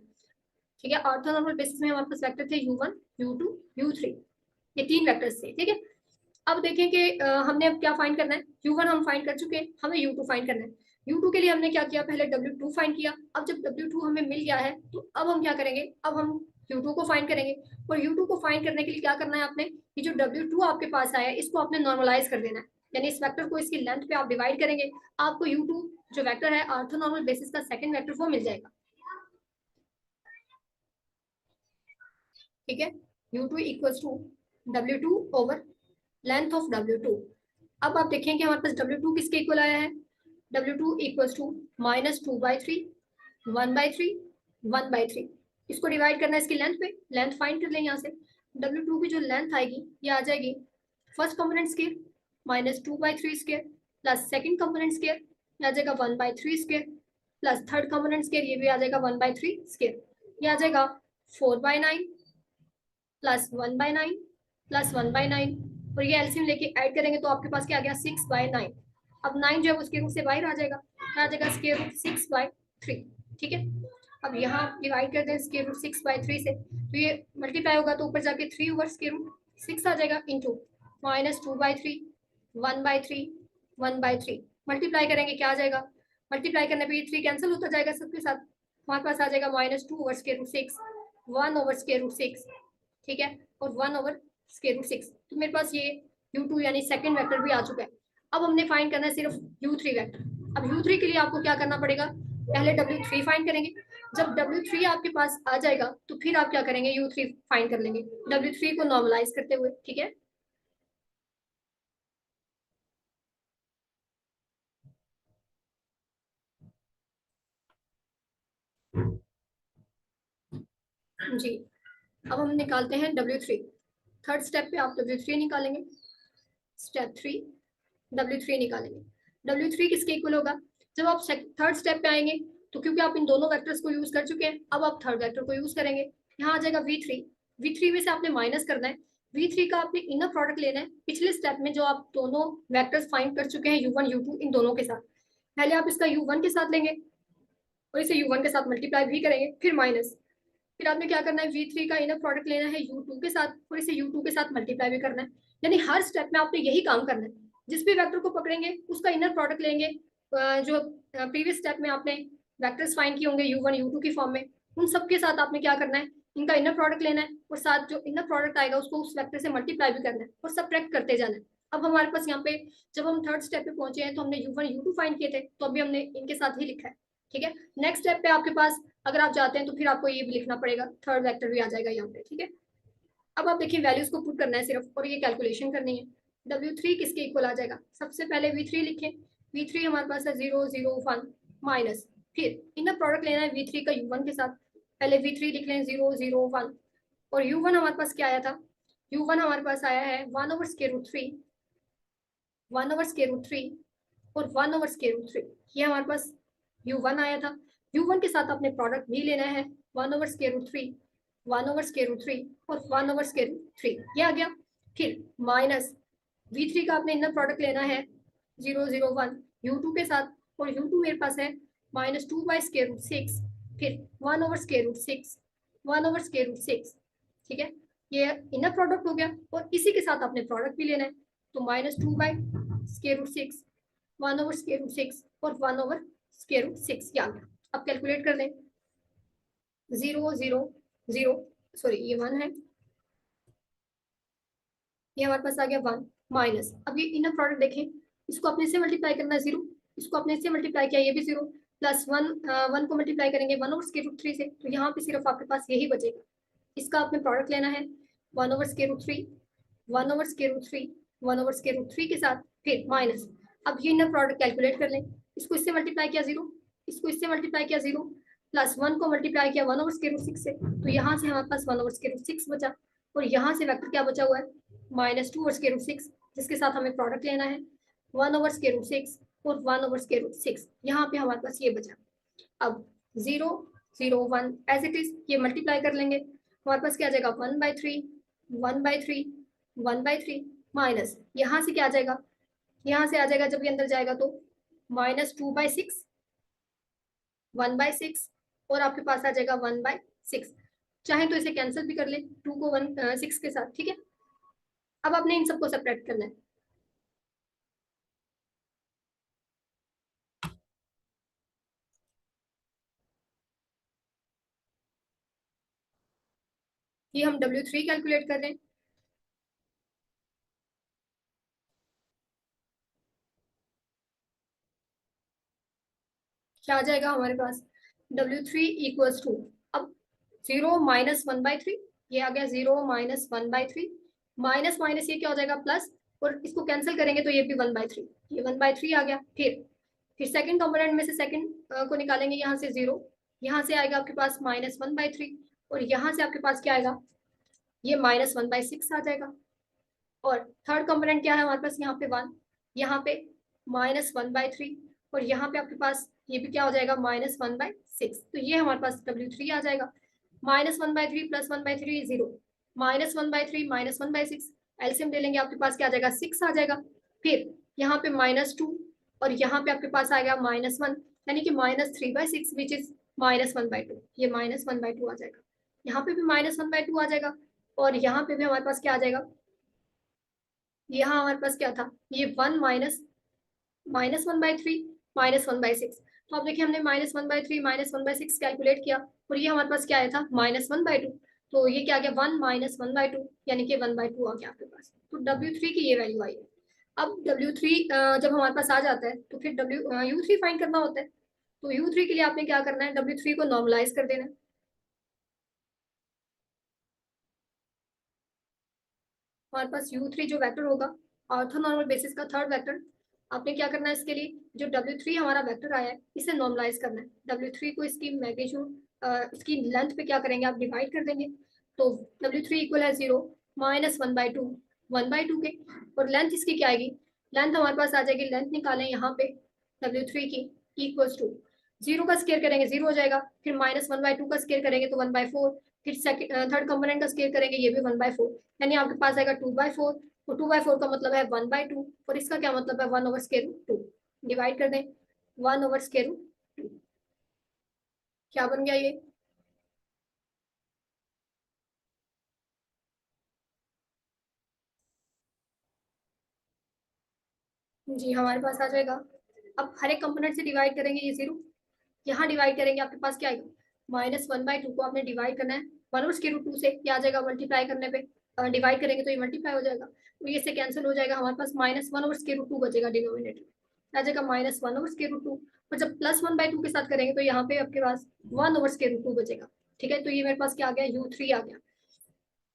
[SPEAKER 1] ठीक है, ऑर्थोनॉर्मल बेसिस में हमारे पास वेक्टर थे U1 U2 U3, ये 3 वेक्टर्स थे। ठीक है, अब देखें कि हमने अब क्या फाइंड करना है। U1 हम फाइंड कर चुके हैं, हमें U2 फाइंड करना है। U2 के लिए हमने क्या किया, पहले W2 फाइंड किया। अब जब W2 हमें मिल गया है तो अब हम क्या करेंगे, अब हम U2 को फाइंड करेंगे। और U2 को फाइंड करने के लिए क्या करना है आपने, ये जो W2 आपके पास आया है इसको आपने नॉर्मलाइज कर देना है, यानी इस वेक्टर को इसकी लेंथ पे आप डिवाइड करेंगे, आपको U2 जो वेक्टर है ऑर्थोनॉर्मल बेसिस का सेकंड वेक्टर वो मिल जाएगा। ठीक है, U2 equals to W2 over length of W2। अब आप देखेंगे हमारे पास W2 किसके इक्वल आया है, W2 इक्वल्स टू -2/3, 1/3, 1/3। इसको डिवाइड करना है इसकी लेंथ पे, लेंथ फाइंड कर लें यहाँ से। W2 की जो लेंथ आएगी ये आ जाएगी first component square -2/3 square plus second component square ये आ जाएगा 1/3 square plus third component square ये भी आ जाएगा 1/3 स्केयर, ये आ जाएगा 4/9 प्लस 1/9 प्लस 1/9। और ये एलसीएम लेके ऐड करेंगे तो आपके पास क्या आ गया 6/9। अब 9 जो है उसके रूट से बाहर आ जाएगा, क्या आ जाएगा स्क्वायर रूट 6/3। ठीक है, अब यहाँ डिवाइड कर दें स्क्वायर रूट 6/3 से, तो ये मल्टीप्लाई होगा तो ऊपर जाके 3/√6 आ जाएगा इंटू -2/3, 1/3, 1/3। मल्टीप्लाई करेंगे क्या आ जाएगा, मल्टीप्लाई करने पे ये 3 कैंसिल होता जाएगा सबके साथ, हमारे पास आ जाएगा -2/√6, 1/√6। ठीक है, और 1/√6। तो मेरे पास ये U2 यानी सेकंड वेक्टर भी आ चुका है। अब हमने फाइंड करना है सिर्फ U3 वेक्टर। अब U3 के लिए आपको क्या करना पड़ेगा, पहले W3 फाइंड करेंगे। जब W3 आपके पास आ जाएगा तो फिर आप क्या करेंगे, U3 फाइंड कर लेंगे W3 को नॉर्मलाइज करते हुए। ठीक है, जी अब हम निकालते हैं W3। थर्ड स्टेप पे आप W3 निकालेंगे, स्टेप 3 W3 निकालेंगे। W3 किसके इक्वल होगा, जब आप थर्ड स्टेप पे आएंगे तो क्योंकि आप इन दोनों वेक्टर्स को यूज कर चुके हैं अब आप थर्ड वेक्टर को यूज करेंगे। यहाँ आ जाएगा V3, V3 में से आपने माइनस करना है, V3 का आपने इनर प्रोडक्ट लेना है पिछले स्टेप में जो आप दोनों वेक्टर्स फाइंड कर चुके हैं U1 U2 इन दोनों के साथ। पहले आप इसका U1 के साथ लेंगे और इसे U1 के साथ मल्टीप्लाई भी करेंगे, फिर माइनस, फिर आपने क्या करना है V3 का इनर प्रोडक्ट लेना है U2 के साथ और इसे U2 के साथ मल्टीप्लाई भी करना है। यानी हर स्टेप में आपने यही काम करना है, जिस भी वेक्टर को पकड़ेंगे उसका इनर प्रोडक्ट लेंगे। जो प्रीवियस स्टेप में आपने वेक्टर्स फाइंड किए होंगे U1 U2 की फॉर्म में, उन सबके साथ आपने क्या करना है, इनका इनर प्रोडक्ट लेना है और साथ जो इनर प्रोडक्ट आएगा उसको उस वेक्टर से मल्टीप्लाई भी करना है और सब्ट्रैक्ट करते जाना है। अब हमारे पास यहाँ पे जब हम थर्ड स्टेप पे पहुंचे हैं तो हमने U1 U2 फाइंड किए थे, तो अभी हमने इनके साथ ही लिखा है। ठीक है, नेक्स्ट स्टेप पे आपके पास अगर आप जाते हैं तो फिर आपको ये भी लिखना पड़ेगा, थर्ड वेक्टर भी आ जाएगा यहाँ पे। ठीक है, अब आप देखिए वैल्यूज को पुट करना है सिर्फ और ये कैलकुलेशन करनी है। W3 किसके इक्वल आ जाएगा, सबसे पहले V3 लिखें, V3 हमारे पास है 0 0 1 माइनस, फिर इनर प्रोडक्ट लेना है V3 का U1 के साथ, पहले V3 लिख लें 0 0 1 और U1 हमारे पास क्या आया था, U1 हमारे पास आया है 1/√3, 1/√3 और 1/√3। ये हमारे पास U1 आया था, U1 के साथ अपने प्रोडक्ट भी लेना है 1/√3, 1/√3 और 1/√3, ये आ गया। फिर माइनस V3 का आपने इनर प्रोडक्ट लेना है 0 0 1 U2 के साथ और U2 मेरे पास है -2/√6, फिर 1/√6, 1/√6। ठीक है, ये इनर प्रोडक्ट हो गया और इसी के साथ आपने प्रोडक्ट भी लेना है, तो -2/√6, 1/√6 और 1/√6 क्या आ गया। अब कैलकुलेट कर लें, 0 0 0, सॉरी ये 1 है, ये हमारे पास आ गया 1 माइनस। अब ये इनर प्रोडक्ट देखें, इसको अपने से मल्टीप्लाई करना है 0, इसको अपने से मल्टीप्लाई किया ये भी 0 प्लस 1, 1 को मल्टीप्लाई करेंगे 1/√3 से, तो यहाँ पे सिर्फ आपके पास यही बचेगा। इसका आपने प्रोडक्ट लेना है 1/√3, 1/√3, 1/√3 के साथ, फिर माइनस अब ये इनर प्रोडक्ट कैलकुलेट कर लें, इसको इससे मल्टीप्लाई किया 0, इसको इससे मल्टीप्लाई किया 0, प्लस 1 को मल्टीप्लाई किया 1/√6 से, तो यहाँ से हमारे पास 1/√6 बचा, और यहाँ से वेक्टर क्या बचा हुआ है -2/√6, जिसके साथ हमें प्रोडक्ट लेना है 1/√6 और 1/√6, यहाँ पे हमारे पास ये बचा। अब 0 0 1 एज इट इज ये मल्टीप्लाई कर लेंगे, हमारे पास क्या आ जाएगा 1/3 1/3 1/3 माइनस यहाँ से क्या आ जाएगा, यहाँ से आ जाएगा जब ये अंदर जाएगा तो -2/6 1/6 और आपके पास आ जाएगा 1/6। चाहे तो इसे कैंसिल भी कर ले 2 को 6 के साथ, ठीक है। अब आपने इन सबको सेपरेट करना है। ये हम W3 कैलकुलेट कर रहे हैं, क्या आ जाएगा हमारे पास W3 इक्वल्स टू, अब 0 -1/3, ये आ गया 0 -1/3, माइनस माइनस ये क्या हो जाएगा प्लस, और इसको कैंसिल करेंगे तो ये भी 1/3, ये 1/3 आ गया। फिर सेकंड कंपोनेंट में से सेकंड को निकालेंगे, यहाँ से 0, यहाँ से आएगा आपके पास -1/3, और यहाँ से आपके पास क्या आएगा, ये -1/6 आ जाएगा। और थर्ड कंपोनेंट क्या है हमारे पास, यहाँ पे 1, यहाँ पे -1/3, और यहाँ पे आपके पास ये भी क्या हो जाएगा -1/6, तो ये हमारे पास W3 आ जाएगा। -1/3 + 1/3 0, -1/3 -1/6, एलसीएम ले लेंगे, आपके पास क्या आ जाएगा 6 आ जाएगा। फिर यहाँ पे -2, और यहाँ पे आपके पास आएगा -1, यानी कि -3/6 विच इज -1/2, ये -1/2 आ जाएगा। यहाँ पे भी -1/2 आ जाएगा, और यहाँ पे भी हमारे पास क्या आ जाएगा, यहाँ हमारे पास क्या था, ये 1 -1/3 -1/6, तो अब देखिए हमने -1/3 -1/6 कैलकुलेट किया, और ये हमारे पास क्या आया था -1/2, तो ये क्या आ गया 1 -1/2, यानी कि 1/2 आ गया आपके पास। तो W3 की ये वैल्यू आई है। अब W3 जब हमारे पास आ जाता है तो फिर U3 फाइंड करना होता है, तो U3 के लिए आपने क्या करना है, W3 को नॉर्मलाइज कर देना है। हमारे पास U3 जो वेक्टर होगा ऑर्थोनॉर्मल बेसिस का थर्ड वेक्टर, आपने क्या करना है इसके लिए, जो W3 हमारा वेक्टर आया है इसे नॉर्मलाइज करना है। W3 को इसकी मैग्नीट्यूड इसकी लेंथ पे क्या करेंगे, आप डिवाइड कर देंगे, तो W3 इक्वल है 0 -1/2 1/2 के, और लेंथ इसकी क्या आएगी, लेंथ हमारे पास आ जाएगी, लेंथ निकालें यहाँ पे W3 की इक्वल्स टू 0 का स्केयर करेंगे 0 हो जाएगा, फिर -1/2 का स्केयर करेंगे तो 1/4, फिर थर्ड कंपोनेंट का स्केयर करेंगे ये भी 1/4, यानी आपके पास आएगा 2/4, तो 2/4 का मतलब है 1/2, और इसका क्या मतलब है 1/√2, डिवाइड कर दें 1/√2, क्या बन गया ये, जी हमारे पास आ जाएगा। अब हर एक कंपोनेंट से डिवाइड करेंगे, ये 0 यहाँ डिवाइड करेंगे, आपके पास क्या आएगा -1/2 को आपने डिवाइड करना है 1/√2 से, क्या आ जाएगा मल्टीप्लाई करने पे, डिवाइड करेंगे तो ये मल्टीप्लाई हो जाएगा, तो ये से कैंसिल हो जाएगा, हमारे पास -1/√2 बचेगा डिनोमिनेटर, आ जाएगा -1/√2, और जब +1/2 के साथ करेंगे तो यहाँ पे आपके पास 1/√2 बचेगा। ठीक है, तो ये मेरे पास क्या आ गया U3 आ गया।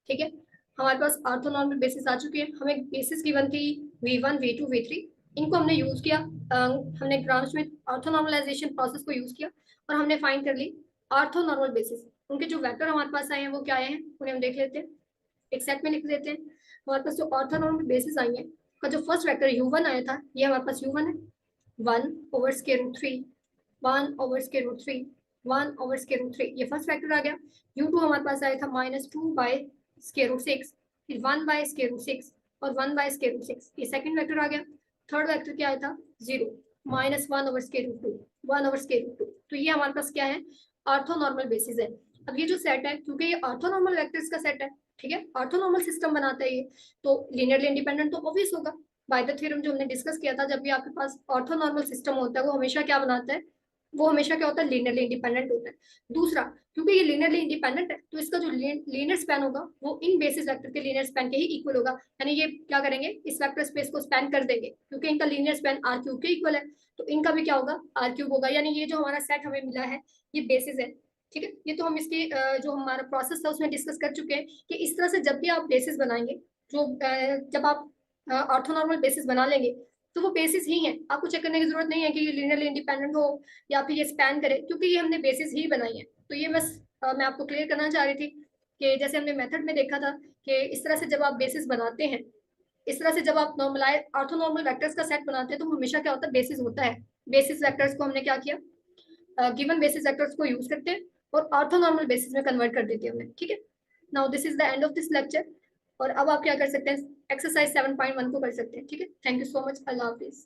[SPEAKER 1] ठीक है, हमारे पास ऑर्थोनॉर्मल बेसिस आ चुकी है, हमें बेसिस गिवन थी V1 V2 V3, इनको हमने यूज किया, हमने ग्राम्स में ऑर्थोनॉर्मलाइजेशन प्रोसेस को यूज किया, और हमने फाइंड कर ली ऑर्थोनॉर्मल बेसिस। उनके जो वेक्टर हमारे पास आए हैं वो क्या आए हैं, उन्हें हम देख लेते हैं, एक सेट में लिख देते हैं। हमारे पास जो ऑर्थोनॉर्मल बेसिस आई है का जो फर्स्ट वेक्टर U1 आया था, ये हमारे पास U1 है 1/√3 1/√3 1/√3, ये फर्स्ट वेक्टर आ गया। U2 हमारे पास आया था -2/√6, फिर 1/√6 और 1/√6, ये सेकंड वेक्टर आ गया। थर्ड वेक्टर क्या आया था 0 -1/√2 1/√2, तो ये हमारे पास क्या है ऑर्थोनॉर्मल बेसिस है। अब ये जो सेट है, क्योंकि ये ऑर्थोनॉर्मल वेक्टर्स का सेट है, ठीक है, ऑर्थोनॉर्मल सिस्टम बनाता है ये, तो लीनियरली इंडिपेंडेंट तो ऑब्वियस होगा। बाय द थ्योरम जो हमने डिस्कस किया था, जब भी आपके पास ऑर्थोनॉर्मल सिस्टम होता है वो हमेशा क्या बनाता है, वो हमेशा क्या होता है लीनियरली इंडिपेंडेंट होता है। दूसरा, क्योंकि ये लीनियरली इंडिपेंडेंट है तो इसका जो लीनियर स्पैन होगा वो इन बेसिस वेक्टर के लीनियर स्पैन के ही इक्वल होगा, यानी ये क्या करेंगे इस वेक्टर स्पेस को स्पैन कर देंगे, क्योंकि इनका लीनियर स्पैन R³ के इक्वल है, तो इनका भी क्या होगा R³ होगा, यानी ये जो हमारा सेट हमें मिला है ये बेसिस है। ठीक है, ये तो हम इसकी जो हमारा प्रोसेस था उसमें डिस्कस कर चुके हैं कि इस तरह से जब भी आप बेसिस बनाएंगे, जो जब आप ऑर्थोनॉर्मल बेसिस बना लेंगे तो वो बेसिस ही है, आपको चेक करने की जरूरत नहीं है कि ये लीनियरली इंडिपेंडेंट हो या फिर ये स्पैन करे, क्योंकि ये हमने बेसिस ही बनाई है। तो ये बस मैं आपको क्लियर करना चाह रही थी कि जैसे हमने मेथड में देखा था कि इस तरह से जब आप बेसिस बनाते हैं, इस तरह से जब आप नॉर्मलाइज ऑर्थोनॉर्मल वेक्टर्स का सेट बनाते हैं, तो हमेशा क्या होता है, बेसिस होता है। बेसिस वेक्टर्स को हमने क्या किया, गिवन बेसिस वेक्टर्स को यूज करते हैं और ऑर्थोनॉर्मल बेसिस में कन्वर्ट कर देते हैं हमने, ठीक है। Now this is the end of this lecture. और अब आप क्या कर सकते हैं, एक्सरसाइज 7.1 को कर सकते हैं, ठीक है। Thank you so much, Allah Hafiz.